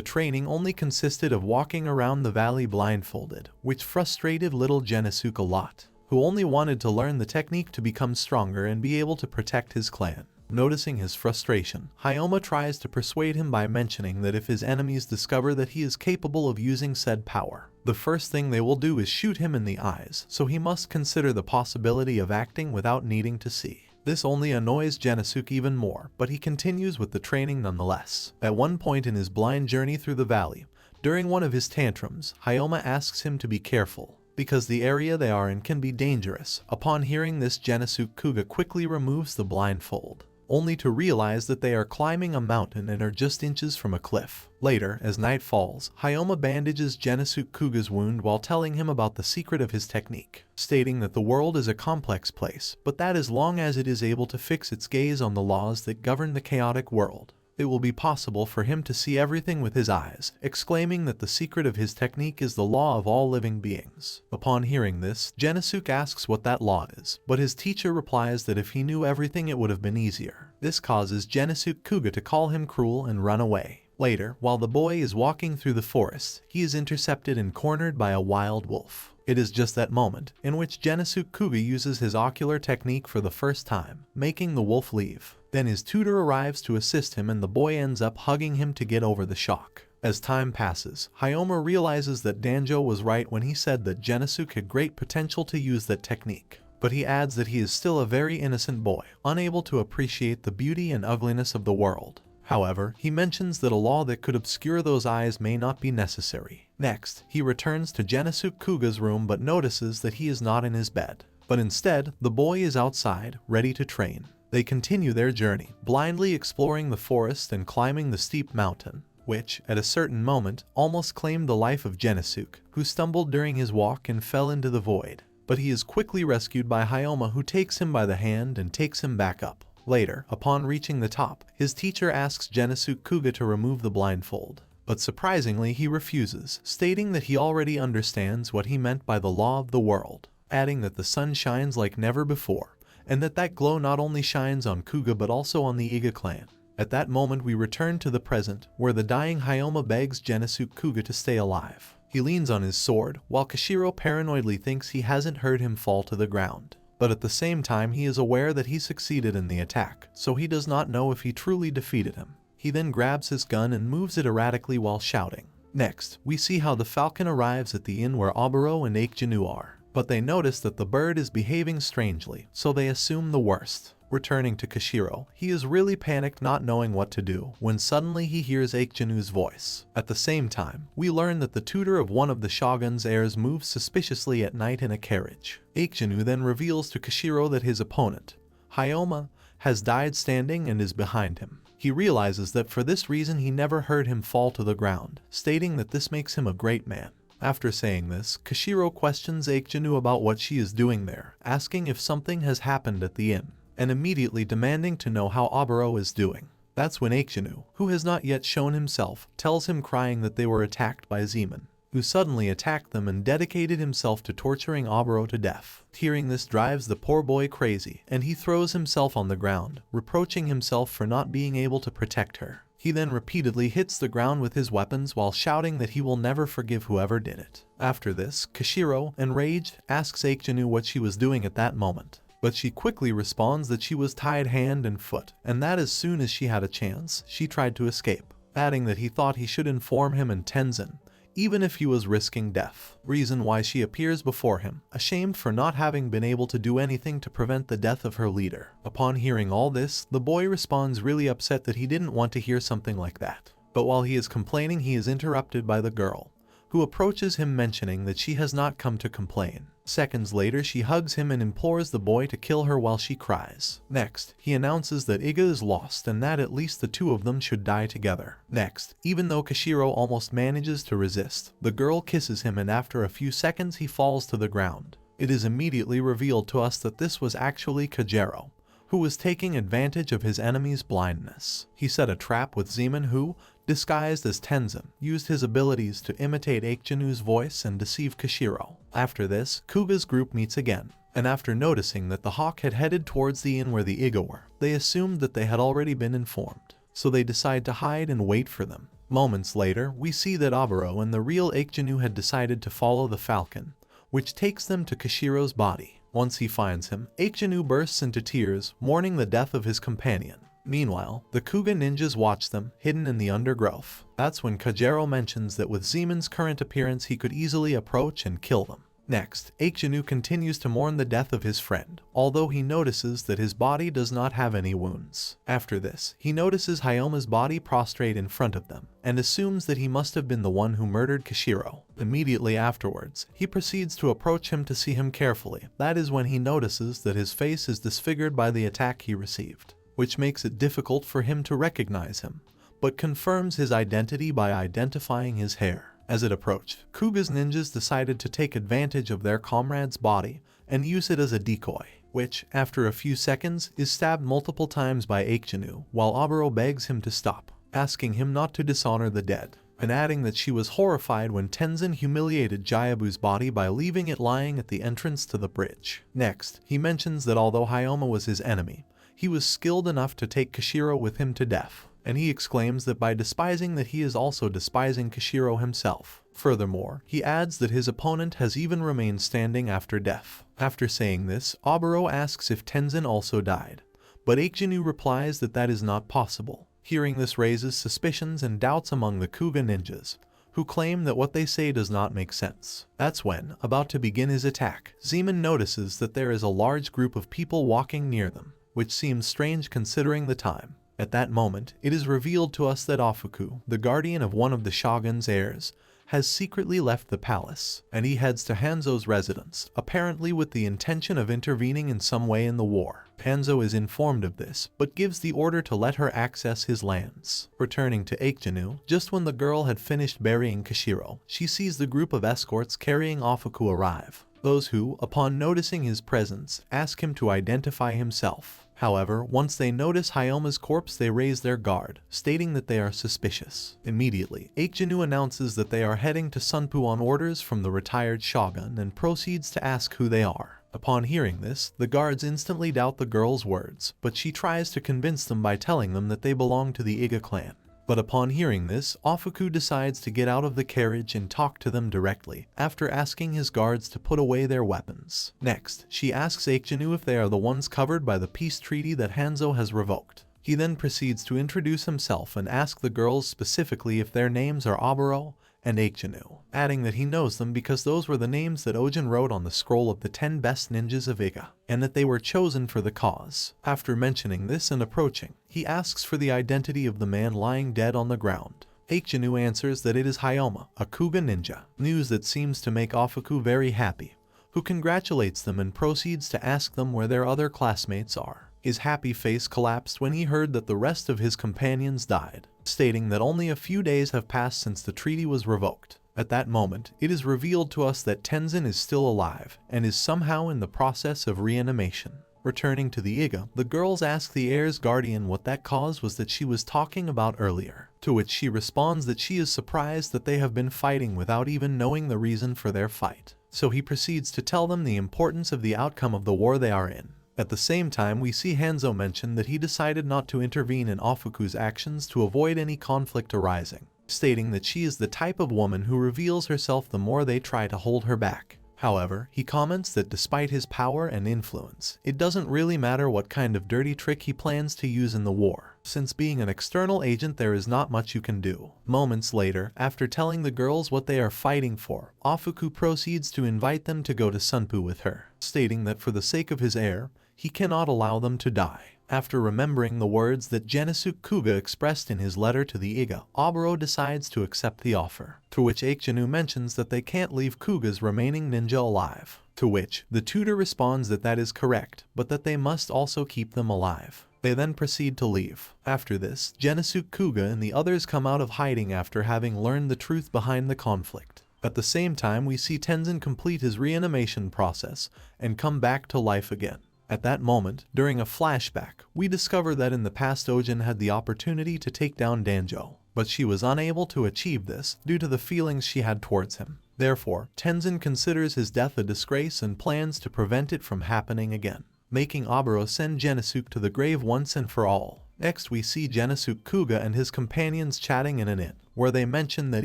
Speaker 1: training only consisted of walking around the valley blindfolded, which frustrated little Genosuke a lot, who only wanted to learn the technique to become stronger and be able to protect his clan. Noticing his frustration, Hyoma tries to persuade him by mentioning that if his enemies discover that he is capable of using said power, the first thing they will do is shoot him in the eyes, so he must consider the possibility of acting without needing to see. This only annoys Genosuke even more, but he continues with the training nonetheless. At one point in his blind journey through the valley, during one of his tantrums, Hyoma asks him to be careful, because the area they are in can be dangerous. Upon hearing this, Genosuke Kouga quickly removes the blindfold, only to realize that they are climbing a mountain and are just inches from a cliff. Later, as night falls, Hayoma bandages Genosuke Kouga's wound while telling him about the secret of his technique, stating that the world is a complex place, but that as long as it is able to fix its gaze on the laws that govern the chaotic world, it will be possible for him to see everything with his eyes, exclaiming that the secret of his technique is the law of all living beings. Upon hearing this, Genosuke asks what that law is, but his teacher replies that if he knew everything it would have been easier. This causes Genosuke Kouga to call him cruel and run away. Later, while the boy is walking through the forest, he is intercepted and cornered by a wild wolf. It is just that moment in which Genosuke Kouga uses his ocular technique for the first time, making the wolf leave. Then his tutor arrives to assist him and the boy ends up hugging him to get over the shock. As time passes, Hayoma realizes that Danjo was right when he said that Genosuke had great potential to use that technique. But he adds that he is still a very innocent boy, unable to appreciate the beauty and ugliness of the world. However, he mentions that a law that could obscure those eyes may not be necessary. Next, he returns to Genosuke Kouga's room but notices that he is not in his bed. But instead, the boy is outside, ready to train. They continue their journey, blindly exploring the forest and climbing the steep mountain, which, at a certain moment, almost claimed the life of Genosuke, who stumbled during his walk and fell into the void. But he is quickly rescued by Hayoma, who takes him by the hand and takes him back up. Later, upon reaching the top, his teacher asks Genosuke Kouga to remove the blindfold. But surprisingly, he refuses, stating that he already understands what he meant by the law of the world, adding that the sun shines like never before, and that glow not only shines on Kouga but also on the Iga clan. At that moment we return to the present, where the dying Hayoma begs Genosuke Kouga to stay alive. He leans on his sword, while Kashiro paranoidly thinks he hasn't heard him fall to the ground. But at the same time he is aware that he succeeded in the attack, so he does not know if he truly defeated him. He then grabs his gun and moves it erratically while shouting. Next, we see how the falcon arrives at the inn where Oboro and Aikjinu are. But they notice that the bird is behaving strangely, so they assume the worst. Returning to Kashiro, he is really panicked, not knowing what to do, when suddenly he hears Aikjinu's voice. At the same time, we learn that the tutor of one of the shogun's heirs moves suspiciously at night in a carriage. Aikjinu then reveals to Kashiro that his opponent, Hayoma, has died standing and is behind him. He realizes that for this reason he never heard him fall to the ground, stating that this makes him a great man. After saying this, Kashiro questions Aikjinu about what she is doing there, asking if something has happened at the inn, and immediately demanding to know how Oboro is doing. That's when Aikjinu, who has not yet shown himself, tells him crying that they were attacked by Zeman, who suddenly attacked them and dedicated himself to torturing Oboro to death. Hearing this drives the poor boy crazy, and he throws himself on the ground, reproaching himself for not being able to protect her. He then repeatedly hits the ground with his weapons while shouting that he will never forgive whoever did it. After this, Kashiro, enraged, asks Aikjinu what she was doing at that moment. But she quickly responds that she was tied hand and foot, and that as soon as she had a chance, she tried to escape, adding that he thought he should inform him and Tenzin, even if he was risking death. Reason why she appears before him, ashamed for not having been able to do anything to prevent the death of her leader. Upon hearing all this, the boy responds really upset that he didn't want to hear something like that. But while he is complaining, he is interrupted by the girl, who approaches him mentioning that she has not come to complain. Seconds later, she hugs him and implores the boy to kill her while she cries. Next, he announces that Iga is lost and that at least the two of them should die together. Next, even though Kashiro almost manages to resist, the girl kisses him and after a few seconds he falls to the ground. It is immediately revealed to us that this was actually Kajero, who was taking advantage of his enemy's blindness. He set a trap with Zeman, who, disguised as Tenzin, used his abilities to imitate Aikjinu's voice and deceive Kashiro. After this, Kouga's group meets again, and after noticing that the hawk had headed towards the inn where the Iga were, they assumed that they had already been informed, so they decide to hide and wait for them. Moments later, we see that Oboro and the real Aikjinu had decided to follow the falcon, which takes them to Kashiro's body. Once he finds him, Aikjinu bursts into tears, mourning the death of his companion. Meanwhile, the Kouga ninjas watch them, hidden in the undergrowth. That's when Kajero mentions that with Zeman's current appearance he could easily approach and kill them. Next, Aikjinu continues to mourn the death of his friend, although he notices that his body does not have any wounds. After this, he notices Hayoma's body prostrate in front of them, and assumes that he must have been the one who murdered Kashiro. Immediately afterwards, he proceeds to approach him to see him carefully. That is when he notices that his face is disfigured by the attack he received. which makes it difficult for him to recognize him, but confirms his identity by identifying his hair. As it approached, Kouga's ninjas decided to take advantage of their comrade's body and use it as a decoy, which, after a few seconds, is stabbed multiple times by Aikjanu, while Oboro begs him to stop, asking him not to dishonor the dead, and adding that she was horrified when Tenzin humiliated Jayabu's body by leaving it lying at the entrance to the bridge. Next, he mentions that although Hyoma was his enemy, he was skilled enough to take Kishiro with him to death, and he exclaims that by despising that he is also despising Kishiro himself. Furthermore, he adds that his opponent has even remained standing after death. After saying this, Oboro asks if Tenzin also died, but Aikjanu replies that that is not possible. Hearing this raises suspicions and doubts among the Kouga ninjas, who claim that what they say does not make sense. That's when, about to begin his attack, Zeman notices that there is a large group of people walking near them, which seems strange considering the time. At that moment, it is revealed to us that Ofuku, the guardian of one of the shogun's heirs, has secretly left the palace, and he heads to Hanzo's residence, apparently with the intention of intervening in some way in the war. Hanzo is informed of this, but gives the order to let her access his lands. Returning to Aikjanu, just when the girl had finished burying Kishiro, she sees the group of escorts carrying Ofuku arrive. Those who, upon noticing his presence, ask him to identify himself. However, once they notice Hyoma's corpse, they raise their guard, stating that they are suspicious. Immediately, Aikjanu announces that they are heading to Sunpu on orders from the retired shogun and proceeds to ask who they are. Upon hearing this, the guards instantly doubt the girl's words, but she tries to convince them by telling them that they belong to the Iga clan. But upon hearing this, Ofuku decides to get out of the carriage and talk to them directly, after asking his guards to put away their weapons. Next, she asks Aikjanu if they are the ones covered by the peace treaty that Hanzo has revoked. He then proceeds to introduce himself and ask the girls specifically if their names are Oboro and Aikjanu, adding that he knows them because those were the names that Ojin wrote on the scroll of the 10 best ninjas of Iga, and that they were chosen for the cause. After mentioning this and approaching, he asks for the identity of the man lying dead on the ground. Aikjanu answers that it is Hyoma, a Kouga ninja, news that seems to make Ofuku very happy, who congratulates them and proceeds to ask them where their other classmates are. His happy face collapsed when he heard that the rest of his companions died, stating that only a few days have passed since the treaty was revoked. At that moment, it is revealed to us that Tenzin is still alive and is somehow in the process of reanimation. Returning to the Iga, the girls ask the heir's guardian what that cause was that she was talking about earlier, to which she responds that she is surprised that they have been fighting without even knowing the reason for their fight. So he proceeds to tell them the importance of the outcome of the war they are in. At the same time, we see Hanzo mention that he decided not to intervene in Ofuku's actions to avoid any conflict arising, stating that she is the type of woman who reveals herself the more they try to hold her back. However, he comments that despite his power and influence, it doesn't really matter what kind of dirty trick he plans to use in the war, since being an external agent there is not much you can do. Moments later, after telling the girls what they are fighting for, Ofuku proceeds to invite them to go to Sunpu with her, stating that for the sake of his heir, he cannot allow them to die. After remembering the words that Genosuke Kouga expressed in his letter to the Iga, Oboro decides to accept the offer, to which Aikjanu mentions that they can't leave Kouga's remaining ninja alive, to which the tutor responds that that is correct, but that they must also keep them alive. They then proceed to leave. After this, Genosuke Kouga and the others come out of hiding after having learned the truth behind the conflict. At the same time, we see Tenzin complete his reanimation process and come back to life again. At that moment, during a flashback, we discover that in the past Ojin had the opportunity to take down Danjo, but she was unable to achieve this due to the feelings she had towards him. Therefore, Tenzin considers his death a disgrace and plans to prevent it from happening again, making Oboro send Genosuke to the grave once and for all. Next, we see Genosuke Kouga and his companions chatting in an inn, where they mention that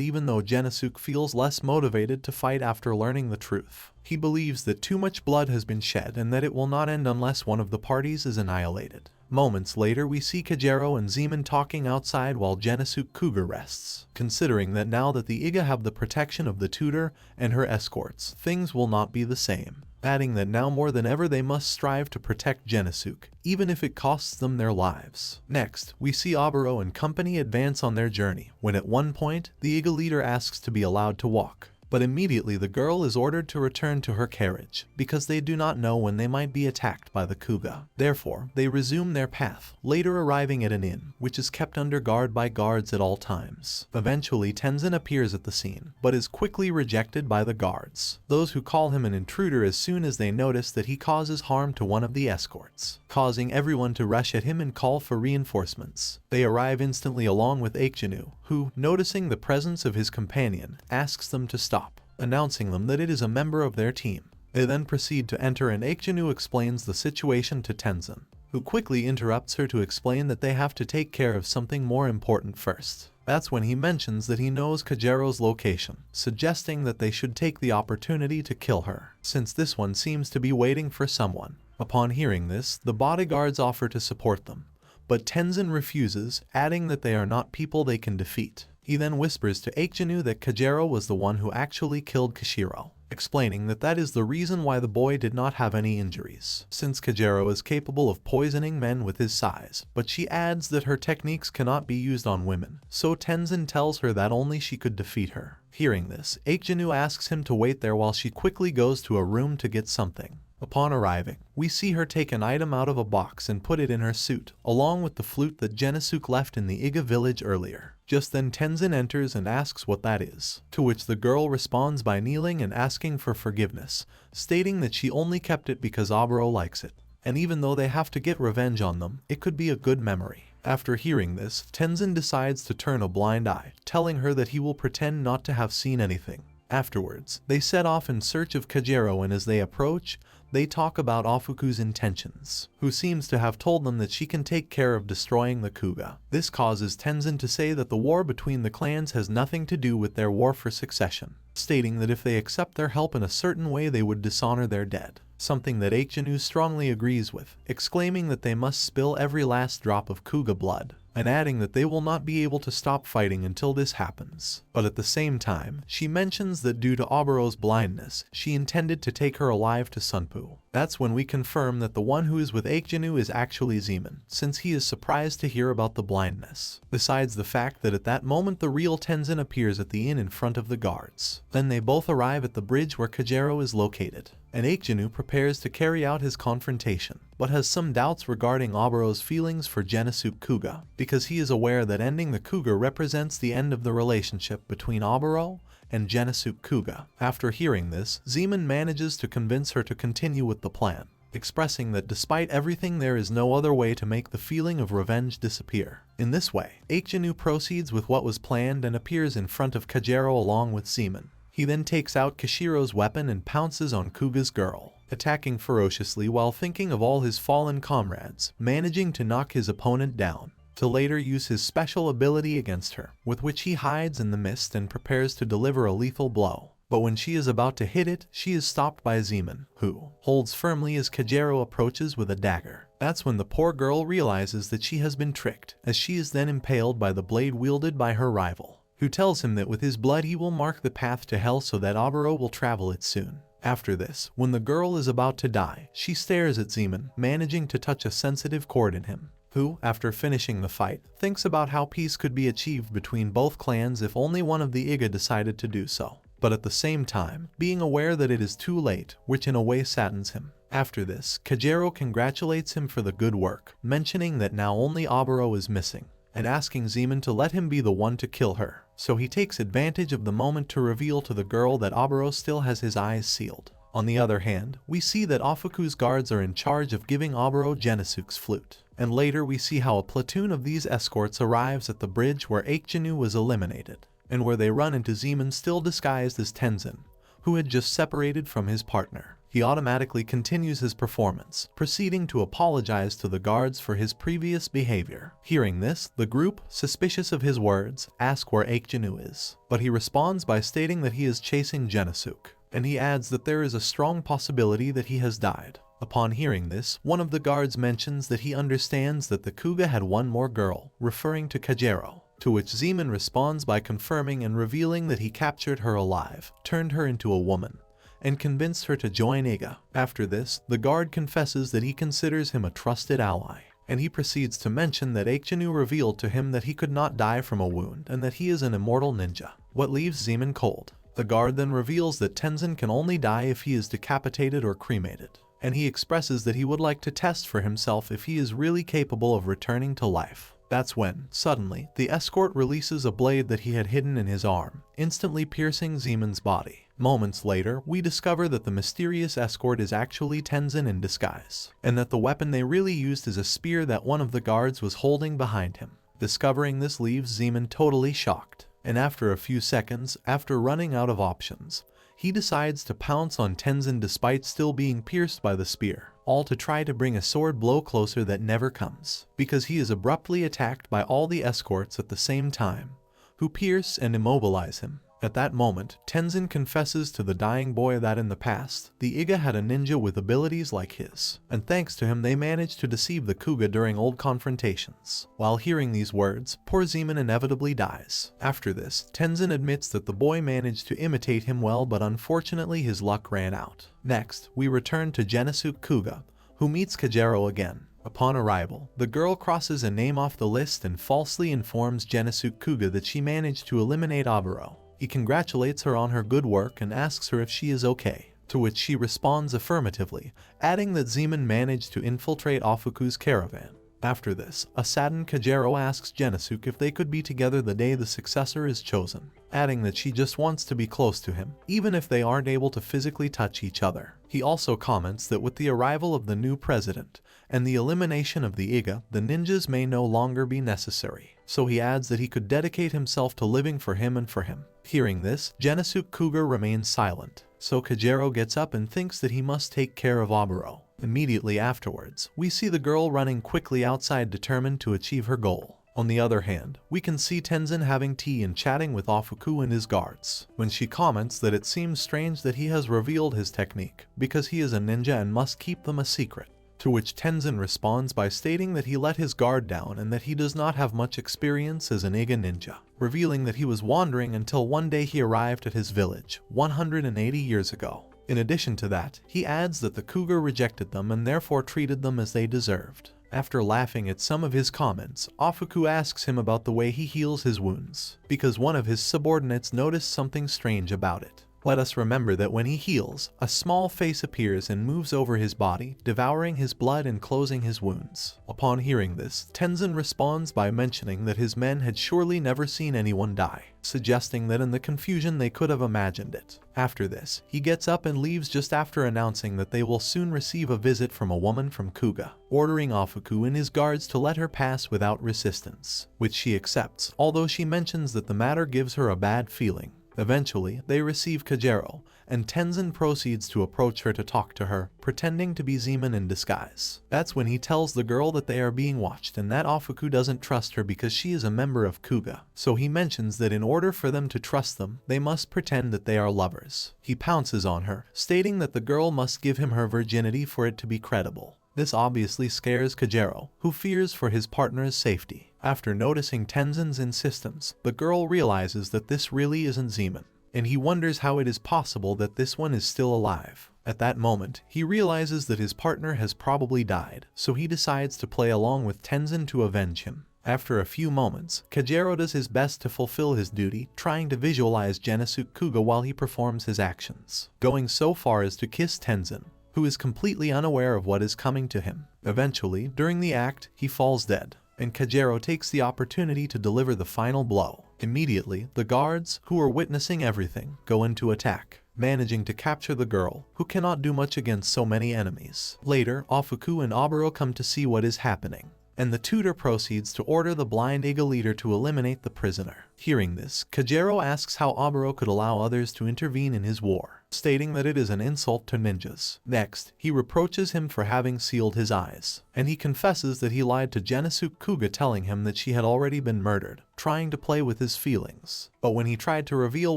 Speaker 1: even though Genosuke feels less motivated to fight after learning the truth, he believes that too much blood has been shed and that it will not end unless one of the parties is annihilated. Moments later, we see Kajero and Zeman talking outside while Genosuke Kouga rests, considering that now that the Iga have the protection of the tutor and her escorts, things will not be the same, adding that now more than ever they must strive to protect Genosuke, even if it costs them their lives. Next, we see Oboro and company advance on their journey, when at one point, the Iga leader asks to be allowed to walk. But immediately the girl is ordered to return to her carriage, because they do not know when they might be attacked by the Kouga. Therefore, they resume their path, later arriving at an inn, which is kept under guard by guards at all times. Eventually, Tenzin appears at the scene, but is quickly rejected by the guards, those who call him an intruder as soon as they notice that he causes harm to one of the escorts, causing everyone to rush at him and call for reinforcements. They arrive instantly along with Aikjanu, who, noticing the presence of his companion, asks them to stop, announcing them that it is a member of their team. They then proceed to enter and Aikjanu explains the situation to Tenzin, who quickly interrupts her to explain that they have to take care of something more important first. That's when he mentions that he knows Kagero's location, suggesting that they should take the opportunity to kill her, since this one seems to be waiting for someone. Upon hearing this, the bodyguards offer to support them, but Tenzin refuses, adding that they are not people they can defeat. He then whispers to Aikjanu that Kagero was the one who actually killed Kashiro, explaining that that is the reason why the boy did not have any injuries, since Kagero is capable of poisoning men with his size, but she adds that her techniques cannot be used on women, so Tenzin tells her that only she could defeat her. Hearing this, Aikjanu asks him to wait there while she quickly goes to a room to get something. Upon arriving, we see her take an item out of a box and put it in her suit, along with the flute that Genesuk left in the Iga village earlier. Just then Tenzin enters and asks what that is, to which the girl responds by kneeling and asking for forgiveness, stating that she only kept it because Aburo likes it, and even though they have to get revenge on them, it could be a good memory. After hearing this, Tenzin decides to turn a blind eye, telling her that he will pretend not to have seen anything. Afterwards, they set off in search of Kagero, and as they approach, they talk about Ofuku's intentions, who seems to have told them that she can take care of destroying the Kouga. This causes Tenzin to say that the war between the clans has nothing to do with their war for succession, stating that if they accept their help in a certain way they would dishonor their dead, something that Aikjanu strongly agrees with, exclaiming that they must spill every last drop of Kouga blood, and adding that they will not be able to stop fighting until this happens. But at the same time, she mentions that due to Aburo's blindness, she intended to take her alive to Sunpoo. That's when we confirm that the one who is with Aikjanu is actually Zeman, since he is surprised to hear about the blindness, besides the fact that at that moment the real Tenzin appears at the inn in front of the guards. Then they both arrive at the bridge where Kagero is located, and Aikjanu prepares to carry out his confrontation, but has some doubts regarding Aburo's feelings for Genesuk Kouga, because he is aware that ending the Kouga represents the end of the relationship between Aburo and Genesuk Kouga. After hearing this, Zeman manages to convince her to continue with the plan, expressing that despite everything there is no other way to make the feeling of revenge disappear. In this way, Aikjanu proceeds with what was planned and appears in front of Kagero along with Zeman. He then takes out Kashiro's weapon and pounces on Kouga's girl, attacking ferociously while thinking of all his fallen comrades, managing to knock his opponent down, to later use his special ability against her, with which he hides in the mist and prepares to deliver a lethal blow. But when she is about to hit it, she is stopped by Zeman, who holds firmly as Kagero approaches with a dagger. That's when the poor girl realizes that she has been tricked, as she is then impaled by the blade wielded by her rival, who tells him that with his blood he will mark the path to hell so that Aburo will travel it soon. After this, when the girl is about to die, she stares at Zeman, managing to touch a sensitive chord in him, who, after finishing the fight, thinks about how peace could be achieved between both clans if only one of the Iga decided to do so, but at the same time, being aware that it is too late, which in a way saddens him. After this, Kagero congratulates him for the good work, mentioning that now only Aburo is missing, and asking Zeman to let him be the one to kill her, so he takes advantage of the moment to reveal to the girl that Aburo still has his eyes sealed. On the other hand, we see that Ofuku's guards are in charge of giving Aburo Genesuk's flute, and later we see how a platoon of these escorts arrives at the bridge where Aikjanu was eliminated, and where they run into Zeman still disguised as Tenzin, who had just separated from his partner. He automatically continues his performance, proceeding to apologize to the guards for his previous behavior. Hearing this, the group, suspicious of his words, ask where Aikjanu is, but he responds by stating that he is chasing Genesuk, and he adds that there is a strong possibility that he has died. Upon hearing this, one of the guards mentions that he understands that the Kouga had one more girl, referring to Kagero, to which Zeman responds by confirming and revealing that he captured her alive, turned her into a woman, and convinced her to join Iga. After this, the guard confesses that he considers him a trusted ally, and he proceeds to mention that Aikjanu revealed to him that he could not die from a wound and that he is an immortal ninja, what leaves Zeman cold. The guard then reveals that Tenzin can only die if he is decapitated or cremated, and he expresses that he would like to test for himself if he is really capable of returning to life. That's when, suddenly, the escort releases a blade that he had hidden in his arm, instantly piercing Zeman's body. Moments later, we discover that the mysterious escort is actually Tenzin in disguise, and that the weapon they really used is a spear that one of the guards was holding behind him. Discovering this leaves Zeman totally shocked, and after a few seconds, after running out of options, he decides to pounce on Tenzin despite still being pierced by the spear, all to try to bring a sword blow closer that never comes, because he is abruptly attacked by all the escorts at the same time, who pierce and immobilize him. At that moment, Tenzin confesses to the dying boy that in the past, the Iga had a ninja with abilities like his, and thanks to him they managed to deceive the Kouga during old confrontations. While hearing these words, poor Zeman inevitably dies. After this, Tenzin admits that the boy managed to imitate him well, but unfortunately his luck ran out. Next, we return to Genosuke Kouga, who meets Kajero again. Upon arrival, the girl crosses a name off the list and falsely informs Genosuke Kouga that she managed to eliminate Oboro. He congratulates her on her good work and asks her if she is okay, to which she responds affirmatively, adding that Zeman managed to infiltrate Ofuku's caravan. After this, a saddened Kajero asks Genosuke if they could be together the day the successor is chosen, adding that she just wants to be close to him, even if they aren't able to physically touch each other. He also comments that with the arrival of the new president and the elimination of the Iga, the ninjas may no longer be necessary, so he adds that he could dedicate himself to living for him and for him. Hearing this, Genosuke Kouga remains silent, so Kajero gets up and thinks that he must take care of Oboro. Immediately afterwards, we see the girl running quickly outside, determined to achieve her goal. On the other hand, we can see Tenzin having tea and chatting with Ofuku and his guards, when she comments that it seems strange that he has revealed his technique, because he is a ninja and must keep them a secret. To which Tenzin responds by stating that he let his guard down and that he does not have much experience as an Iga ninja, revealing that he was wandering until one day he arrived at his village, 180 years ago. In addition to that, he adds that the Kouga rejected them and therefore treated them as they deserved. After laughing at some of his comments, Ofuku asks him about the way he heals his wounds, because one of his subordinates noticed something strange about it. Let us remember that when he heals, a small face appears and moves over his body, devouring his blood and closing his wounds. Upon hearing this, Tenzin responds by mentioning that his men had surely never seen anyone die, suggesting that in the confusion they could have imagined it. After this, he gets up and leaves just after announcing that they will soon receive a visit from a woman from Kouga, ordering Ofuku and his guards to let her pass without resistance, which she accepts, although she mentions that the matter gives her a bad feeling. Eventually, they receive Kajero, and Tenzin proceeds to approach her to talk to her, pretending to be Zeman in disguise. That's when he tells the girl that they are being watched and that Ofuku doesn't trust her because she is a member of Kouga, so he mentions that in order for them to trust them, they must pretend that they are lovers. He pounces on her, stating that the girl must give him her virginity for it to be credible. This obviously scares Kajero, who fears for his partner's safety. After noticing Tenzin's insistence, the girl realizes that this really isn't Zeman, and he wonders how it is possible that this one is still alive. At that moment, he realizes that his partner has probably died, so he decides to play along with Tenzin to avenge him. After a few moments, Kajero does his best to fulfill his duty, trying to visualize Genosuke Kouga while he performs his actions, going so far as to kiss Tenzin, who is completely unaware of what is coming to him. Eventually, during the act, he falls dead, and Kajero takes the opportunity to deliver the final blow. Immediately, the guards, who are witnessing everything, go into attack, managing to capture the girl, who cannot do much against so many enemies. Later, Ofuku and Oboro come to see what is happening, and the tutor proceeds to order the blind Iga leader to eliminate the prisoner. Hearing this, Kajero asks how Oboro could allow others to intervene in his war, stating that it is an insult to ninjas. Next, he reproaches him for having sealed his eyes, and he confesses that he lied to Genosuke Kouga, telling him that she had already been murdered, trying to play with his feelings. But when he tried to reveal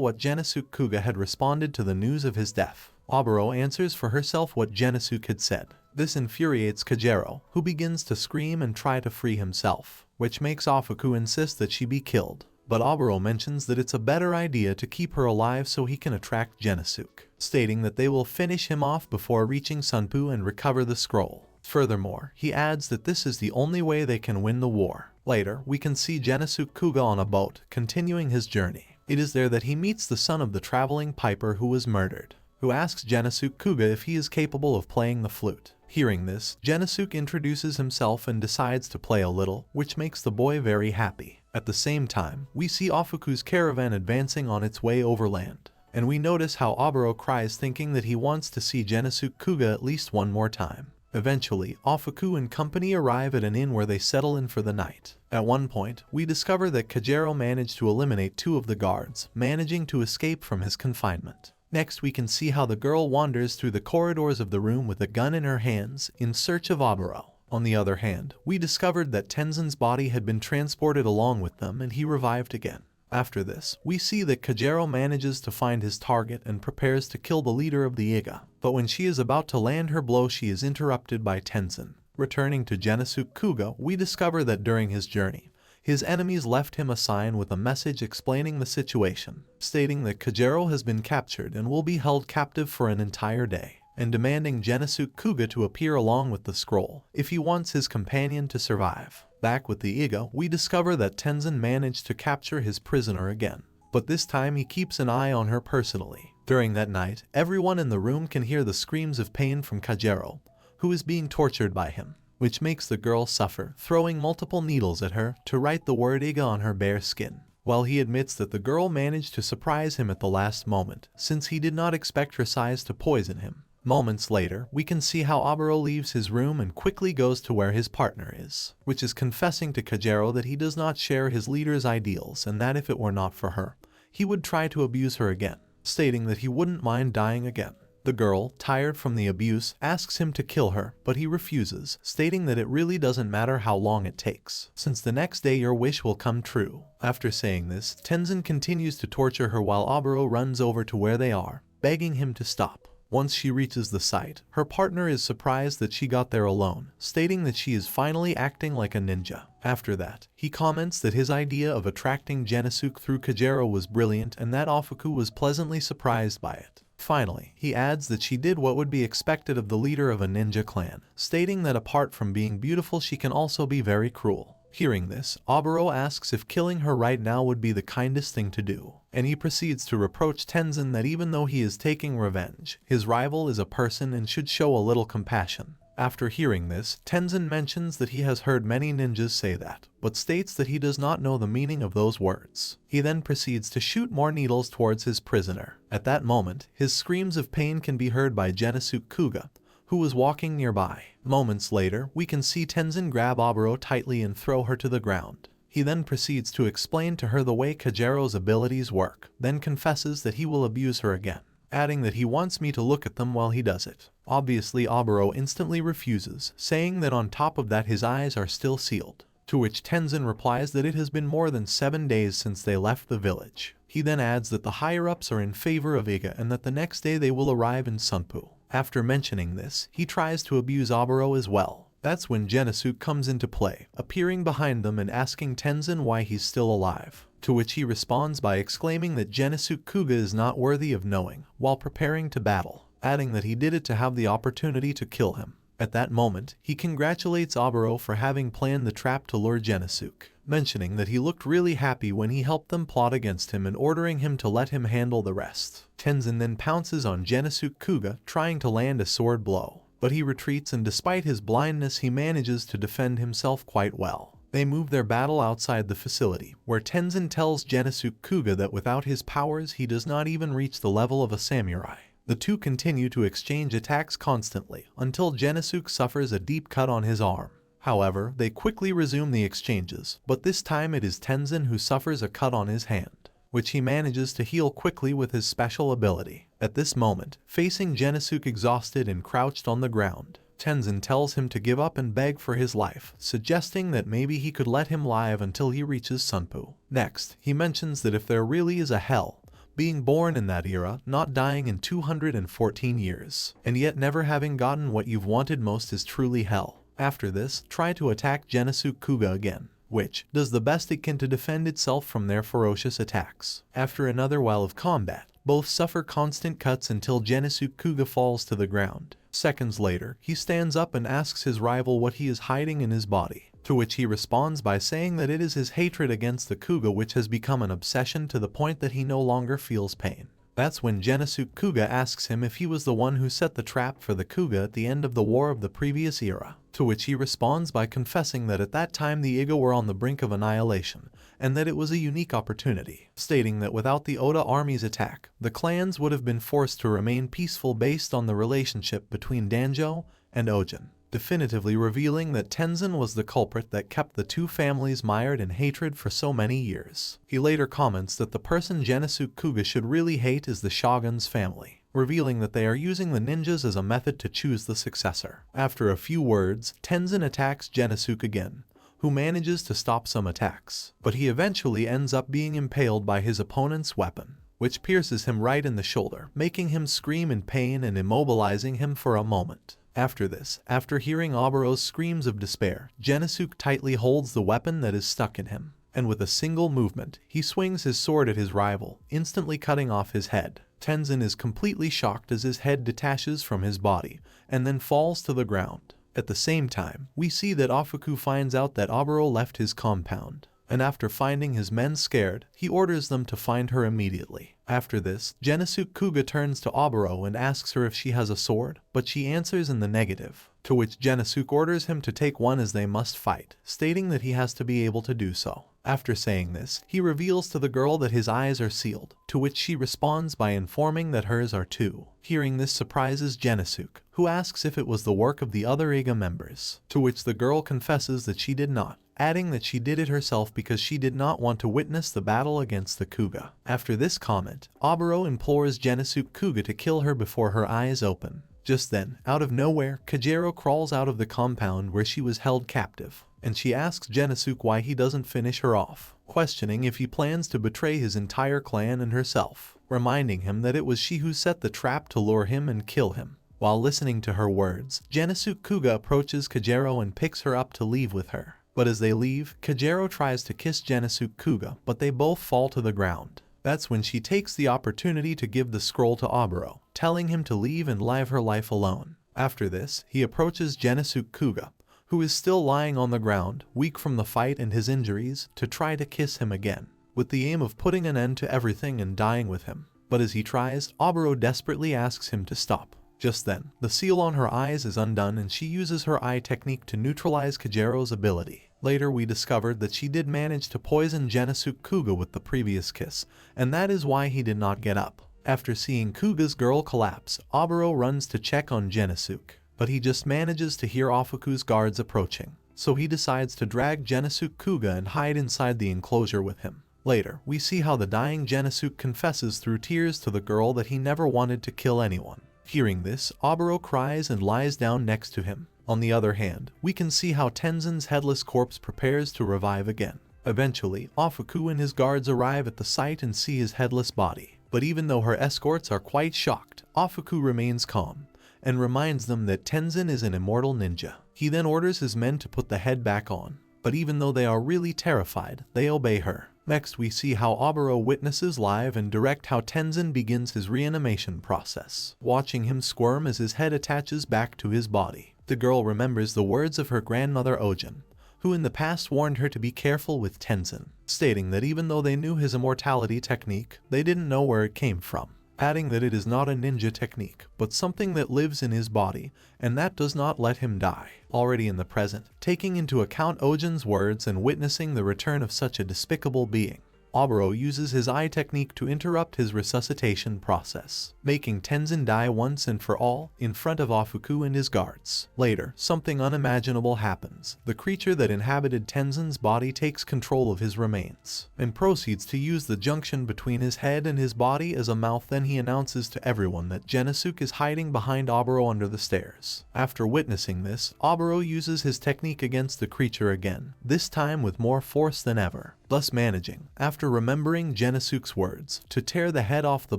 Speaker 1: what Genosuke Kouga had responded to the news of his death, Oboro answers for herself what Genosuke had said. This infuriates Kajero, who begins to scream and try to free himself, which makes Ofuku insist that she be killed. But Oboro mentions that it's a better idea to keep her alive so he can attract Genosuke, stating that they will finish him off before reaching Ninpou and recover the scroll. Furthermore, he adds that this is the only way they can win the war. Later, we can see Genosuke Kouga on a boat, continuing his journey, It is there that he meets the son of the traveling piper who was murdered, who asks Genosuke Kouga if he is capable of playing the flute. Hearing this, Genosuke introduces himself and decides to play a little, which makes the boy very happy. At the same time, we see Ofuku's caravan advancing on its way overland, and we notice how Oboro cries thinking that he wants to see Genosuke Kouga at least one more time. Eventually, Ofuku and company arrive at an inn where they settle in for the night. At one point, we discover that Kajero managed to eliminate 2 of the guards, managing to escape from his confinement. Next, we can see how the girl wanders through the corridors of the room with a gun in her hands in search of Oboro. On the other hand, we discovered that Tenzin's body had been transported along with them and he revived again. After this, we see that Kajero manages to find his target and prepares to kill the leader of the Iga. But when she is about to land her blow, she is interrupted by Tenzin. Returning to Genosuke Kouga, we discover that during his journey, his enemies left him a sign with a message explaining the situation, stating that Kajero has been captured and will be held captive for an entire day, and demanding Genosuke Kouga to appear along with the scroll if he wants his companion to survive. Back with the Iga, we discover that Tenzin managed to capture his prisoner again, but this time he keeps an eye on her personally. During that night, everyone in the room can hear the screams of pain from Kajero, who is being tortured by him, which makes the girl suffer, throwing multiple needles at her to write the word Iga on her bare skin. While he admits that the girl managed to surprise him at the last moment, since he did not expect her size to poison him. Moments later, we can see how Oboro leaves his room and quickly goes to where his partner is, which is confessing to Kajero that he does not share his leader's ideals and that if it were not for her, he would try to abuse her again, stating that he wouldn't mind dying again. The girl, tired from the abuse, asks him to kill her, but he refuses, stating that it really doesn't matter how long it takes, since the next day your wish will come true. After saying this, Tenzin continues to torture her while Oboro runs over to where they are, begging him to stop. Once she reaches the site, her partner is surprised that she got there alone, stating that she is finally acting like a ninja. After that, he comments that his idea of attracting Genosuke through Kajero was brilliant and that Ofuku was pleasantly surprised by it. Finally, he adds that she did what would be expected of the leader of a ninja clan, stating that apart from being beautiful she can also be very cruel. Hearing this, Oboro asks if killing her right now would be the kindest thing to do, and he proceeds to reproach Tenzin that even though he is taking revenge, his rival is a person and should show a little compassion. After hearing this, Tenzin mentions that he has heard many ninjas say that, but states that he does not know the meaning of those words. He then proceeds to shoot more needles towards his prisoner. At that moment, his screams of pain can be heard by Genosuke Kouga, who was walking nearby. Moments later, we can see Tenzin grab Oboro tightly and throw her to the ground. He then proceeds to explain to her the way Kajero's abilities work, then confesses that he will abuse her again, adding that he wants me to look at them while he does it. Obviously, Oboro instantly refuses, saying that on top of that his eyes are still sealed, to which Tenzin replies that it has been more than 7 days since they left the village. He then adds that the higher-ups are in favor of Iga and that the next day they will arrive in Ninpou. After mentioning this, he tries to abuse Oboro as well. That's when Genosuke comes into play, appearing behind them and asking Tenzin why he's still alive, to which he responds by exclaiming that Genosuke Kouga is not worthy of knowing, while preparing to battle, adding that he did it to have the opportunity to kill him. At that moment, he congratulates Oboro for having planned the trap to lure Genosuke, mentioning that he looked really happy when he helped them plot against him and ordering him to let him handle the rest. Tenzin then pounces on Genosuke Kouga, trying to land a sword blow, but he retreats and despite his blindness he manages to defend himself quite well. They move their battle outside the facility, where Tenzin tells Genosuke Kouga that without his powers he does not even reach the level of a samurai. The two continue to exchange attacks constantly, until Genosuke suffers a deep cut on his arm. However, they quickly resume the exchanges, but this time it is Tenzin who suffers a cut on his hand, which he manages to heal quickly with his special ability. At this moment, facing Genosuke exhausted and crouched on the ground, Tenzin tells him to give up and beg for his life, suggesting that maybe he could let him live until he reaches Ninpou. Next, he mentions that if there really is a hell, being born in that era, not dying in 214 years, and yet never having gotten what you've wanted most is truly hell. After this, try to attack Genosuke Kouga again, which does the best it can to defend itself from their ferocious attacks. After another while of combat, both suffer constant cuts until Genosuke Kouga falls to the ground. Seconds later, he stands up and asks his rival what he is hiding in his body, to which he responds by saying that it is his hatred against the Kouga which has become an obsession to the point that he no longer feels pain. That's when Genosuke Kouga asks him if he was the one who set the trap for the Kouga at the end of the war of the previous era, to which he responds by confessing that at that time the Iga were on the brink of annihilation, and that it was a unique opportunity, stating that without the Oda army's attack, the clans would have been forced to remain peaceful based on the relationship between Danjo and Ojin, definitively revealing that Tenzin was the culprit that kept the two families mired in hatred for so many years. He later comments that the person Genosuke Kouga should really hate is the Shogun's family, revealing that they are using the ninjas as a method to choose the successor. After a few words, Tenzin attacks Genosuke again, who manages to stop some attacks, but he eventually ends up being impaled by his opponent's weapon, which pierces him right in the shoulder, making him scream in pain and immobilizing him for a moment. After this, after hearing Oburo's screams of despair, Genosuke tightly holds the weapon that is stuck in him, and with a single movement, he swings his sword at his rival, instantly cutting off his head. Tenzin is completely shocked as his head detaches from his body, and then falls to the ground. At the same time, we see that Ofuku finds out that Oburo left his compound, and after finding his men scared, he orders them to find her immediately. After this, Genosuke Kouga turns to Oburo and asks her if she has a sword, but she answers in the negative, to which Genosuke orders him to take one as they must fight, stating that he has to be able to do so. After saying this, he reveals to the girl that his eyes are sealed, to which she responds by informing that hers are too. Hearing this surprises Genosuke, who asks if it was the work of the other Iga members, to which the girl confesses that she did not, adding that she did it herself because she did not want to witness the battle against the Kouga. After this comment, Oburo implores Genosuke Kouga to kill her before her eyes open. Just then, out of nowhere, Kajero crawls out of the compound where she was held captive, and she asks Genosuke why he doesn't finish her off, questioning if he plans to betray his entire clan and herself, reminding him that it was she who set the trap to lure him and kill him. While listening to her words, Genosuke Kouga approaches Kajero and picks her up to leave with her. But as they leave, Kajero tries to kiss Genosuke Kouga, but they both fall to the ground. That's when she takes the opportunity to give the scroll to Oburo, telling him to leave and live her life alone. After this, he approaches Genosuke Kouga, who is still lying on the ground, weak from the fight and his injuries, to try to kiss him again, with the aim of putting an end to everything and dying with him. But as he tries, Oburo desperately asks him to stop. Just then, the seal on her eyes is undone and she uses her eye technique to neutralize Kajero's ability. Later we discovered that she did manage to poison Genosuke Kouga with the previous kiss, and that is why he did not get up. After seeing Kouga's girl collapse, Oburo runs to check on Genosuke, but he just manages to hear Ofuku's guards approaching, so he decides to drag Genosuke Kouga and hide inside the enclosure with him. Later, we see how the dying Genosuke confesses through tears to the girl that he never wanted to kill anyone. Hearing this, Oburo cries and lies down next to him. On the other hand, we can see how Tenzin's headless corpse prepares to revive again. Eventually, Ofuku and his guards arrive at the site and see his headless body. But even though her escorts are quite shocked, Ofuku remains calm and reminds them that Tenzin is an immortal ninja. He then orders his men to put the head back on, but even though they are really terrified, they obey her. Next, we see how Oburo witnesses live and direct how Tenzin begins his reanimation process, watching him squirm as his head attaches back to his body. The girl remembers the words of her grandmother Ojin, who in the past warned her to be careful with Tenzin, stating that even though they knew his immortality technique, they didn't know where it came from, adding that it is not a ninja technique, but something that lives in his body, and that does not let him die. Already in the present, taking into account Ojin's words and witnessing the return of such a despicable being, Oburo uses his eye technique to interrupt his resuscitation process, making Tenzin die once and for all in front of Ofuku and his guards. Later, something unimaginable happens. The creature that inhabited Tenzin's body takes control of his remains, and proceeds to use the junction between his head and his body as a mouth. Then he announces to everyone that Genosuke is hiding behind Oburo under the stairs. After witnessing this, Oburo uses his technique against the creature again, this time with more force than ever, thus managing, after remembering Genosuke's words, to tear the head off the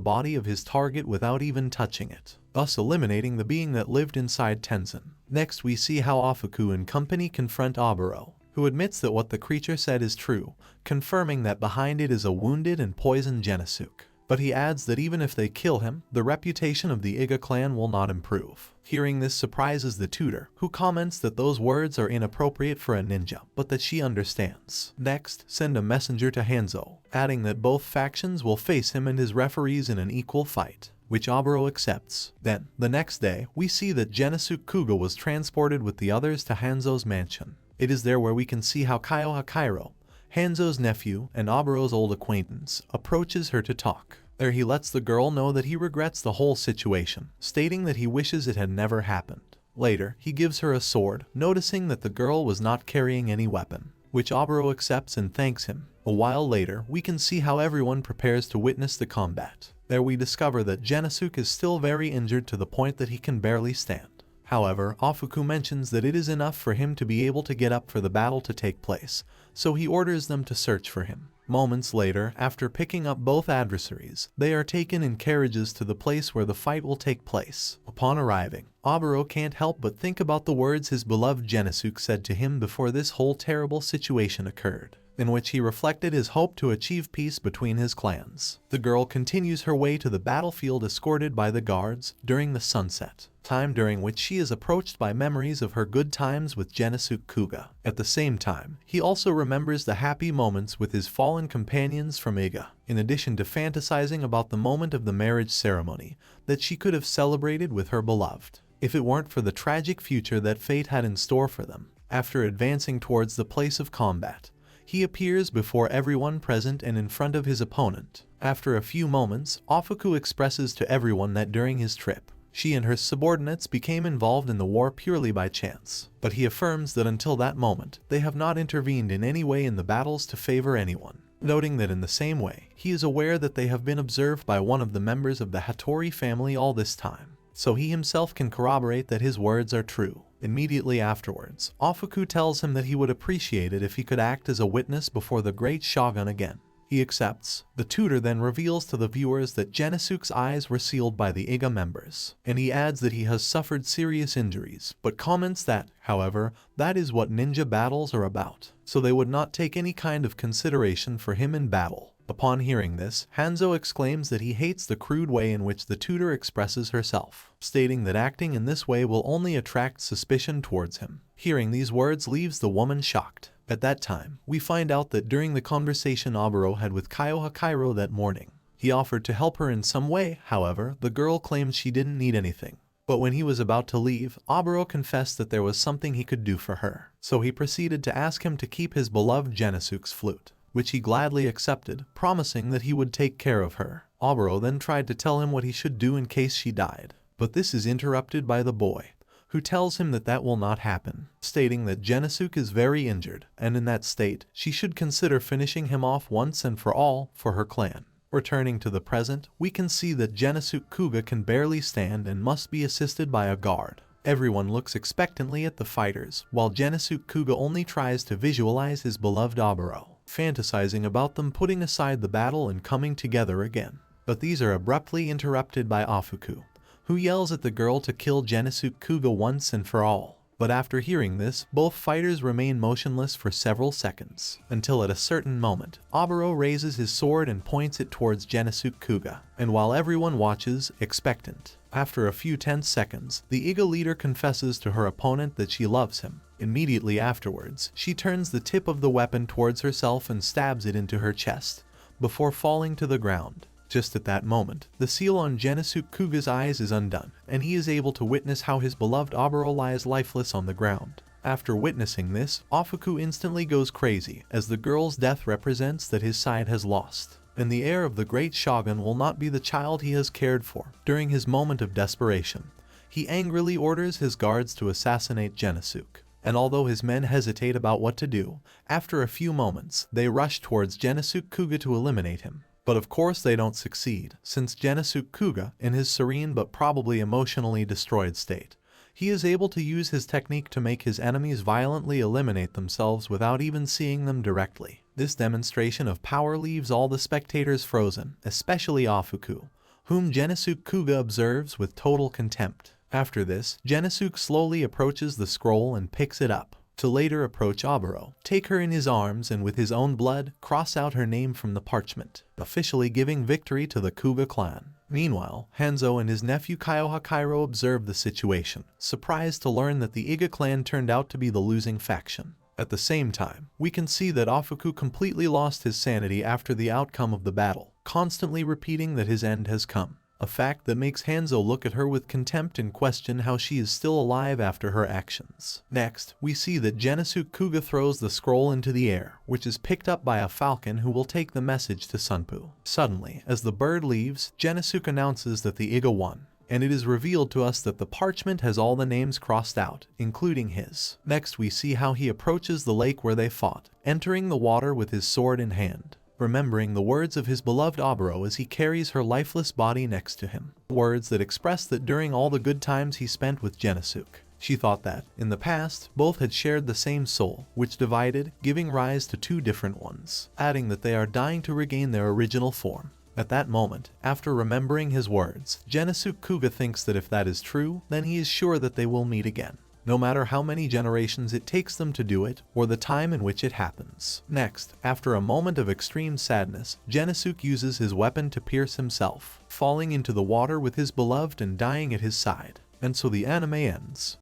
Speaker 1: body of his target without even touching it, thus eliminating the being that lived inside Tenzin. Next we see how Ofuku and company confront Oburo, who admits that what the creature said is true, confirming that behind it is a wounded and poisoned Genosuke. But he adds that even if they kill him, the reputation of the Iga clan will not improve. Hearing this surprises the tutor, who comments that those words are inappropriate for a ninja, but that she understands. Next, send a messenger to Hanzo, adding that both factions will face him and his referees in an equal fight, which Oboro accepts. Then, the next day, we see that Genosuke Kouga was transported with the others to Hanzo's mansion. It is there where we can see how Kairo, Hanzo's nephew and Oboro's old acquaintance, approaches her to talk. There he lets the girl know that he regrets the whole situation, stating that he wishes it had never happened. Later, he gives her a sword, noticing that the girl was not carrying any weapon, which Oboro accepts and thanks him. A while later, we can see how everyone prepares to witness the combat. There we discover that Genosuke is still very injured to the point that he can barely stand. However, Afuku mentions that it is enough for him to be able to get up for the battle to take place, so he orders them to search for him. Moments later, after picking up both adversaries, they are taken in carriages to the place where the fight will take place. Upon arriving, Oboro can't help but think about the words his beloved Genosuke said to him before this whole terrible situation occurred, in which he reflected his hope to achieve peace between his clans. The girl continues her way to the battlefield escorted by the guards during the sunset, time during which she is approached by memories of her good times with Genosuke Kouga. At the same time, he also remembers the happy moments with his fallen companions from Iga, in addition to fantasizing about the moment of the marriage ceremony that she could have celebrated with her beloved, if it weren't for the tragic future that fate had in store for them. After advancing towards the place of combat, he appears before everyone present and in front of his opponent. After a few moments, Afuku expresses to everyone that during his trip, she and her subordinates became involved in the war purely by chance, but he affirms that until that moment, they have not intervened in any way in the battles to favor anyone, noting that in the same way, he is aware that they have been observed by one of the members of the Hattori family all this time, so he himself can corroborate that his words are true. Immediately afterwards, Afuku tells him that he would appreciate it if he could act as a witness before the great shogun again. He accepts. The tutor then reveals to the viewers that Genosuke's eyes were sealed by the Iga members, and he adds that he has suffered serious injuries, but comments that, however, that is what ninja battles are about, so they would not take any kind of consideration for him in battle. Upon hearing this, Hanzo exclaims that he hates the crude way in which the tutor expresses herself, stating that acting in this way will only attract suspicion towards him. Hearing these words leaves the woman shocked. At that time, we find out that during the conversation Oboro had with Kairo that morning, he offered to help her in some way. However, the girl claimed she didn't need anything. But when he was about to leave, Oboro confessed that there was something he could do for her, so he proceeded to ask him to keep his beloved Genosuke's flute, which he gladly accepted, promising that he would take care of her. Oboro then tried to tell him what he should do in case she died, but this is interrupted by the boy, who tells him that that will not happen, stating that Genosuke is very injured, and in that state, she should consider finishing him off once and for all for her clan. Returning to the present, we can see that Genosuke Kouga can barely stand and must be assisted by a guard. Everyone looks expectantly at the fighters, while Genosuke Kouga only tries to visualize his beloved Oboro, fantasizing about them putting aside the battle and coming together again. But these are abruptly interrupted by Afuku, who yells at the girl to kill Genosuke Kouga once and for all. But after hearing this, both fighters remain motionless for several seconds, until at a certain moment, Oboro raises his sword and points it towards Genosuke Kouga, and while everyone watches, expectant, after a few tense seconds, the Iga leader confesses to her opponent that she loves him. Immediately afterwards, she turns the tip of the weapon towards herself and stabs it into her chest, before falling to the ground. Just at that moment, the seal on Genosuke Kouga's eyes is undone, and he is able to witness how his beloved Oboro lies lifeless on the ground. After witnessing this, Afuku instantly goes crazy, as the girl's death represents that his side has lost, and the heir of the great shogun will not be the child he has cared for. During his moment of desperation, he angrily orders his guards to assassinate Genosuke, and although his men hesitate about what to do, after a few moments, they rush towards Genosuke Kouga to eliminate him. But of course they don't succeed, since Genosuke Kouga, in his serene but probably emotionally destroyed state, he is able to use his technique to make his enemies violently eliminate themselves without even seeing them directly. This demonstration of power leaves all the spectators frozen, especially Afuku, whom Genosuke Kouga observes with total contempt. After this, Genosuke slowly approaches the scroll and picks it up, to later approach Oboro, take her in his arms and with his own blood, cross out her name from the parchment, officially giving victory to the Kouga clan. Meanwhile, Hanzo and his nephew Kyohakairo observe the situation, surprised to learn that the Iga clan turned out to be the losing faction. At the same time, we can see that Ofuku completely lost his sanity after the outcome of the battle, constantly repeating that his end has come. A fact that makes Hanzo look at her with contempt and question how she is still alive after her actions. Next, we see that Genosuke Kouga throws the scroll into the air, which is picked up by a falcon who will take the message to Sunpoo. Suddenly, as the bird leaves, Genosuke announces that the Iga won, and it is revealed to us that the parchment has all the names crossed out, including his. Next, we see how he approaches the lake where they fought, entering the water with his sword in hand, remembering the words of his beloved Oboro as he carries her lifeless body next to him. Words that express that during all the good times he spent with Genosuke, she thought that, in the past, both had shared the same soul, which divided, giving rise to two different ones, adding that they are dying to regain their original form. At that moment, after remembering his words, Genosuke Kouga thinks that if that is true, then he is sure that they will meet again, no matter how many generations it takes them to do it, or the time in which it happens. Next, after a moment of extreme sadness, Genosuke uses his weapon to pierce himself, falling into the water with his beloved and dying at his side. And so the anime ends.